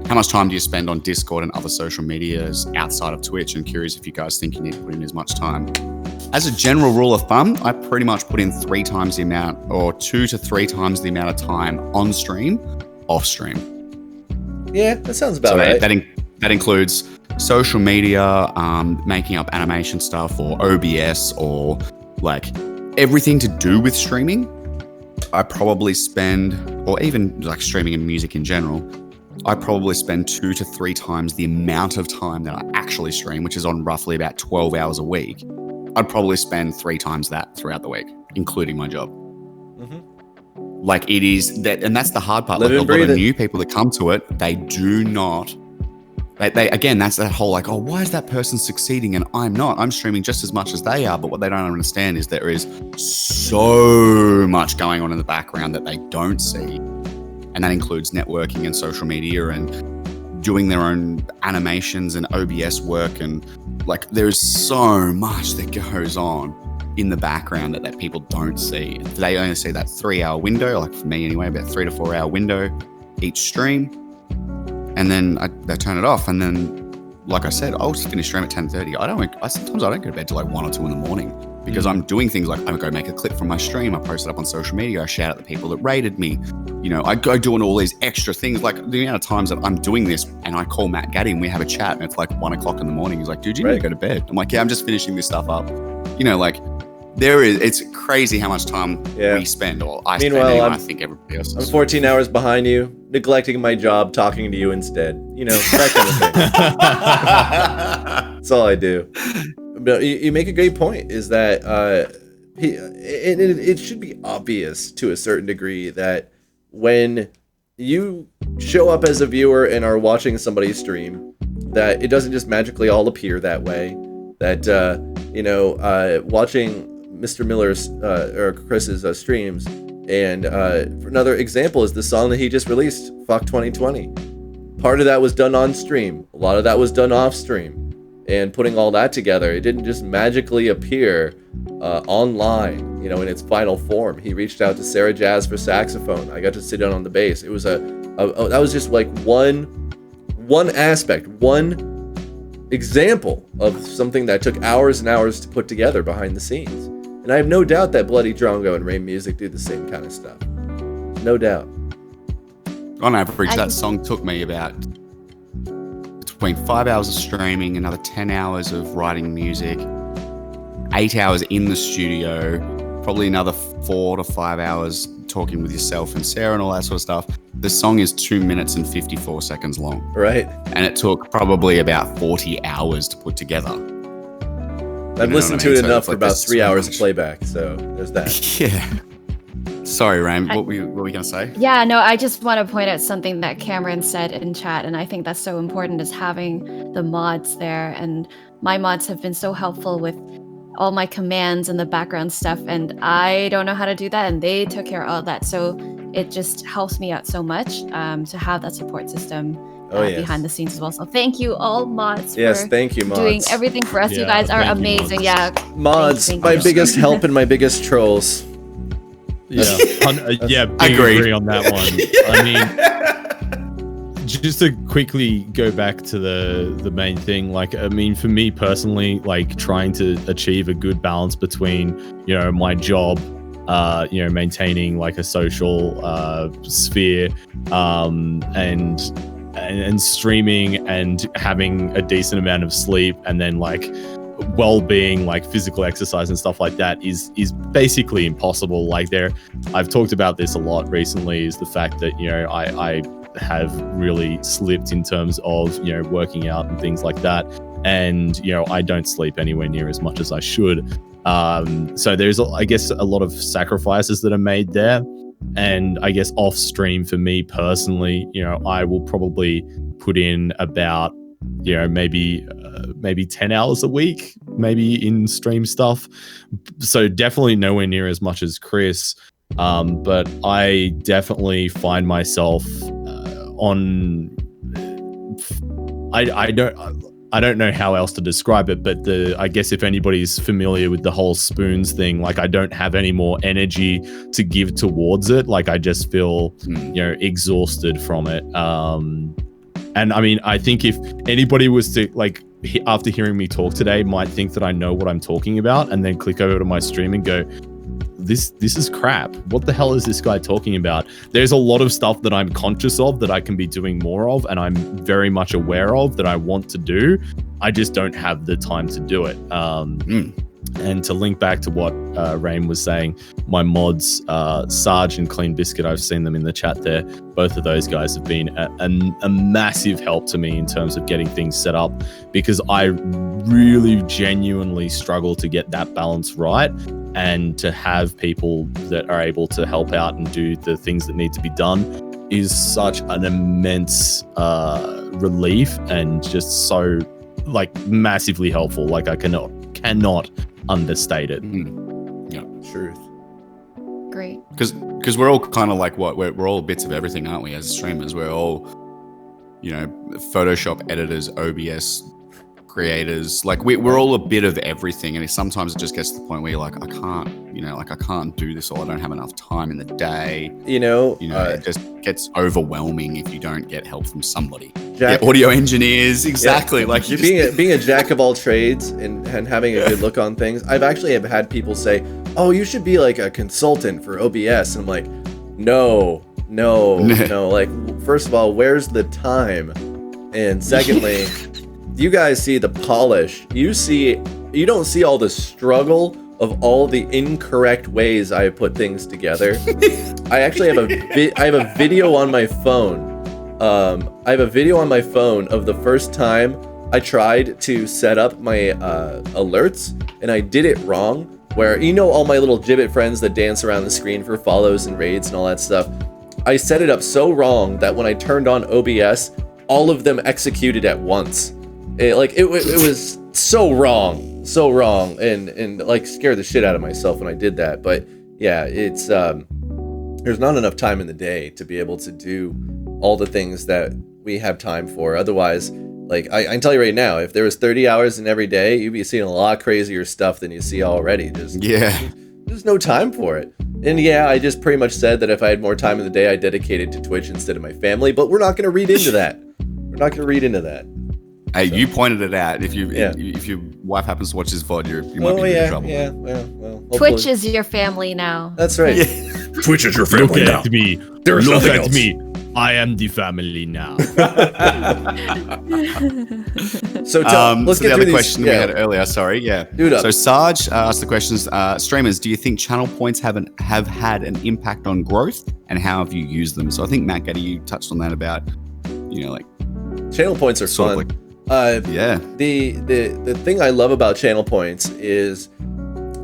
How much time do you spend on Discord and other social medias outside of Twitch? I'm curious if you guys think you need to put in as much time. As a general rule of thumb, I pretty much put in 3 times the amount, or 2 to 3 times the amount of time on stream, off stream. Yeah, that sounds about So right. that includes social media, making up animation stuff, or OBS, or like everything to do with streaming. I probably spend, or even like streaming and music in general, I probably spend 2 to 3 times the amount of time that I actually stream, which is on roughly about 12 hours a week. I'd probably spend 3 times that throughout the week, including my job. Like it is that, and that's the hard part. Live Like a and lot breathe of it. new people that come to it, they do not. They again, that's that whole like, oh, why is that person succeeding and I'm not? I'm streaming just as much as they are, but what they don't understand is there is so much going on in the background that they don't see, and that includes networking and social media and doing their own animations and OBS work, and like there's so much that goes on in the background that people don't see. They only see that 3-hour window, like for me anyway, about 3 to 4 hour window each stream. And then they turn it off. And then, like I said, I'll just finish stream at 10:30. Sometimes I don't go to bed till like 1 or 2 in the morning because I'm doing things like I go make a clip from my stream. I post it up on social media. I shout at the people that rated me. You know, I go doing all these extra things. Like the amount of times that I'm doing this and I call MattGaddy and we have a chat and it's like 1 o'clock in the morning. He's like, dude, you need to go to bed. I'm like, yeah, I'm just finishing this stuff up. You know, like it's crazy how much time we spend, or I spend anyway, I think everybody else. I'm 14 hours behind you, neglecting my job, talking to you instead. You know, that kind of thing. That's all I do. But you make a great point, is that it should be obvious to a certain degree that when you show up as a viewer and are watching somebody's stream, that it doesn't just magically all appear that way. That, watching Mr. Miller's or Chris's streams, and for another example is the song that he just released, Fuck 2020. Part of that was done on stream, a lot of that was done off stream, and putting all that together, it didn't just magically appear online, you know, in its final form. He reached out to Sarah Jazz for saxophone. I got to sit in on the bass. It was that was just like one aspect, one example of something that took hours and hours to put together behind the scenes. And I have no doubt that BloodyDrongo and RaymMusic do the same kind of stuff. No doubt. On average, that song took me about between 5 hours of streaming, another 10 hours of writing music, 8 hours in the studio, probably another 4 to 5 hours talking with yourself and Sarah and all that sort of stuff. The song is 2 minutes and 54 seconds long. Right. And it took probably about 40 hours to put together. I've listened to it enough for about 3 hours of playback, so there's that. Yeah. Sorry, Raym, what were you going to say? Yeah, no, I just want to point out something that Cameron said in chat, and I think that's so important, is having the mods there. And my mods have been so helpful with all my commands and the background stuff, and I don't know how to do that, and they took care of all that. So it just helps me out so much to have that support system behind the scenes as well. So thank you all mods for thank you, mods. doing everything for us. You guys are amazing. Mods, my biggest help and my biggest trolls. Big agree on that one. I mean, just to quickly go back to the main thing, like, I mean, for me personally, like trying to achieve a good balance between, you know, my job, maintaining like a social sphere, and streaming and having a decent amount of sleep, and then like well-being, like physical exercise and stuff like that is basically impossible. Like I've talked about this a lot recently, is the fact that, you know, I have really slipped in terms of, you know, working out and things like that, and, you know, I don't sleep anywhere near as much as I should. So there's, I guess, a lot of sacrifices that are made there. And I guess off stream for me personally, you know, I will probably put in about, you know, maybe 10 hours a week, maybe in stream stuff. So definitely nowhere near as much as Chris. But I definitely find myself I don't know how else to describe it, but I guess if anybody's familiar with the whole spoons thing, like I don't have any more energy to give towards it. Like I just feel, you know, exhausted from it. And I mean, I think if anybody was to, like, after hearing me talk today, might think that I know what I'm talking about, and then click over to my stream and go, this is crap. What the hell is this guy talking about? There's a lot of stuff that I'm conscious of that I can be doing more of, and I'm very much aware of that I want to do. I just don't have the time to do it. And to link back to what Raym was saying, my mods, Sarge and Clean Biscuit, I've seen them in the chat there. Both of those guys have been a massive help to me in terms of getting things set up, because I really genuinely struggle to get that balance right. And to have people that are able to help out and do the things that need to be done is such an immense relief, and just so, like, massively helpful. Like I cannot understate it. Yeah, truth. Great. Because we're all kind of like we're all bits of everything, aren't we? As streamers, we're all, you know, Photoshop editors, OBS creators, like we're all a bit of everything, and sometimes it just gets to the point where you're like, I can't do this, or I don't have enough time in the day. It just gets overwhelming if you don't get help from somebody. Audio engineers, exactly. Yeah. Like being a jack of all trades and having a good look on things. I've actually have had people say, "Oh, you should be like a consultant for OBS," and I'm like, no. Like, first of all, where's the time? And secondly, you guys see the polish. You don't see all the struggle of all the incorrect ways I put things together. I actually have a video on my phone. I have a video on my phone of the first time I tried to set up my alerts, and I did it wrong. Where, all my little Gibbet friends that dance around the screen for follows and raids and all that stuff. I set it up so wrong that when I turned on OBS, all of them executed at once. It was so wrong, and like scared the shit out of myself when I did that. But yeah, it's there's not enough time in the day to be able to do all the things that we have time for. Otherwise, like I can tell you right now, if there was 30 hours in every day, you'd be seeing a lot crazier stuff than you see already. There's no time for it. And yeah, I just pretty much said that if I had more time in the day, I dedicated to Twitch instead of my family. But we're not going to read into that. Hey, so. You pointed it out. If your wife happens to watch this VOD, you might be in trouble. Yeah, well, Twitch is your family now. That's right. Yeah. Twitch is your family now. Look at me. There's nothing else. Me. I am the family now. So let's get the through other question we had earlier. Sorry, Dude, so Sarge asked the questions. Streamers, do you think channel points have had an impact on growth, and how have you used them? So I think MattGaddy, you touched on that about, like channel points are fun. The thing I love about channel points is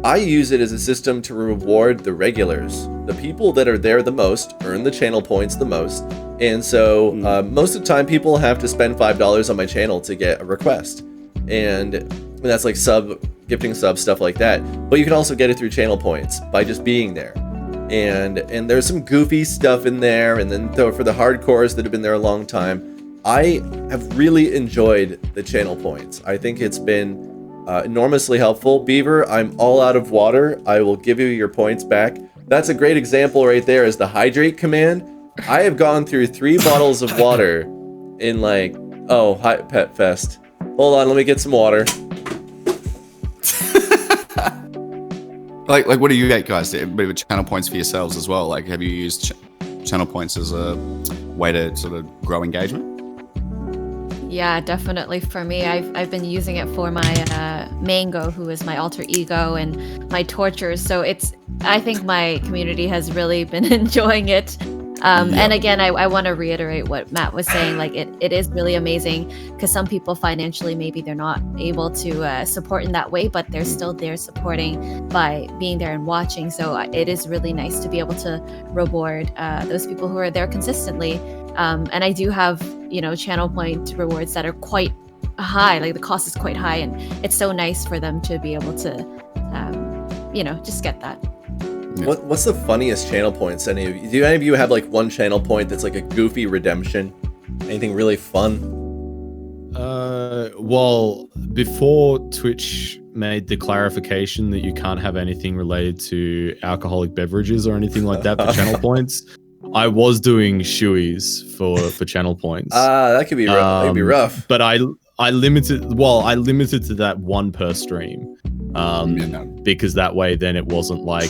I use it as a system to reward the regulars. The people that are there the most earn the channel points the most. And so most of the time people have to spend $5 on my channel to get a request. And that's like gifting sub, stuff like that. But you can also get it through channel points by just being there. And there's some goofy stuff in there. And then for the hardcores that have been there a long time, I have really enjoyed the channel points. I think it's been enormously helpful. Beaver, I'm all out of water. I will give you your points back. That's a great example right there, is the hydrate command. I have gone through 3 bottles of water in hi Pet Fest. Hold on, let me get some water. like what do you get, guys? A bit of channel points for yourselves as well. Like, have you used channel points as a way to sort of grow engagement? Yeah, definitely for me. I've been using it for my Mango, who is my alter ego, and my tortures. So I think my community has really been enjoying it. And again, I want to reiterate what Matt was saying. Like, it is really amazing, because some people financially, maybe they're not able to support in that way, but they're still there supporting by being there and watching. So it is really nice to be able to reward those people who are there consistently. And I do have, channel point rewards that are quite high. Like, the cost is quite high, and it's so nice for them to be able to, just get that. What's the funniest channel points? Do any of you have like one channel point that's like a goofy redemption? Anything really fun? Well, before Twitch made the clarification that you can't have anything related to alcoholic beverages or anything like that for channel points, I was doing shoeies for channel points. That could be rough. That could be rough. But I limited to that one per stream. Because that way then it wasn't like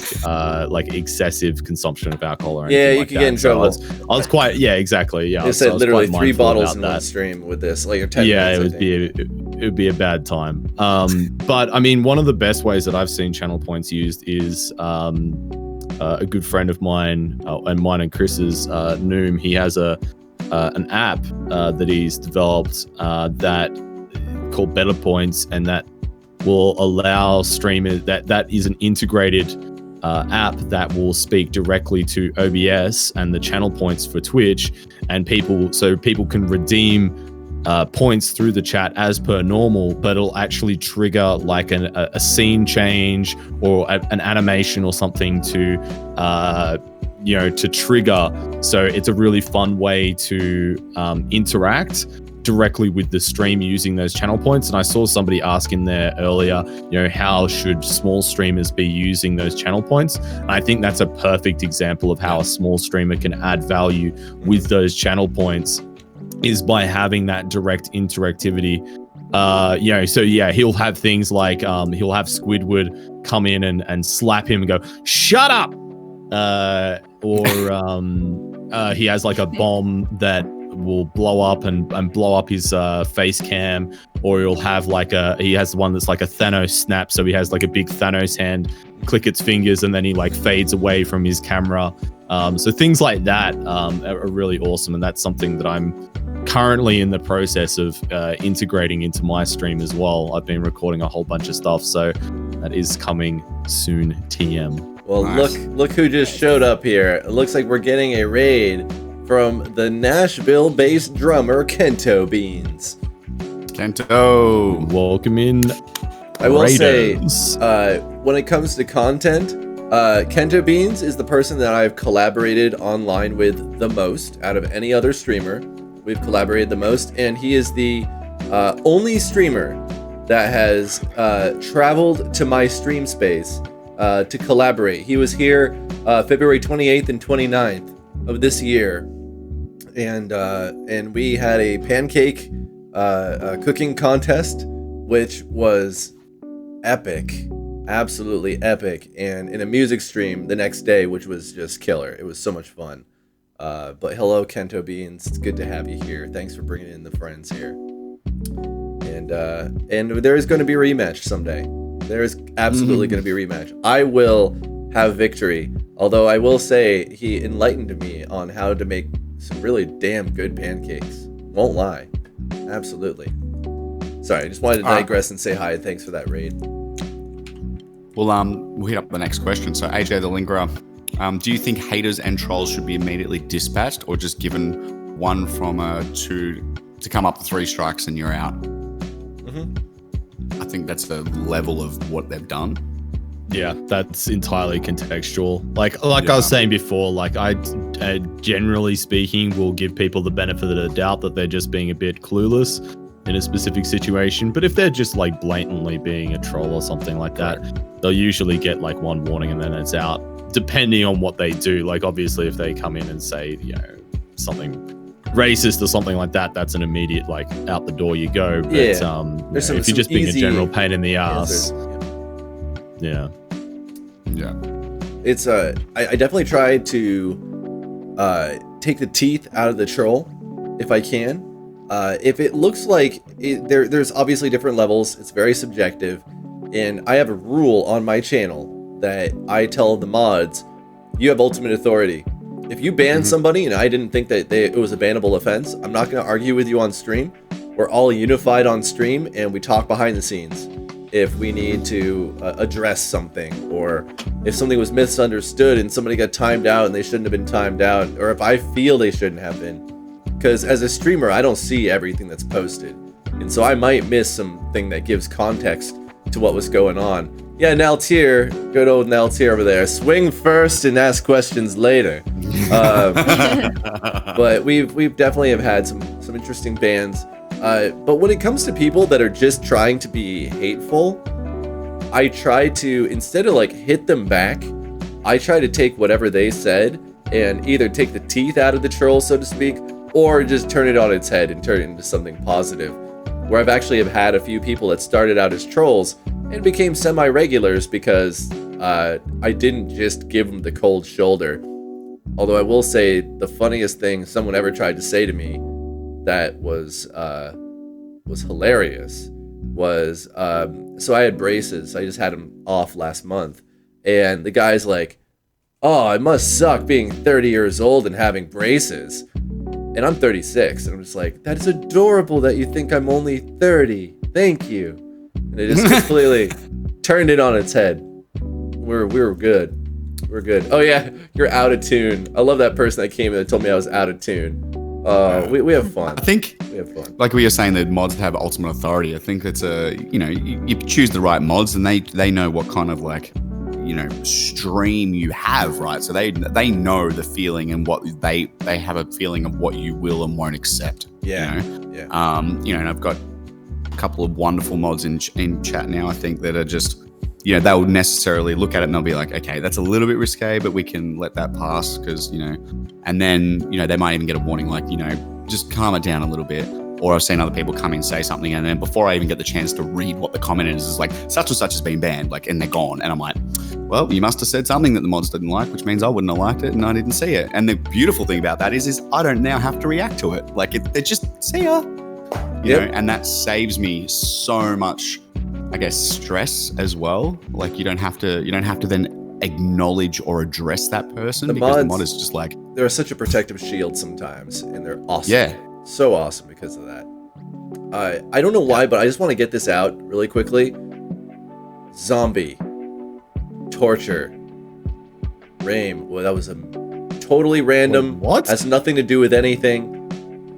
excessive consumption of alcohol or anything. Yeah, you could get in trouble. So I was quite exactly. Yeah, you said literally 3 bottles in one stream with this, like 10 minutes. It would be a bad time. But I mean, one of the best ways that I've seen channel points used is a good friend of mine and mine and Chris's, Noom. He has an app that he's developed that called Better Points, and that will allow streamers, that is an integrated app that will speak directly to OBS and the channel points for Twitch, and people can redeem points through the chat as per normal, but it'll actually trigger like a scene change or an animation or something to trigger. So it's a really fun way to interact directly with the stream using those channel points. And I saw somebody ask in there earlier, how should small streamers be using those channel points? And I think that's a perfect example of how a small streamer can add value with those channel points, is by having that direct interactivity. He'll have things like he'll have Squidward come in and slap him and go, "Shut up!" Or he has like a bomb that will blow up and blow up his face cam, or he'll have he has one that's like a Thanos snap, so he has like a big Thanos hand click its fingers and then he like fades away from his camera. So things like that are really awesome, and that's something that I'm currently in the process of integrating into my stream as well. I've been recording a whole bunch of stuff, so that is coming soon. TM. Well, Nice. look who just showed up here. It looks like we're getting a raid from the Nashville-based drummer Kento Beans. Kento. Welcome in. I will Raiders. say, when it comes to content, Kento Beans is the person that I've collaborated online with the most out of any other streamer. We've collaborated the most, and he is the only streamer that has traveled to my stream space to collaborate. He was here February 28th and 29th of this year, and we had a pancake cooking contest, which was epic, absolutely epic, and in a music stream the next day, which was just killer. It was so much fun. But hello, Kento Beans. It's good to have you here. Thanks for bringing in the friends here. And there is going to be a rematch someday. There is absolutely going to be a rematch. I will have victory. Although I will say he enlightened me on how to make some really damn good pancakes. Won't lie. Absolutely. Sorry, I just wanted to digress and say hi. Thanks for that raid. We'll hit up the next question. So AJ the Lingerer, do you think haters and trolls should be immediately dispatched, or just given one from two to come up to 3 strikes and you're out? I think that's the level of what they've done. Yeah, that's entirely contextual. Like I was saying before, like I generally speaking will give people the benefit of the doubt that they're just being a bit clueless in a specific situation. But if they're just like blatantly being a troll or something like that, they'll usually get like one warning and then it's out, depending on what they do. Like obviously if they come in and say, something racist or something like that, that's an immediate like out the door you go. But if you're just being a general pain in the ass, yeah. It's I definitely try to take the teeth out of the troll if I can. If it looks like there's obviously different levels, it's very subjective, and I have a rule on my channel that I tell the mods, you have ultimate authority. If you ban somebody and I didn't think that it was a bannable offense, I'm not going to argue with you on stream. We're all unified on stream and we talk behind the scenes if we need to address something, or if something was misunderstood and somebody got timed out and they shouldn't have been timed out, or if I feel they shouldn't have been. Because as a streamer, I don't see everything that's posted. And so I might miss something that gives context to what was going on. Yeah, Naltier, good old Naltier over there. Swing first and ask questions later. But we've definitely have had some interesting bans. But when it comes to people that are just trying to be hateful, I try to, instead of like hit them back, I try to take whatever they said and either take the teeth out of the troll, so to speak, or just turn it on its head and turn it into something positive. Where I've actually have had a few people that started out as trolls and became semi-regulars because I didn't just give them the cold shoulder. Although I will say the funniest thing someone ever tried to say to me that was hilarious was, so I had braces. I just had them off last month. And the guy's like, oh, it must suck being 30 years old and having braces. And I'm 36, and I'm just like, that is adorable that you think I'm only 30. Thank you. And it just completely turned it on its head. We're good. We're good. Oh yeah, you're out of tune. I love that person that came in and told me I was out of tune. We have fun. I think, we have fun. like we were saying, that mods have ultimate authority. I think it's you choose the right mods, and they know what kind of like, stream you have, right? So they know the feeling and what they have a feeling of what you will and won't accept. Yeah. And I've got a couple of wonderful mods in chat now, I think, that are just, they'll necessarily look at it and they'll be like, okay, that's a little bit risque, but we can let that pass because, and then, they might even get a warning like, just calm it down a little bit. Or I've seen other people come in and say something, and then before I even get the chance to read what the comment is like, such and such has been banned, and they're gone. And I'm like, well, you must have said something that the mods didn't like, which means I wouldn't have liked it and I didn't see it. And the beautiful thing about that is I don't now have to react to it. They just see ya. You know, and that saves me so much, I guess, stress as well. You don't have to then acknowledge or address that person because the mod is just like, they're such a protective shield sometimes, and they're awesome. Yeah. So awesome because of that. I don't know why, but I just want to get this out really quickly. Zombie. Torture. Raym. Well, that was a totally random. Wait, what? Has nothing to do with anything.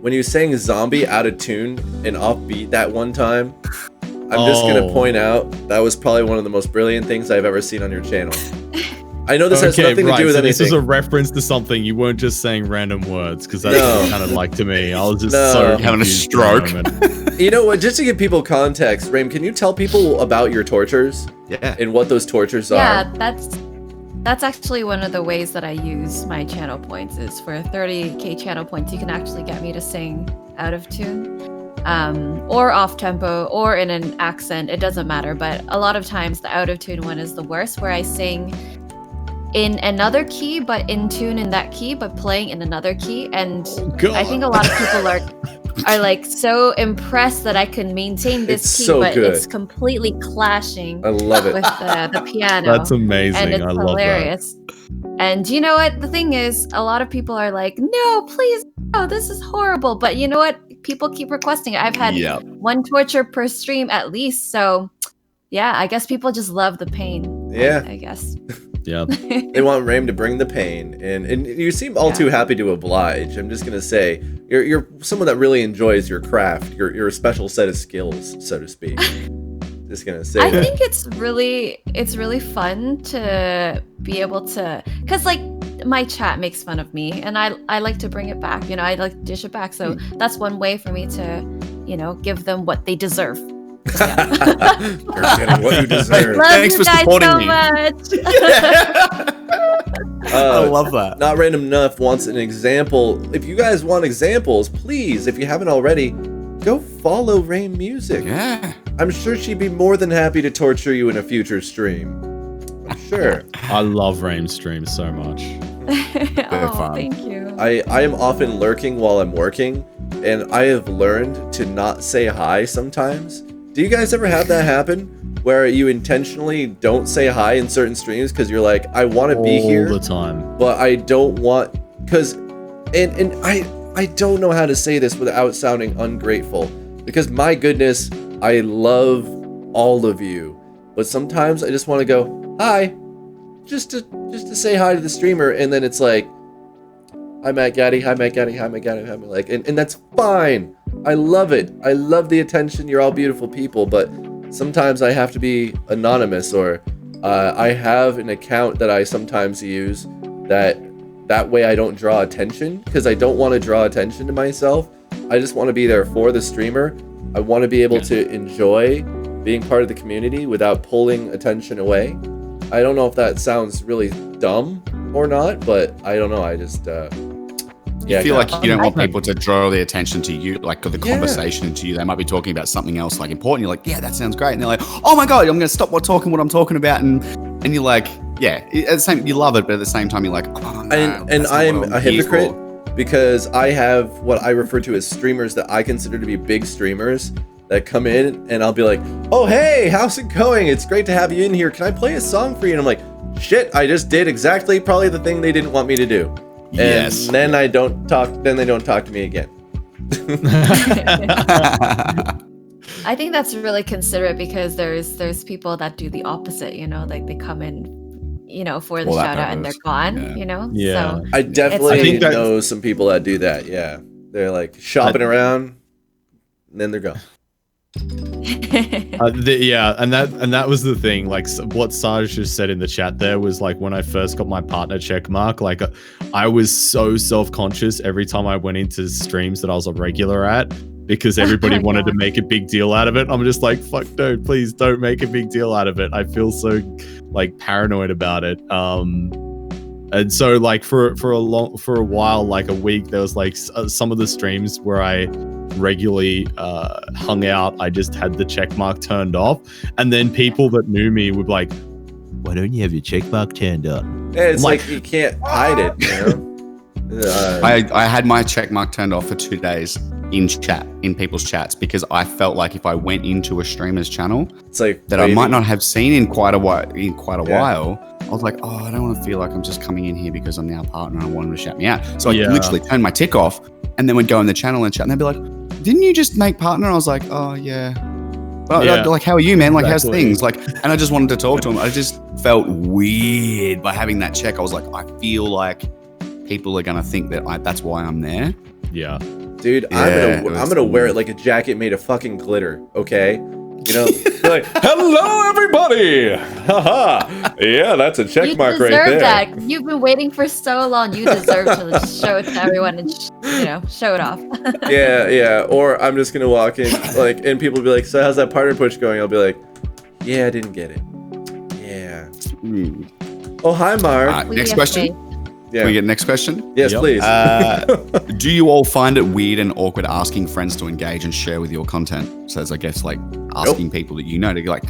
When you sang zombie out of tune and offbeat that one time, I'm just going to point out that was probably one of the most brilliant things I've ever seen on your channel. I know this has nothing to do with anything. This is a reference to something. You weren't just saying random words, because that's what it sounded like to me. I was just so having a stroke. You know what? Just to give people context, Raym, can you tell people about your tortures? Yeah. And what those tortures are? Yeah, that's actually one of the ways that I use my channel points is for 30k channel points, you can actually get me to sing out of tune. Or off tempo, or in an accent, it doesn't matter. But a lot of times the out of tune one is the worst, where I sing in another key, but in tune in that key, but playing in another key. And I think a lot of people are so impressed that I can maintain this key, but it's completely clashing. I love it with the piano. That's amazing. And it's I love hilarious. And you know what? The thing is, a lot of people are like, no, please, no, this is horrible. But you know what? People keep requesting it. I've had one torture per stream at least. So yeah, I guess people just love the pain. Yeah. I guess. Yeah. They want Raym to bring the pain, and you seem all too happy to oblige. I'm just gonna say you're someone that really enjoys your craft. You're a special set of skills, so to speak. Just gonna say. I think it's really fun to be able to, because my chat makes fun of me, and I like to bring it back. I like to dish it back. So that's one way for me to, give them what they deserve. Yeah. You're getting what you deserve. Thanks for supporting me. Much. I love that. Not Random Enough wants an example. If you guys want examples, please, if you haven't already, go follow RaymMusic. Yeah. I'm sure she'd be more than happy to torture you in a future stream. I'm sure. I love Raym's streams so much. Oh, thank you. I am often lurking while I'm working, and I have learned to not say hi sometimes. Do you guys ever have that happen? Where you intentionally don't say hi in certain streams because you're like, I want to be here all the time, but I don't want, because, and I don't know how to say this without sounding ungrateful, because my goodness, I love all of you, but sometimes I just want to go hi, just to say hi to the streamer, and then it's like, hi MattGaddy, hi MattGaddy, hi MattGaddy, hi MattGaddy, and that's fine. I love it. I love the attention. You're all beautiful people, but sometimes I have to be anonymous, or I have an account that I sometimes use that way I don't draw attention, because I don't want to draw attention to myself. I just want to be there for the streamer. I want to be able to enjoy being part of the community without pulling attention away. I don't know if that sounds really dumb or not, but I don't know. I just you feel like you don't want people to draw their attention to you, the conversation to you. They might be talking about something else important. You're like, yeah, that sounds great. And they're like, oh my God, I'm going to stop what I'm talking about. And you're like, yeah, at the same, you love it, but at the same time, you're like, oh no. And I'm a hypocrite because I have what I refer to as streamers that I consider to be big streamers that come in, and I'll be like, oh, hey, how's it going? It's great to have you in here. Can I play a song for you? And I'm like, shit, I just did exactly probably the thing they didn't want me to do. Yes. And then they don't talk to me again. I think that's really considerate, because there's people that do the opposite, they come in, for the shout out and they're gone, Yeah. So I definitely know some people that do that. Yeah. They're like shopping around and then they're gone. and that was the thing. Like what Sarge just said in the chat there was like when I first got my partner check mark, like I was so self-conscious every time I went into streams that I was a regular at, because everybody wanted to make a big deal out of it. I'm just like, fuck no, please don't make a big deal out of it. I feel so like paranoid about it. And so like for a while, like a week, there was like some of the streams where I regularly hung out, I just had the check mark turned off, and then people that knew me would be like, why don't you have your check mark turned on? Yeah, it's like you can't hide it, you know? I had my check mark turned off for 2 days in people's chats, because I felt like if I went into a streamer's channel, it's like that waiting. I might not have seen in quite a while, I was like, oh, I don't want to feel like I'm just coming in here because I'm now a partner and I want them to shout me out. So I literally turned my tick off and then would go in the channel and chat, and they'd be like, didn't you just make partner? And I was like, oh yeah. Well, like, how are you, man? Like, how's things? Like, and I just wanted to talk to them. I just felt weird by having that check. I was like, I feel like people are gonna think that that's why I'm there. Yeah. Dude, I'm gonna wear it like a jacket made of fucking glitter, okay? You know, like, hello everybody! Haha! Yeah, that's a check mark right there. You deserve that. You've been waiting for so long. You deserve to just show it to everyone and show it off. Yeah. Or I'm just gonna walk in, like, and people will be like, "So how's that partner push going?" I'll be like, "Yeah, I didn't get it." Yeah. Oh, hi, Mark. Next question. Yeah. Can we get next question? Yes, please. Do you all find it weird and awkward asking friends to engage and share with your content? So it's, I guess, like asking people that you know to like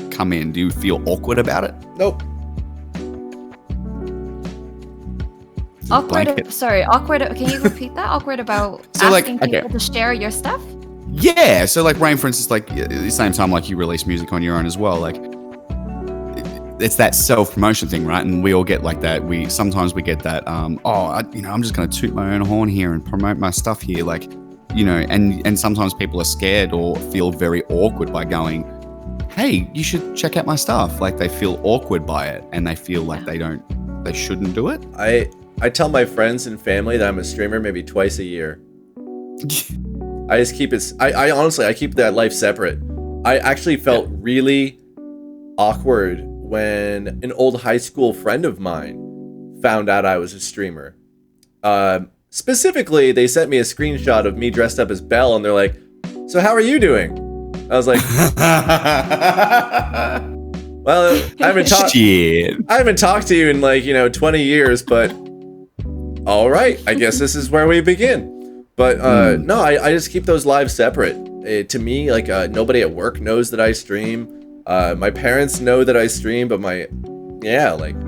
come in. Do you feel awkward about it? Nope. Awkward. Sorry, awkward. Can you repeat that? Awkward about asking people to share your stuff? Yeah. So like Raym, for instance, like at the same time, like you release music on your own as well, like it's that self-promotion thing, right? And we all get like that. Sometimes we get that, I'm just going to toot my own horn here and promote my stuff here. Like, you know, and sometimes people are scared or feel very awkward by going, hey, you should check out my stuff. Like they feel awkward by it and they feel like they shouldn't do it. I tell my friends and family that I'm a streamer maybe twice a year. I just keep it, I honestly, I keep that life separate. I actually felt really awkward when an old high school friend of mine found out I was a streamer. Specifically, they sent me a screenshot of me dressed up as Belle, and they're like, "So how are you doing?" I was like, "Well, I haven't talked to you in like 20 years, but all right, I guess this is where we begin." But no, I just keep those lives separate. To me, like nobody at work knows that I stream. My parents know that I stream, but like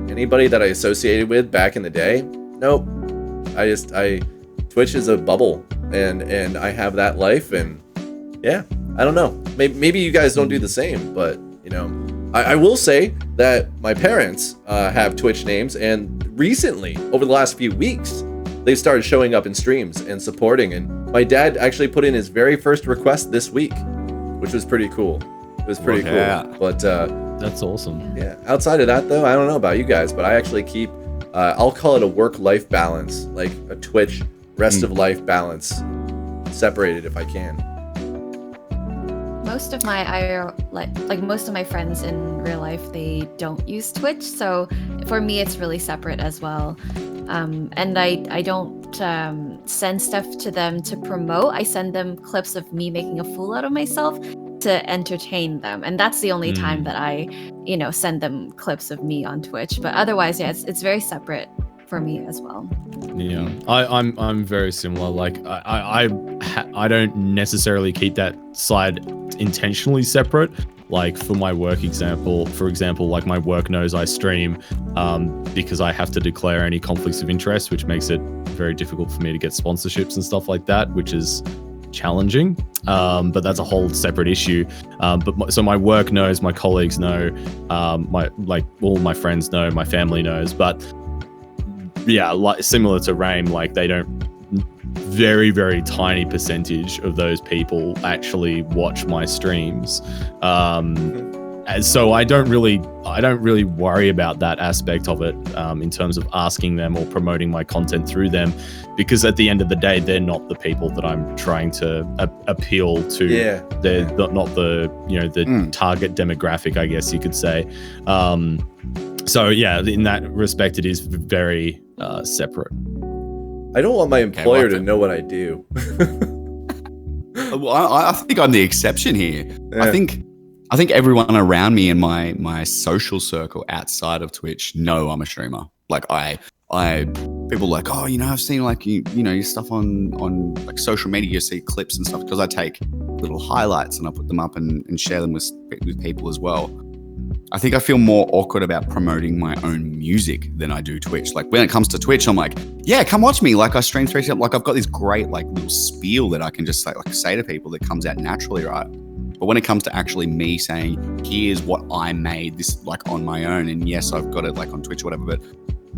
anybody that I associated with back in the day, nope. Twitch is a bubble, and I have that life, and yeah, I don't know. Maybe you guys don't do the same, but I will say that my parents have Twitch names, and recently, over the last few weeks, they've started showing up in streams and supporting. And my dad actually put in his very first request this week, which was pretty cool. It was pretty cool, but that's awesome. Yeah. Outside of that, though, I don't know about you guys, but I actually keep, I'll call it a work-life balance, like a Twitch rest of life balance, separated if I can. Most of my most of my friends in real life, they don't use Twitch, so for me it's really separate as well. And I don't send stuff to them to promote. I send them clips of me making a fool out of myself to entertain them, and that's the only time that I send them clips of me on Twitch. But otherwise, yeah, it's very separate for me as well. Yeah, I'm very similar. Like I don't necessarily keep that side intentionally separate. Like for my work for example, like my work knows I stream because I have to declare any conflicts of interest, which makes it very difficult for me to get sponsorships and stuff like that, which is challenging. But that's a whole separate issue. So my work knows, my colleagues know, all my friends know, my family knows. But yeah, like similar to Raym, like they don't. Very, very tiny percentage of those people actually watch my streams. And so I don't really worry about that aspect of it in terms of asking them or promoting my content through them, because at the end of the day, they're not the people that I'm trying to appeal to. Yeah. They're not the the target demographic, I guess you could say. So yeah, in that respect, it is very separate. I don't want my employer to know what I do. Well, I think I'm the exception here. Yeah. I think everyone around me in my social circle outside of Twitch know I'm a streamer. Like people are like, oh, I've seen like your stuff on like social media. You see clips and stuff, because I take little highlights and I put them up and share them with people as well. I think I feel more awkward about promoting my own music than I do Twitch. Like when it comes to Twitch, I'm like, yeah, come watch me. Like I stream 3 times. Like I've got this great like little spiel that I can just say to people that comes out naturally, right? But when it comes to actually me saying, here's what I made this like on my own, and yes, I've got it like on Twitch or whatever, but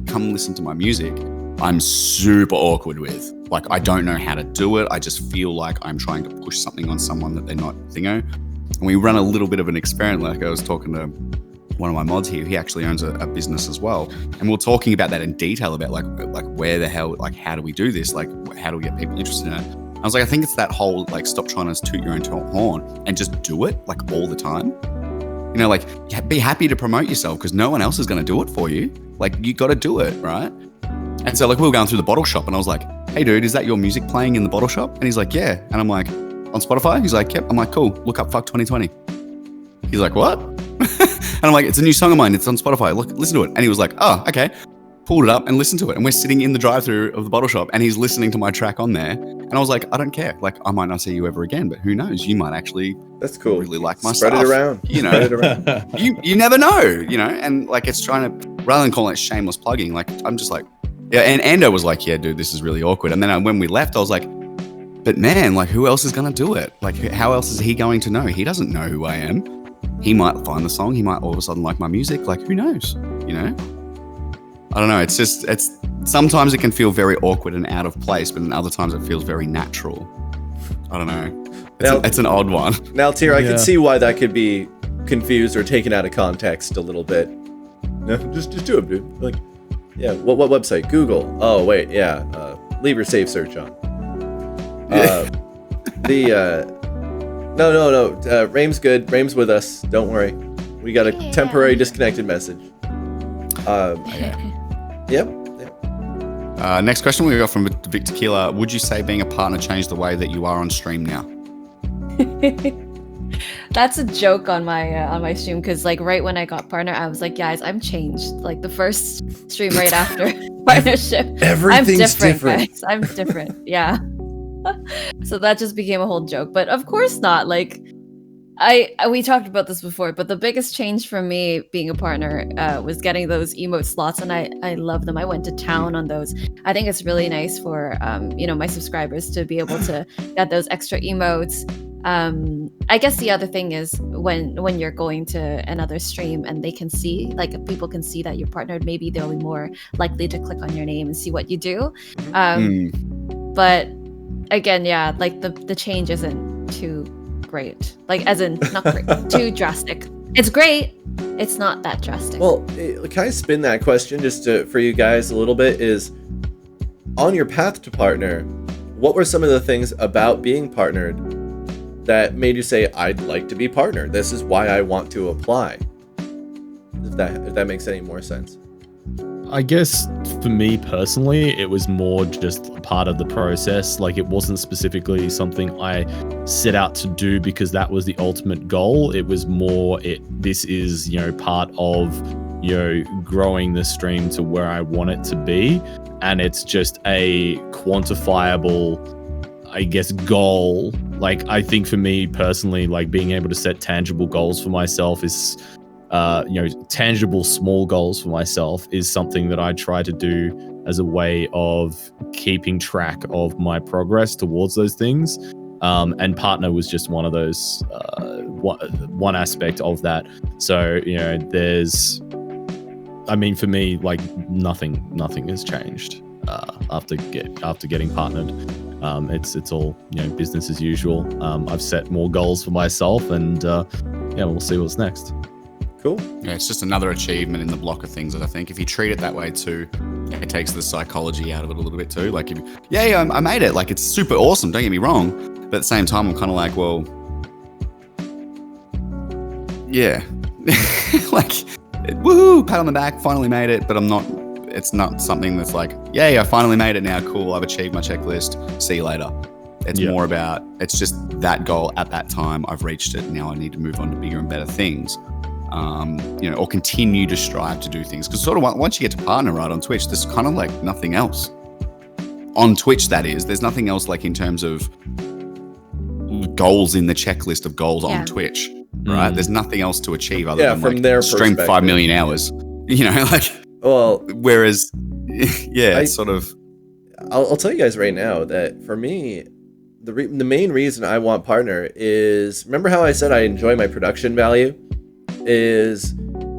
come listen to my music, I'm super awkward with. Like I don't know how to do it. I just feel like I'm trying to push something on someone that they're not thingo. And we run a little bit of an experiment. Like I was talking to one of my mods here, he actually owns a business as well, and we're talking about that in detail about like where the hell, like how do we do this, like how do we get people interested in it. I was like, I think it's that whole like stop trying to toot your own horn and just do it like all the time. Like be happy to promote yourself, because no one else is going to do it for you. Like you got to do it, right? And so like we were going through the bottle shop and I was like, hey dude, is that your music playing in the bottle shop? And he's like, yeah. And I'm like, on Spotify? He's like, yep. I'm like, cool, look up Fuck 2020. He's like, what? And I'm like, it's a new song of mine. It's on Spotify. Look, listen to it. And he was like, oh, okay. Pulled it up and listened to it. And we're sitting in the drive-thru of the bottle shop and he's listening to my track on there. And I was like, I don't care. Like, I might not see you ever again, but who knows? You might actually That's cool. really like my Spread stuff. it around. Spread it around. You never know, and like it's trying to, rather than calling it shameless plugging, like I'm just like, yeah. And Ando was like, yeah, dude, this is really awkward. And then when we left, I was like, but man, like who else is going to do it? Like how else is he going to know? He doesn't know who I am. He might find the song. He might all of a sudden like my music. Like who knows, I don't know. It's sometimes it can feel very awkward and out of place, but in other times it feels very natural. I don't know. It's an odd one. Now, Tier, I can see why that could be confused or taken out of context a little bit. No, just do it, dude. Like, yeah, what website? Google. Oh, wait, yeah. Leave your safe search on. No. Raym's good. Raym's with us. Don't worry. We got a temporary disconnected message. Yep. Next question we got from Vic Tequila. Would you say being a partner changed the way that you are on stream now? That's a joke on my stream, because like right when I got partner, I was like, guys, I'm changed. Like the first stream right after partnership, Everything's I'm different. guys. I'm different. Yeah. So that just became a whole joke, but of course not. Like we talked about this before, but the biggest change for me being a partner was getting those emote slots, and I love them. I went to town on those. I think it's really nice for my subscribers to be able to get those extra emotes. I guess the other thing is when you're going to another stream and they can see, like if people can see that you're partnered, maybe they'll be more likely to click on your name and see what you do. But again, yeah, like the change isn't too great, like as in not great, too drastic. It's great, it's not that drastic. Well, can I spin that question just for you guys a little bit? Is on your path to partner, what were some of the things about being partnered that made you say, I'd like to be partnered? This is why I want to apply. If that makes any more sense. I guess for me personally, it was more just part of the process. Like it wasn't specifically something I set out to do because that was the ultimate goal. It was more, this is, part of, growing the stream to where I want it to be. And it's just a quantifiable, I guess, goal. Like I think for me personally, like being able to set tangible goals for myself is, tangible small goals for myself is something that I try to do as a way of keeping track of my progress towards those things. And partner was just one of those, one aspect of that. So, for me, like nothing has changed after getting partnered. It's all, business as usual. I've set more goals for myself and we'll see what's next. Cool. Yeah, it's just another achievement in the block of things that I think if you treat it that way too, it takes the psychology out of it a little bit too. Like, I made it. Like, it's super awesome. Don't get me wrong. But at the same time, I'm kind of like, well, yeah, like, woohoo, pat on the back, finally made it. But it's not something that's like, yay, I finally made it now. Cool, I've achieved my checklist. See you later. It's more about, it's just that goal at that time. I've reached it. Now I need to move on to bigger and better things. Or continue to strive to do things. Because sort of once you get to partner right on Twitch, there's kind of like nothing else. On Twitch, that is. There's nothing else like in terms of goals in the checklist of goals on Twitch, right? There's nothing else to achieve other than from like their stream 5 million hours. Whereas, it's sort of... I'll tell you guys right now that for me, the main reason I want partner is, remember how I said I enjoy my production value? Is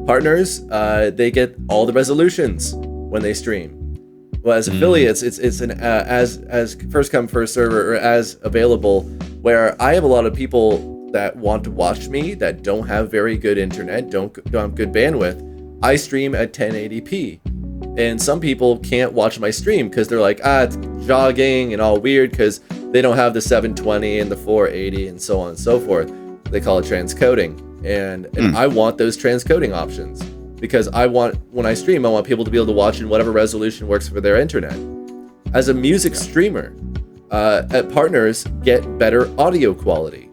partners, they get all the resolutions when they stream. Well, as affiliates, it's an as first come first server, or as available, where I have a lot of people that want to watch me that don't have very good internet, don't have good bandwidth. I stream at 1080p, and some people can't watch my stream because they're like, it's jogging and all weird because they don't have the 720 and the 480 and so on and so forth. They call it transcoding. And I want those transcoding options because when I stream, I want people to be able to watch in whatever resolution works for their internet. As a music streamer, at partners get better audio quality.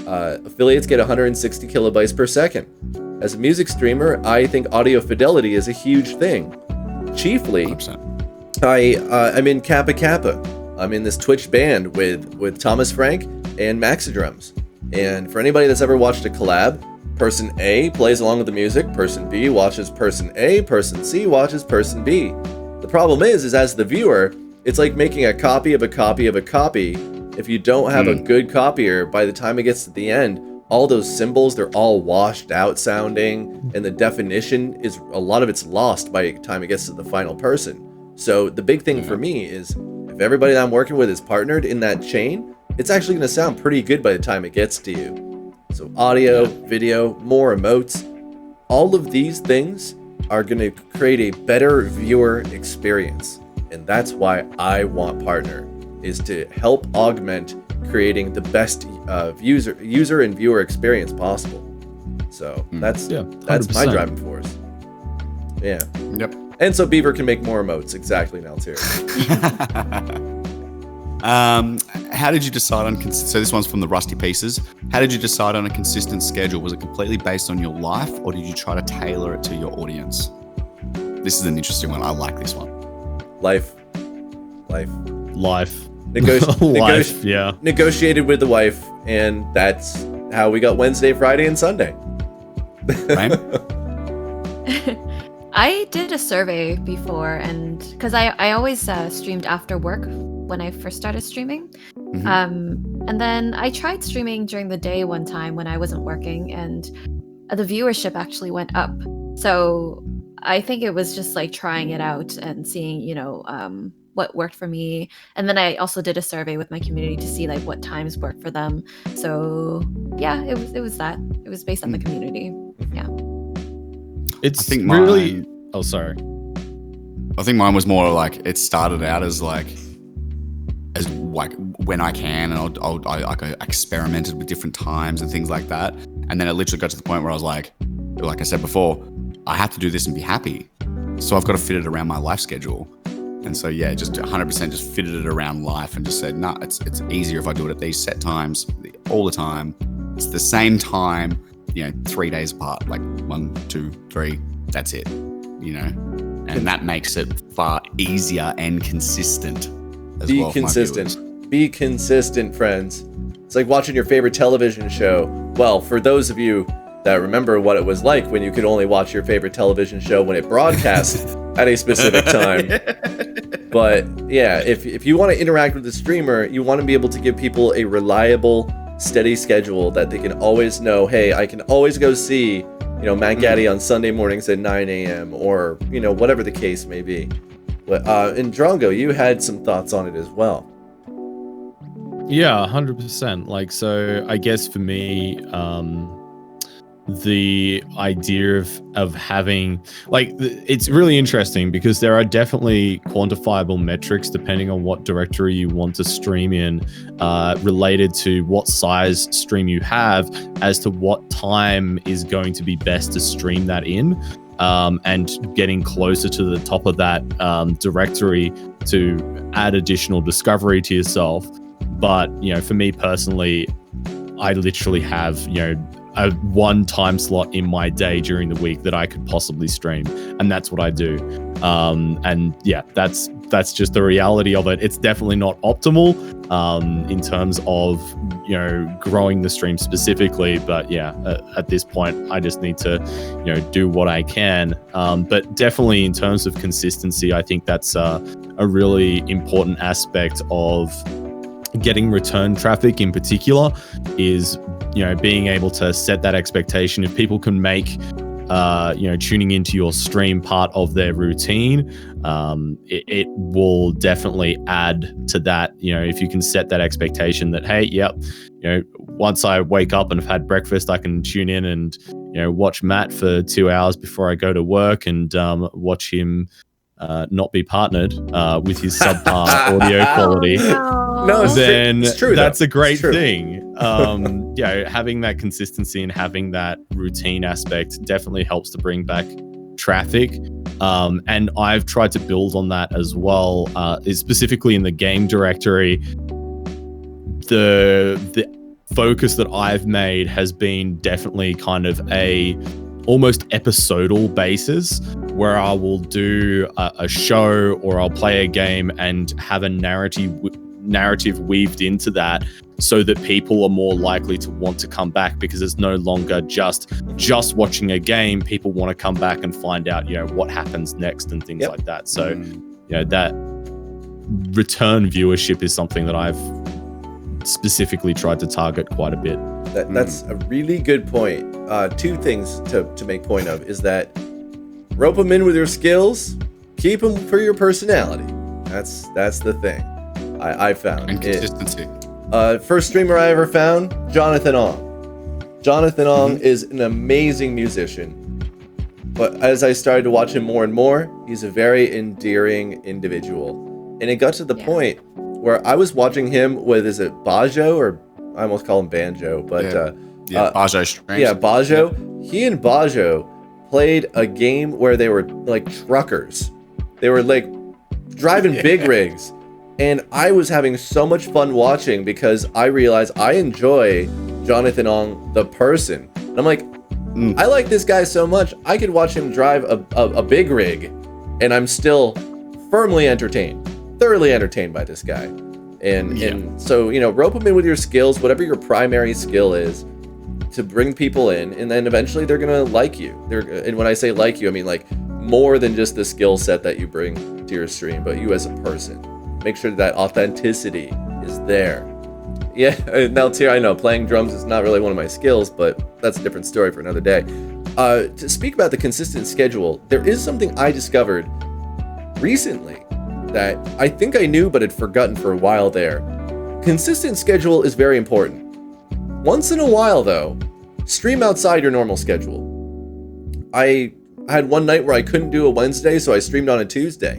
Affiliates get 160 kilobytes per second. As a music streamer, I think audio fidelity is a huge thing. Chiefly, 100%. I'm in Kappa Kappa. I'm in this Twitch band with Thomas Frank and Maxidrums. And for anybody that's ever watched a collab, person A plays along with the music, person B watches person A, person C watches person B. The problem is as the viewer, it's like making a copy of a copy of a copy. If you don't have a good copier, by the time it gets to the end, all those symbols, they're all washed out sounding, and the definition is, a lot of it's lost by the time it gets to the final person. So the big thing for me is, if everybody that I'm working with is partnered in that chain, it's actually going to sound pretty good by the time it gets to you. So audio, video, more emotes, all of these things are going to create a better viewer experience. And that's why I want partner, is to help augment creating the best user and viewer experience possible. So that's my driving force. Yeah. Yep. And so Beaver can make more emotes. Exactly, Naltir. How did you decide on, so this one's from the Rusty Pieces. How did you decide on a consistent schedule? Was it completely based on your life, or did you try to tailor it to your audience? This is an interesting one. I like this one. Life. Negotiated with the wife, and that's how we got Wednesday, Friday, and Sunday. Right? I did a survey before, and because I always streamed after work when I first started streaming. And then I tried streaming during the day one time when I wasn't working, and the viewership actually went up. So I think it was just like trying it out and seeing, what worked for me. And then I also did a survey with my community to see like what times work for them. So yeah, it was that. It was based on the community. Yeah. It's I think really. Oh, sorry. I think mine was more like, it started out as like when I can, and I experimented with different times and things like that. And then it literally got to the point where I was like I said before, I have to do this and be happy. So I've got to fit it around my life schedule. And so, yeah, just 100% just fitted it around life and just said, no, it's easier if I do it at these set times all the time. It's the same time, 3 days apart, like 1, 2, 3, that's it, and that makes it far easier and consistent as well. Be consistent, friends. It's like watching your favorite television show. Well, for those of you that remember what it was like when you could only watch your favorite television show when it broadcast at a specific time. But yeah, if you want to interact with the streamer, you want to be able to give people a reliable, steady schedule that they can always know, hey, I can always go see, MattGaddy on Sunday mornings at 9 a.m. or, whatever the case may be. And Drongo, you had some thoughts on it as well. Yeah, 100%. So I guess for me, the idea of having, like, it's really interesting because there are definitely quantifiable metrics depending on what directory you want to stream in, related to what size stream you have as to what time is going to be best to stream that in, and getting closer to the top of that directory to add additional discovery to yourself. But, you know, for me personally, I literally have, you know, a one time slot in my day during the week that I could possibly stream, and that's what I do. And yeah, that's just the reality of it. It's definitely not optimal in terms of, you know, growing the stream specifically, but yeah, at this point I just need to, you know, do what I can. But definitely in terms of consistency, I think that's a really important aspect of getting return traffic in particular, is, you know, being able to set that expectation. If people can make, you know, tuning into your stream part of their routine, it will definitely add to that. You know, if you can set that expectation that, hey, yep, you know, once I wake up and have had breakfast, I can tune in and, you know, watch Matt for 2 hours before I go to work and watch him not be partnered with his subpar audio quality. No, then it's true, that's though. a great It's true. thing. You know, having that consistency and having that routine aspect definitely helps to bring back traffic. And I've tried to build on that as well, is specifically in the game directory. The focus that I've made has been definitely kind of a almost episodal basis, where I will do a show or I'll play a game and have a narrative weaved into that, so that people are more likely to want to come back, because it's no longer just watching a game. People want to come back and find out, you know, what happens next and things like that. So, you know, that return viewership is something that I've specifically tried to target quite a bit. That's a really good point. Two things to make point of is that rope them in with your skills, keep them for your personality. That's the thing I found. And consistency. First streamer I ever found, Jonathan Ong. Jonathan Ong is an amazing musician, but as I started to watch him more and more, he's a very endearing individual. And it got to the point where I was watching him with, is it Bajo, or I almost call him Banjo, but Bajo strings. yeah, Bajo. He and Bajo played a game where they were like truckers. They were like driving big rigs. And I was having so much fun watching, because I realized I enjoy Jonathan Ong, the person. And I'm like, I like this guy so much, I could watch him drive a big rig, and I'm still firmly entertained, thoroughly entertained by this guy. And so, you know, rope them in with your skills, whatever your primary skill is, to bring people in, and then eventually they're gonna like you. And when I say like you, I mean like more than just the skill set that you bring to your stream, but you as a person. Make sure that authenticity is there. Yeah, now Tier, I know playing drums is not really one of my skills, but that's a different story for another day. To speak about the consistent schedule, there is something I discovered recently that I think I knew but had forgotten for a while there. Consistent schedule is very important. Once in a while, though, stream outside your normal schedule. I had one night where I couldn't do a Wednesday, so I streamed on a Tuesday.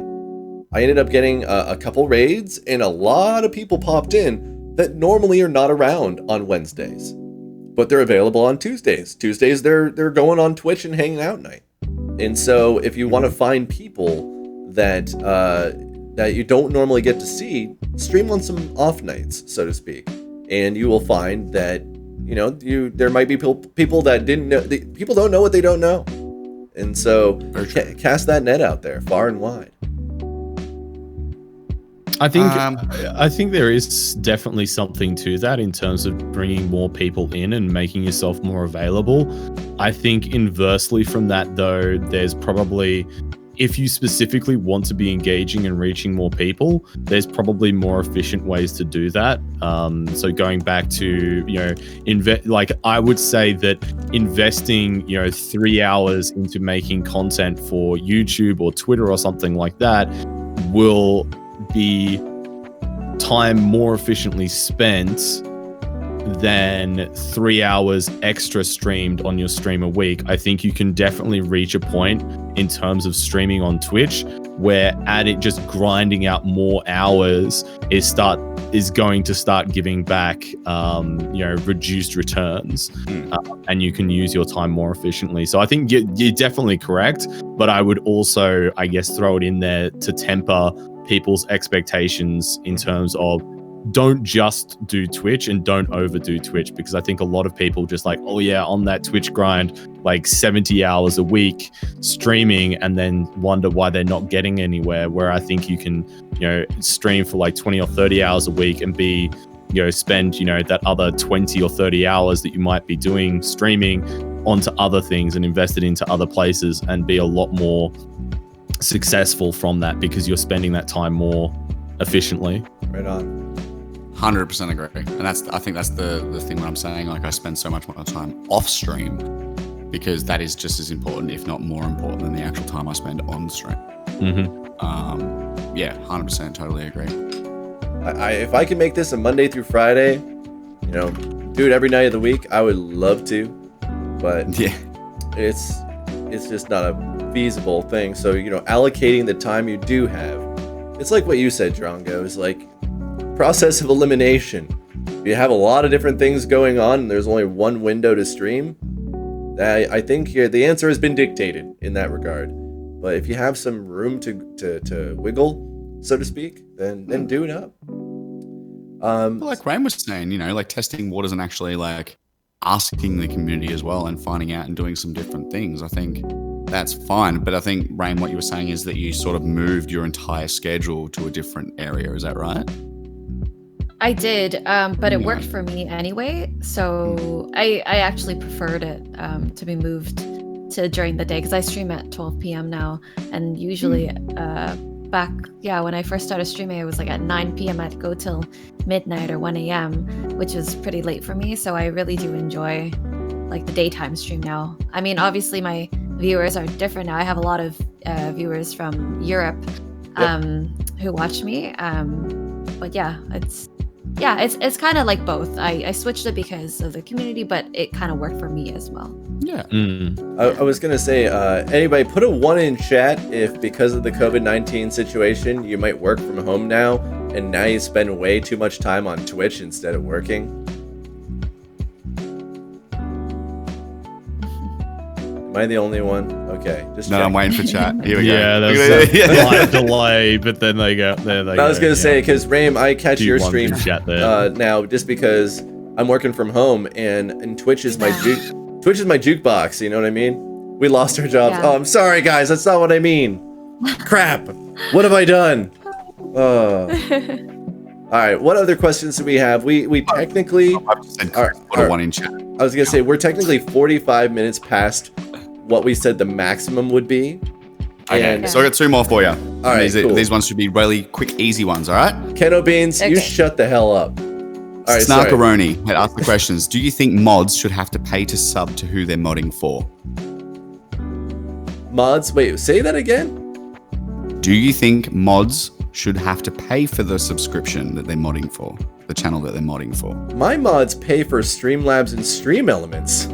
I ended up getting a couple raids, and a lot of people popped in that normally are not around on Wednesdays, but they're available on Tuesdays. Tuesdays, they're going on Twitch and hanging out night. And so if you want to find people that you don't normally get to see, stream on some off nights, so to speak, and you will find that, you know, there might be people that didn't know. People don't know what they don't know, and so cast that net out there far and wide. I think there is definitely something to that in terms of bringing more people in and making yourself more available. I think inversely from that, though, there's probably, if you specifically want to be engaging and reaching more people, there's probably more efficient ways to do that. So going back to, you know, like I would say that investing, you know, 3 hours into making content for YouTube or Twitter or something like that will be time more efficiently spent than 3 hours extra streamed on your stream a week, I think you can definitely reach a point in terms of streaming on Twitch where just grinding out more hours is going to start giving back, reduced returns, and you can use your time more efficiently. So I think you're definitely correct, but I would also, I guess, throw it in there to temper people's expectations in terms of don't just do Twitch and don't overdo Twitch, because I think a lot of people just like, oh yeah, on that Twitch grind, like 70 hours a week streaming, and then wonder why they're not getting anywhere. Where I think you can, stream for like 20 or 30 hours a week and spend, that other 20 or 30 hours that you might be doing streaming onto other things and invest it into other places and be a lot more successful from that, because you're spending that time more efficiently. Right on. 100% agree. And I think that's the thing when I'm saying, like, I spend so much more time off stream, because that is just as important, if not more important, than the actual time I spend on stream. Yeah, 100% totally agree. If I can make this a Monday through Friday, do it every night of the week, I would love to, but yeah, it's just not a feasible thing. So, allocating the time you do have, it's like what you said, Drongo, is like process of elimination. If you have a lot of different things going on and there's only one window to stream, I think the answer has been dictated in that regard. But if you have some room to wiggle, so to speak, then do it up. Like Raym was saying, like testing waters and actually like asking the community as well and finding out and doing some different things. I think that's fine. But I think, Raym, what you were saying is that you sort of moved your entire schedule to a different area. Is that right? I did, but it worked for me anyway. So I actually preferred it to be moved to during the day, because I stream at 12 p.m. now, and usually back when I first started streaming, it was like at 9 p.m. I'd go till midnight or 1 a.m., which is pretty late for me. So I really do enjoy like the daytime stream now. I mean, obviously my viewers are different now. I have a lot of viewers from Europe who watch me, but it's kind of like both. I switched it because of the community, but it kind of worked for me as well. Yeah. I was going to say, anybody put a 1 in chat if because of the COVID-19 situation, you might work from home now, and now you spend way too much time on Twitch instead of working. Am I the only one? Okay. Just no, check. I'm waiting for chat. Here we go. Yeah, there's a slight delay, but then they go. I was going to say, because Raym, I catch your stream chat there. now just because I'm working from home, and Twitch is my jukebox, you know what I mean? We lost our jobs. Yeah. Oh, I'm sorry, guys. That's not what I mean. Crap. What have I done? All right. What other questions do we have? We technically... I've just said put a 1 in chat. I was going to say, we're technically 45 minutes past what we said the maximum would be. Okay, so I got 2 more for you. All right, cool. These ones should be really quick, easy ones, all right? Keno Beans, you shut the hell up. All right, Snarkaroni had asked the questions. Do you think mods should have to pay to sub to who they're modding for? Mods? Wait, say that again? Do you think mods should have to pay for the subscription that they're modding for? The channel that they're modding for? My mods pay for Streamlabs and Stream Elements.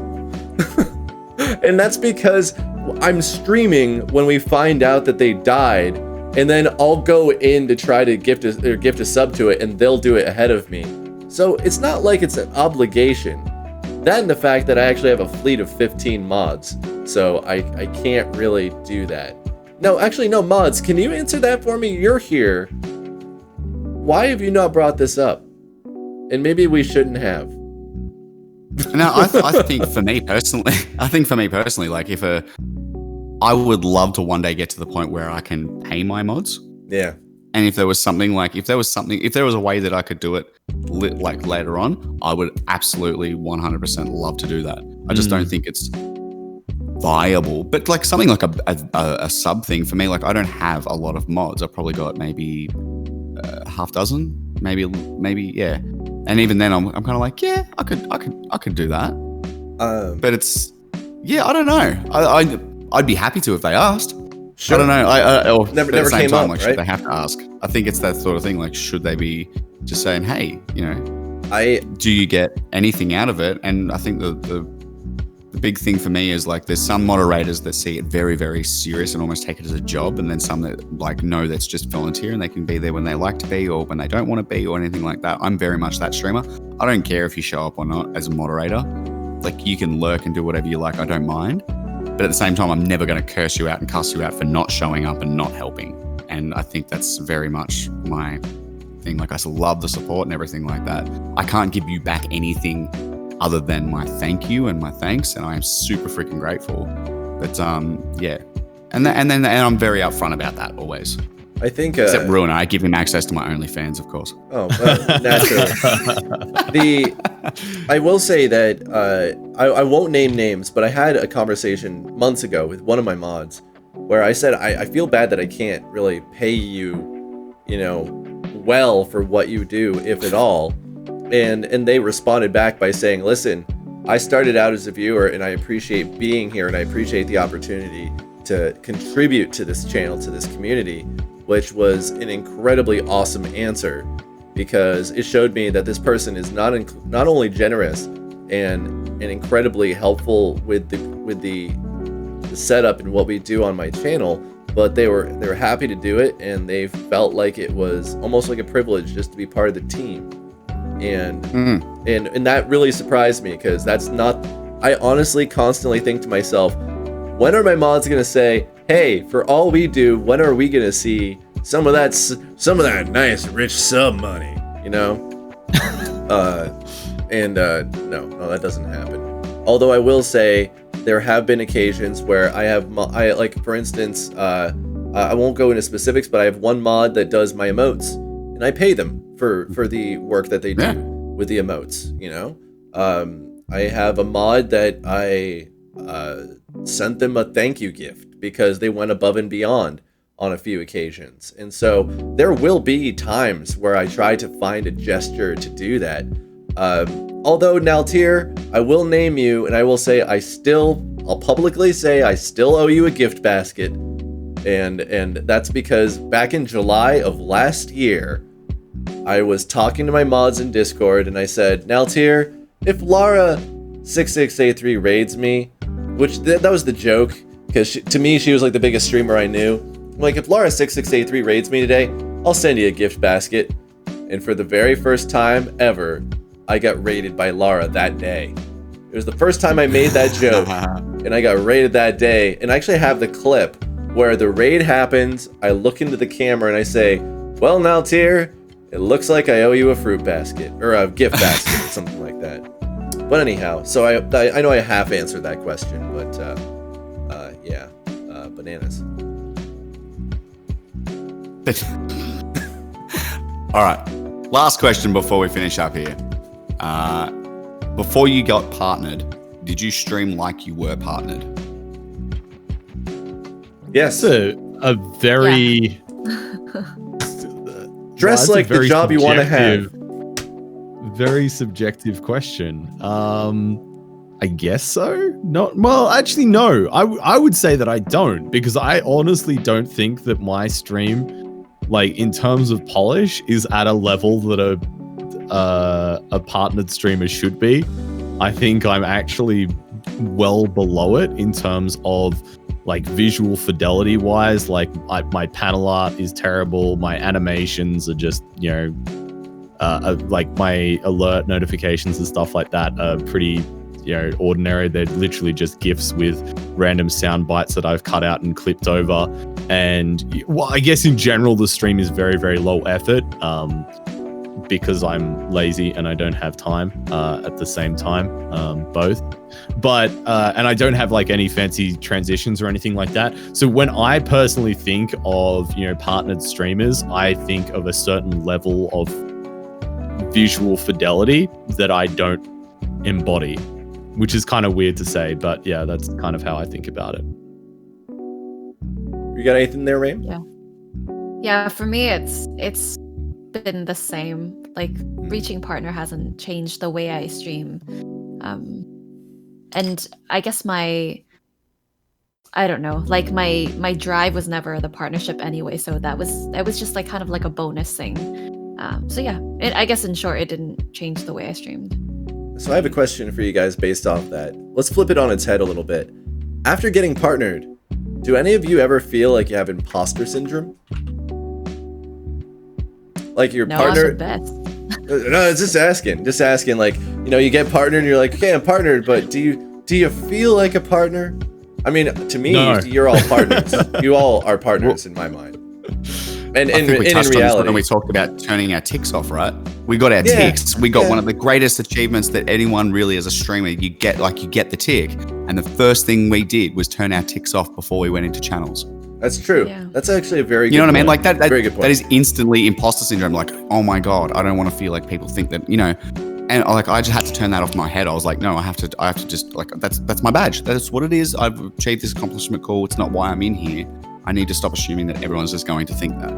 And that's because I'm streaming when we find out that they died, and then I'll go in to try to gift a sub to it, and they'll do it ahead of me. So it's not like it's an obligation. That and the fact that I actually have a fleet of 15 mods, so I can't really do that. No, actually, no, mods, can you answer that for me? You're here. Why have you not brought this up? And maybe we shouldn't have. No, I think for me personally, like I would love to one day get to the point where I can pay my mods. Yeah. And if there was a way that I could do it like later on, I would absolutely 100% love to do that. I just don't think it's viable. But like something like a sub thing for me, like I don't have a lot of mods. I've probably got maybe half dozen, maybe yeah. And even then, I'm kind of like, yeah, I could do that. But it's, yeah, I don't know. I'd be happy to if they asked. Sure. I don't know. Never came up, like, right? Should they have to ask? I think it's that sort of thing. Like, should they be just saying, hey, do you get anything out of it? And I think the big thing for me is like there's some moderators that see it very, very serious and almost take it as a job, and then some that like know that's just volunteer and they can be there when they like to be or when they don't want to be or anything like that. I'm very much that streamer. I don't care if you show up or not as a moderator. Like you can lurk and do whatever you like. I don't mind. But at the same time, I'm never going to curse you out and cuss you out for not showing up and not helping. And I think that's very much my thing. Like I love the support and everything like that. I can't give you back anything other than my thank you and my thanks, and I am super freaking grateful. But yeah, and I'm very upfront about that always. I think except Ruin, I give him access to my OnlyFans, of course. Oh, well, naturally. I will say that I won't name names, but I had a conversation months ago with one of my mods where I said I feel bad that I can't really pay you, well for what you do, if at all. And they responded back by saying, listen, I started out as a viewer and I appreciate being here and I appreciate the opportunity to contribute to this channel, to this community, which was an incredibly awesome answer because it showed me that this person is not only generous and incredibly helpful with the setup and what we do on my channel, but they were happy to do it and they felt like it was almost like a privilege just to be part of the team. And that really surprised me because that's not, I honestly constantly think to myself, when are my mods gonna say, hey, for all we do, when are we gonna see some of that nice rich sub money, No, that doesn't happen. Although I will say there have been occasions where I like, for instance, I won't go into specifics, but I have one mod that does my emotes and I pay them for the work that they do with the emotes, I have a mod that I sent them a thank you gift because they went above and beyond on a few occasions. And so there will be times where I try to find a gesture to do that. Although Naltir, I will name you and I will say I'll publicly say I still owe you a gift basket. And that's because back in July of last year, I was talking to my mods in Discord and I said, Naltir, if Lara6683 raids me, which that was the joke, because to me, she was like the biggest streamer I knew. I'm like, if Lara6683 raids me today, I'll send you a gift basket. And for the very first time ever, I got raided by Lara that day. It was the first time I made that joke, and I got raided that day. And I actually have the clip where the raid happens, I look into the camera and I say, well, Naltir, it looks like I owe you a fruit basket, or a gift basket, or something like that. But anyhow, so I know I half answered that question, but yeah, bananas. All right, last question before we finish up here. Before you got partnered, did you stream like you were partnered? Yes. It's a very... Dress like the job you want to have. Very subjective question. I guess so. Not well. Actually, no. I would say that I don't, because I honestly don't think that my stream, like in terms of polish, is at a level that a partnered streamer should be. I think I'm actually well below it in terms of like visual fidelity wise. Like my panel art is terrible. My animations are just, like my alert notifications and stuff like that are pretty, ordinary. They're literally just GIFs with random sound bites that I've cut out and clipped over. And well, I guess in general, the stream is very, very low effort, because I'm lazy and I don't have time at the same time, both. But, and I don't have like any fancy transitions or anything like that. So when I personally think of, partnered streamers, I think of a certain level of visual fidelity that I don't embody, which is kind of weird to say, but yeah, that's kind of how I think about it. You got anything there, Raym? Yeah, for me, it's been the same. Like, reaching partner hasn't changed the way I stream. And I guess my drive was never the partnership anyway, so that was just like kind of like a bonus thing. So yeah, I guess in short, it didn't change the way I streamed. So I have a question for you guys based off that. Let's flip it on its head a little bit. After getting partnered, do any of you ever feel like you have imposter syndrome? Like your No, partner... I'm the best. No, it's just asking. Like, you know, you get partnered and you're like, okay, I'm partnered, but do you feel like a partner? I mean, to me, No. you're all partners. You all are partners in my mind. And I think we touched in on this reality, when we talked about turning our ticks off, right? We got our Yeah, ticks. We got yeah. one of the greatest achievements that anyone really as a streamer, you get the tick. And the first thing we did was turn our ticks off before we went into channels. that's true. Yeah. That's actually a very good You know what I mean? point. Like that Very good point. that is instantly imposter syndrome. Like, oh my God, I don't want to feel like people think that, you know, and like I just had to turn that off my head. I was like, no, I have to just like, that's my badge. That's what it is. I've achieved this accomplishment. Cool. It's not why I'm in here. I need to stop assuming that everyone's just going to think that.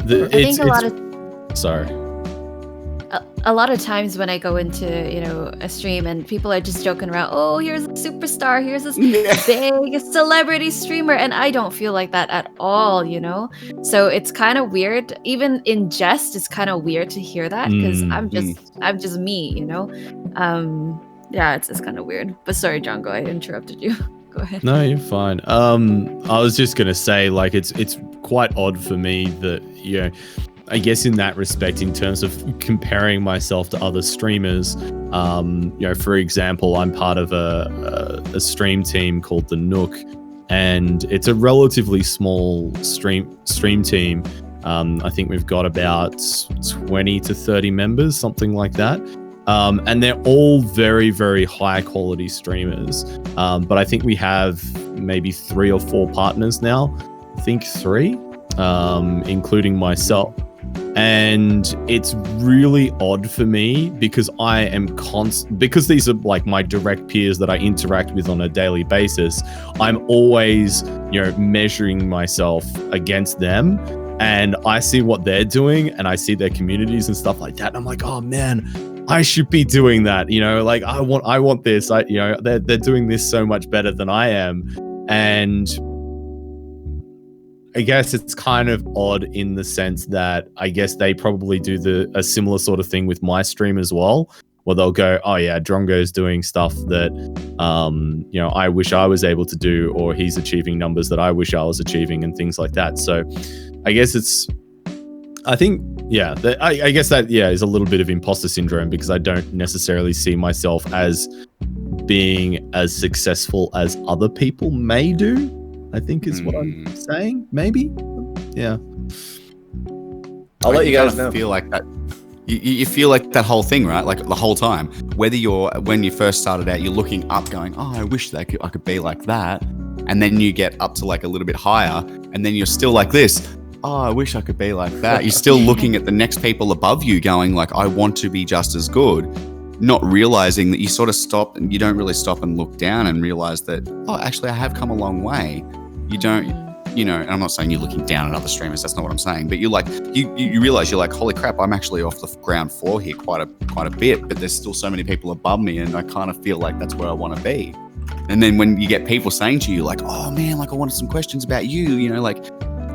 I think Sorry. a lot of times when I go into, you know, a stream and people are just joking around, oh, here's a superstar, here's this big celebrity streamer, and I don't feel like that at all, you know? So it's kind of weird. Even in jest, it's kind of weird to hear that because I'm just me, you know? Yeah, it's kind of weird. But sorry, Drongo, I interrupted you. Go ahead. No, you're fine. I was just gonna say, like, it's quite odd for me that, you know, I guess in that respect, in terms of comparing myself to other streamers, you know, for example, I'm part of a stream team called the Nook, and it's a relatively small stream team. I think we've got about 20 to 30 members, something like that. And they're all very, very high quality streamers. But I think we have maybe 3 or 4 partners now. I think 3, including myself. And it's really odd for me because I am because these are like my direct peers that I interact with on a daily basis. I'm always, you know, measuring myself against them. And I see what they're doing and I see their communities and stuff like that. And I'm like, oh man, I should be doing that. You know, like I want this. You know, they're doing this so much better than I am. And I guess it's kind of odd in the sense that I guess they probably do a similar sort of thing with my stream as well, where they'll go, oh yeah, Drongo's doing stuff that, you know, I wish I was able to do, or he's achieving numbers that I wish I was achieving and things like that. So I guess I guess that is a little bit of imposter syndrome because I don't necessarily see myself as being as successful as other people may do, I think is what I'm saying. Maybe. Yeah. I'll let you guys kinda know. Feel like that. You feel like that whole thing, right? Like the whole time. Whether when you first started out, you're looking up, going, "Oh, I wish that I could be like that," and then you get up to like a little bit higher, and then you're still like this. Oh, I wish I could be like that. You're still looking at the next people above you, going like, "I want to be just as good," not realizing that you sort of stop and you don't really stop and look down and realize that, oh, actually, I have come a long way. You don't, you know, and I'm not saying you're looking down at other streamers. That's not what I'm saying. But you like, you realize you're like, holy crap, I'm actually off the ground floor here quite a bit. But there's still so many people above me, and I kind of feel like that's where I want to be. And then when you get people saying to you like, oh man, like I wanted some questions about you, you know, like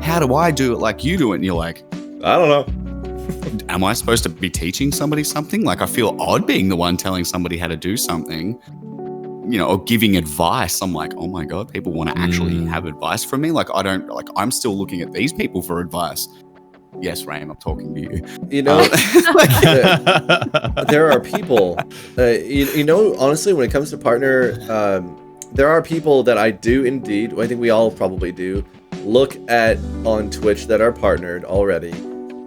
how do I do it like you do it? And you're like, I don't know. am I supposed to be teaching somebody something? Like I feel odd being the one telling somebody how to do something. You know, or giving advice. I'm like, oh my God, people want to actually have advice from me. Like, I'm still looking at these people for advice. Yes, Raym, I'm talking to you. You know, there are people, you know, honestly, when it comes to partner, there are people that I do indeed, I think we all probably do, look at on Twitch that are partnered already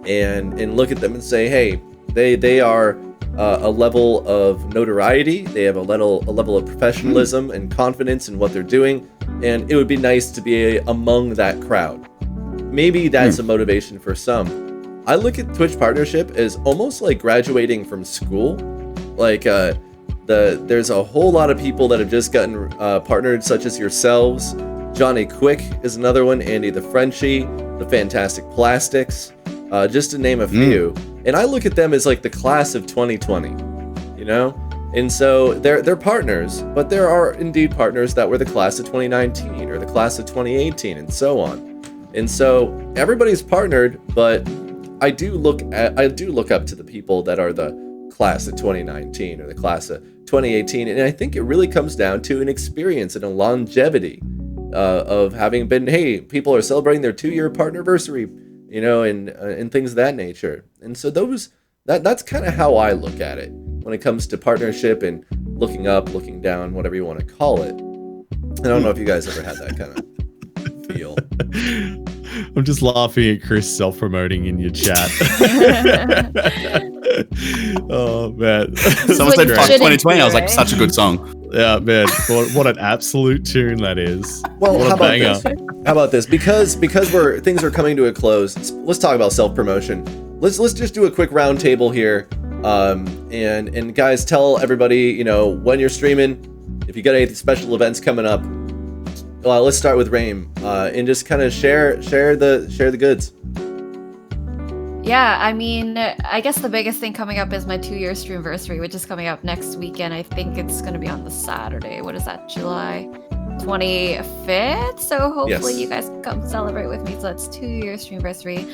and look at them and say, hey, they are a level of notoriety, they have a level of professionalism and confidence in what they're doing, and it would be nice to be among that crowd. Maybe that's a motivation for some. I look at Twitch partnership as almost like graduating from school. Like there's a whole lot of people that have just gotten partnered, such as yourselves. Johnny Quick is another one, Andy the Frenchie, the Fantastic Plastics, just to name a few. And I look at them as like the class of 2020, you know? And so they're partners, but there are indeed partners that were the class of 2019 or the class of 2018 and so on. And so everybody's partnered, but I do look up to the people that are the class of 2019 or the class of 2018, and I think it really comes down to an experience and a longevity of having been. Hey, people are celebrating their 2-year partnerversary, and things of that nature. And so that's kind of how I look at it when it comes to partnership and looking up, looking down, whatever you want to call it. I don't know if you guys ever had that kind of feel. I'm just laughing at Chris self-promoting in your chat. Oh man, Someone said "Fuck 2020." I was like, such a good song. Yeah, man, what an absolute tune that is. Well, what how a banger. How about this? Because things are coming to a close. Let's talk about self-promotion. Let's just do a quick round table here. And guys, tell everybody, when you're streaming, if you got any special events coming up. Well, let's start with Raym, and just kind of share the goods. Yeah, I mean, I guess the biggest thing coming up is my 2-year streamversary, which is coming up next weekend. I think it's going to be on the Saturday. What is that, July 25th? So hopefully you guys can come celebrate with me. So that's 2-year streamversary.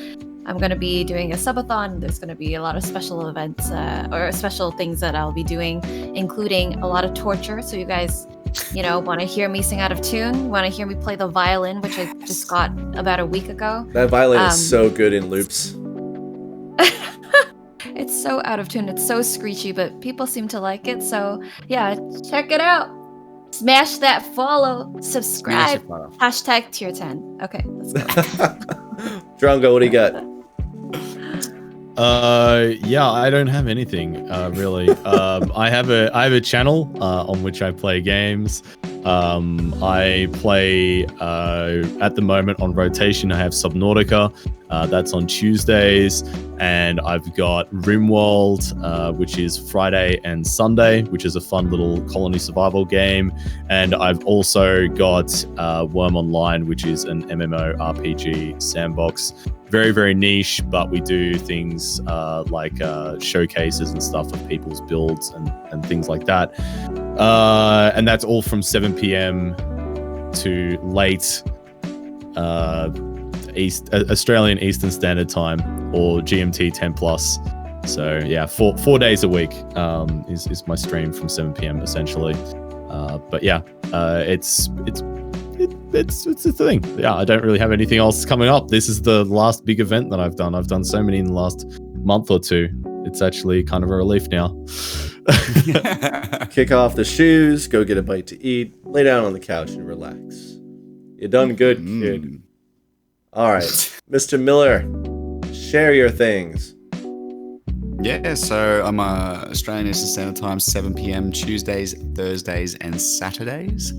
I'm going to be doing a subathon. There's going to be a lot of special events or special things that I'll be doing, including a lot of torture. So you guys, want to hear me sing out of tune, want to hear me play the violin, which I just got about a week ago. That violin is so good in loops. It's so out of tune. It's so screechy, but people seem to like it. So yeah, check it out. Smash that follow, subscribe, hashtag tier 10. Okay, let's go. Drongo, what do you got? Yeah, I don't have anything really. I have a channel on which I play games. I play at the moment on rotation. I have Subnautica. That's on Tuesdays, and I've got RimWorld, which is Friday and Sunday, which is a fun little colony survival game. And I've also got Worm Online, which is an MMORPG sandbox. Very, very niche, but we do things like showcases and stuff of people's builds and things like that. And that's all from 7 p.m. to late Australian Eastern Standard Time, or GMT 10+. So yeah, four days a week is my stream from 7 p.m. essentially. But yeah, it's a thing. Yeah, I don't really have anything else coming up. This is the last big event that I've done. I've done so many in the last month or two. It's actually kind of a relief now. Kick off the shoes, go get a bite to eat, lay down on the couch and relax. You done good, kid. All right, Mr. Miller, share your things. Yeah, so I'm Australian Eastern Standard Time, 7 p.m. Tuesdays, Thursdays, and Saturdays.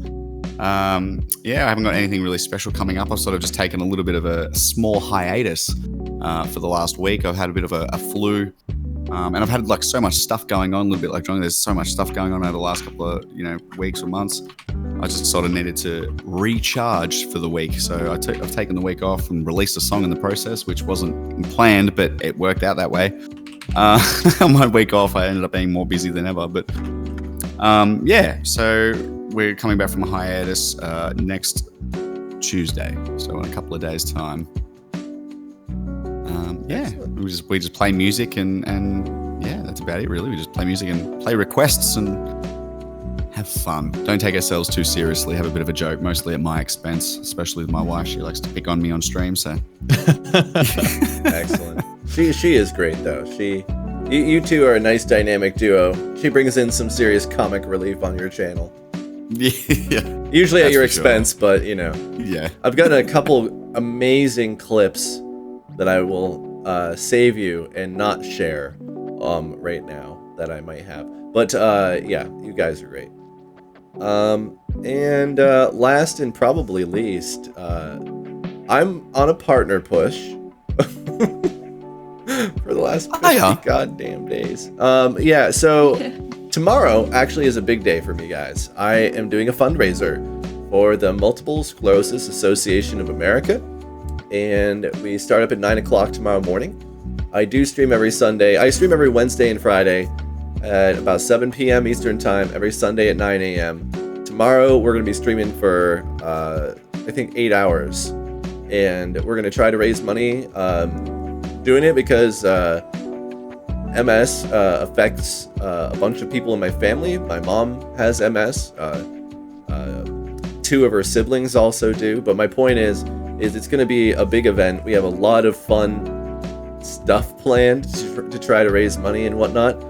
Yeah, I haven't got anything really special coming up. I've sort of just taken a little bit of a small hiatus for the last week. I've had a bit of a flu, and I've had like so much stuff going on, a little bit like Drongo. There's so much stuff going on over the last couple of weeks or months. I just sort of needed to recharge for the week. So I've taken the week off and released a song in the process, which wasn't planned, but it worked out that way. On my week off, I ended up being more busy than ever. But yeah, so we're coming back from a hiatus next Tuesday, so in a couple of days' time. Yeah, we just play music and yeah, that's about it really. We just play music and play requests and have fun. Don't take ourselves too seriously. Have a bit of a joke, mostly at my expense, especially with my wife. She likes to pick on me on stream. So excellent. She is great though. You two are a nice dynamic duo. She brings in some serious comic relief on your channel. Yeah. Usually at your expense, sure. But Yeah. I've gotten a couple amazing clips that I will save you and not share right now that I might have. But yeah, you guys are great. And last and probably least, I'm on a partner push for the last 50 goddamn days. Yeah, so tomorrow actually is a big day for me, guys. I am doing a fundraiser for the Multiple Sclerosis Association of America, and we start up at 9 o'clock tomorrow morning. I do stream every Sunday. I stream every Wednesday and Friday at about 7 p.m. Eastern Time, every Sunday at 9 a.m. Tomorrow, we're going to be streaming for, I think, 8 hours. And we're going to try to raise money doing it because MS affects a bunch of people in my family. My mom has MS. 2 of her siblings also do. But my point is it's going to be a big event. We have a lot of fun stuff planned to try to raise money and whatnot.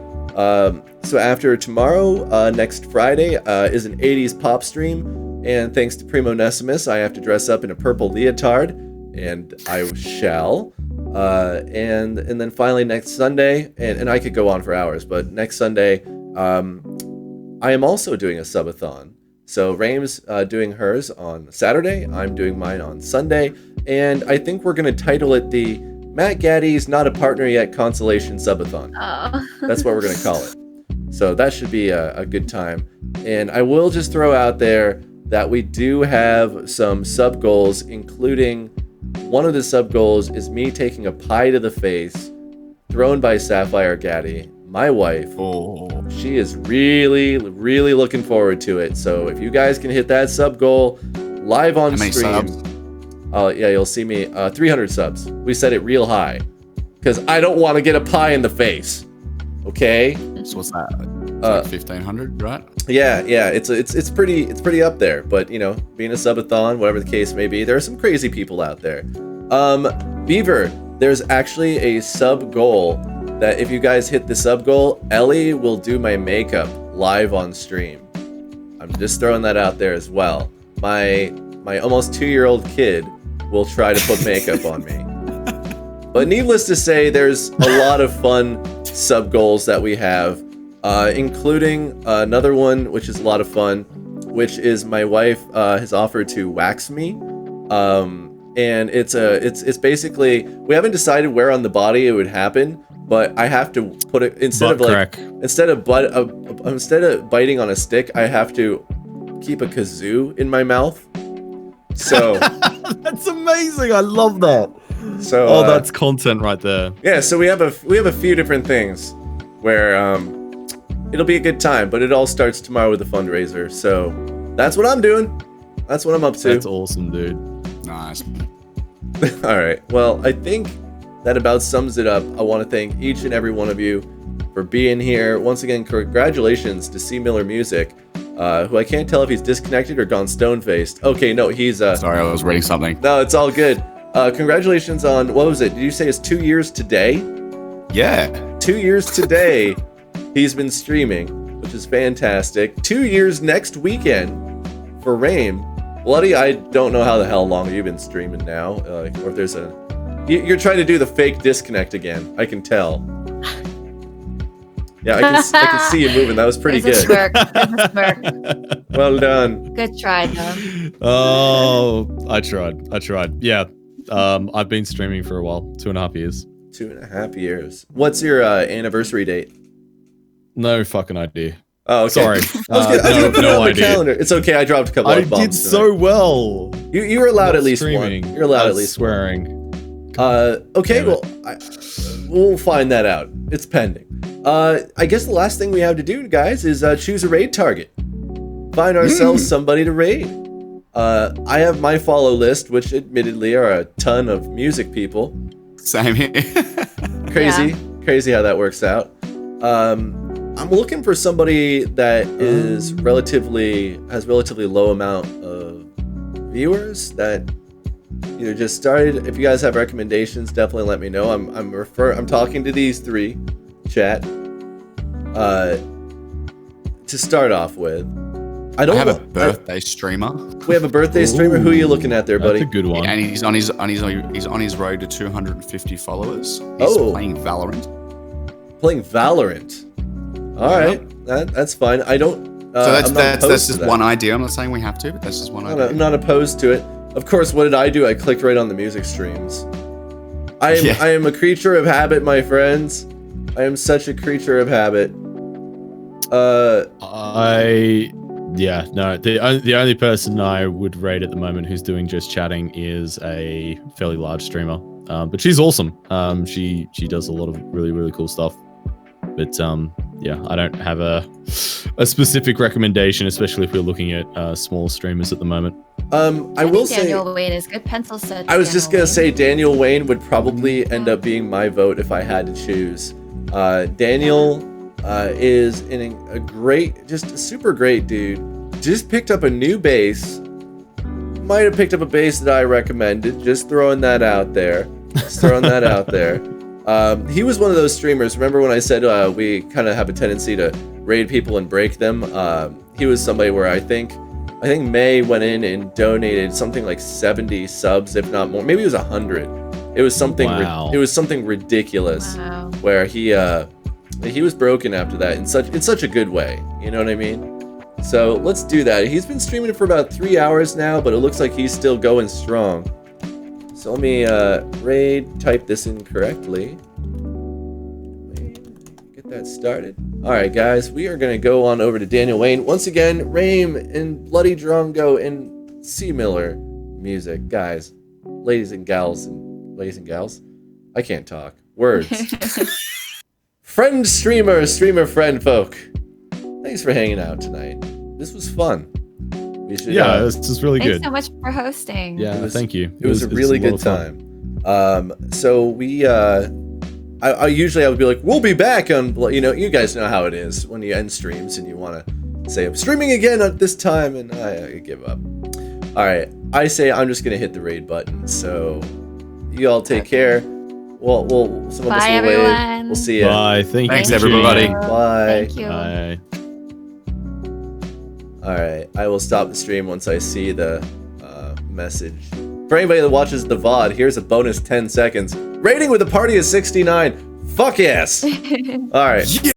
So after tomorrow, next Friday, is an 80s pop stream. And thanks to Primo Nesimus, I have to dress up in a purple leotard. And I shall. And then finally next Sunday, and I could go on for hours, but next Sunday, I am also doing a subathon. So Raym's doing hers on Saturday, I'm doing mine on Sunday, and I think we're going to title it the MattGaddy's Not a Partner Yet Consolation Subathon. Oh. That's what we're going to call it. So that should be a good time. And I will just throw out there that we do have some sub goals, including one of the sub goals is me taking a pie to the face thrown by Sapphire Gaddy, my wife. Oh. She is really, really looking forward to it. So if you guys can hit that sub goal live on How many stream, subs? yeah, you'll see me 300 subs. We set it real high because I don't want to get a pie in the face. Okay. So what's that? Like 1,500, right? Yeah, it's pretty up there. But you know, being a subathon, whatever the case may be, there are some crazy people out there. Beaver, there's actually a sub goal that if you guys hit the sub goal, Ellie will do my makeup live on stream. I'm just throwing that out there as well. My almost 2-year-old kid will try to put makeup on me. But needless to say, there's a lot of fun sub goals that we have, including another one which is a lot of fun, which is my wife has offered to wax me. And it's basically, we haven't decided where on the body it would happen, but I have to put it instead of biting on a stick, I have to keep a kazoo in my mouth. So That's amazing. I love that. So that's content right there. yeah, so we have a few different things where it'll be a good time, but it all starts tomorrow with a fundraiser. So that's what I'm doing. That's what I'm up to. That's awesome, dude. Nice. All right. Well, I think that about sums it up. I want to thank each and every one of you for being here. Once again, congratulations to CMillerMusic, who I can't tell if he's disconnected or gone stone-faced. Okay, no, he's... Sorry, I was reading something. No, it's all good. Congratulations on, what was it? Did you say it's 2 years today? Yeah. 2 years today, he's been streaming, which is fantastic. 2 years next weekend for Raym. Bloody, I don't know how the hell long you've been streaming now, or if there's a... You're trying to do the fake disconnect again. I can tell. Yeah, I can see you moving. That was pretty There's good. A smirk. Well done. Good try, though. Oh, I tried. Yeah. I've been streaming for a while, 2.5 years. 2.5 years. What's your anniversary date? No fucking idea. Oh, okay. Sorry. I was gonna put it on the idea. calendar. It's okay. I dropped a couple I of bombs did tonight. so well. You were allowed Not at least streaming. one. You're allowed I at was least swearing. one. Okay, Damn well, we'll find that out. It's pending. I guess the last thing we have to do, guys, is choose a raid target. Find ourselves somebody to raid. I have my follow list, which admittedly are a ton of music people. Same here. Crazy how that works out. I'm looking for somebody that is has relatively low amount of viewers that either just started. If you guys have recommendations, definitely let me know. I'm talking to these three, chat. To start off with, I have a birthday streamer. We have a birthday streamer. Who are you looking at there, buddy? That's a good one. And he's on his road to 250 followers. He's playing Valorant. Playing Valorant. All right, that's fine. I don't. So that's just one idea. I'm not saying we have to, but that's just one idea. I'm not opposed to it. Of course, what did I do? I clicked right on the music streams. I am a creature of habit, my friends. I am such a creature of habit. The only person I would rate at the moment who's doing just chatting is a fairly large streamer. But she's awesome. She does a lot of really, really cool stuff. But yeah, I don't have a specific recommendation, especially if we're looking at small streamers at the moment. I will say Daniel Wayne is good. Pencil said. I was just gonna Daniel say Daniel Wayne would probably end up being my vote if I had to choose. Daniel is in a great, just a super great dude. Just picked up a new bass. Might have picked up a bass that I recommended. Just throwing that out there. He was one of those streamers. Remember when I said we kind of have a tendency to raid people and break them? He was somebody where I think May went in and donated something like 70 subs, if not more. Maybe it was 100. It was something. Wow. It was something ridiculous. Wow. Where he was broken after that in such a good way. You know what I mean? So let's do that. He's been streaming for about 3 hours now, but it looks like he's still going strong. So let me raid type this in correctly. Get that started. All right, guys, we are gonna go on over to Daniel Wayne once again. Raym and BloodyDrongo and CMillerMusic, guys, ladies and gals, I can't talk. Words. Friend streamer friend folk. Thanks for hanging out tonight. This was fun. We should, This is really Thanks good. so much for hosting. Yeah, thank you. It was a really good time. So we, I usually would be like, we'll be back on, you guys know how it is when you end streams and you want to say, I'm streaming again at this time, and I give up. All right, I say I'm just gonna hit the raid button. So you all take care. Well, some of us will wave. everyone. We'll see you. Bye. Thanks, you. everybody. Bye. Thank you. Bye. All right, I will stop the stream once I see the message. For anybody that watches the VOD, here's a bonus 10 seconds. Rating with a party of 69. Fuck yes. All right.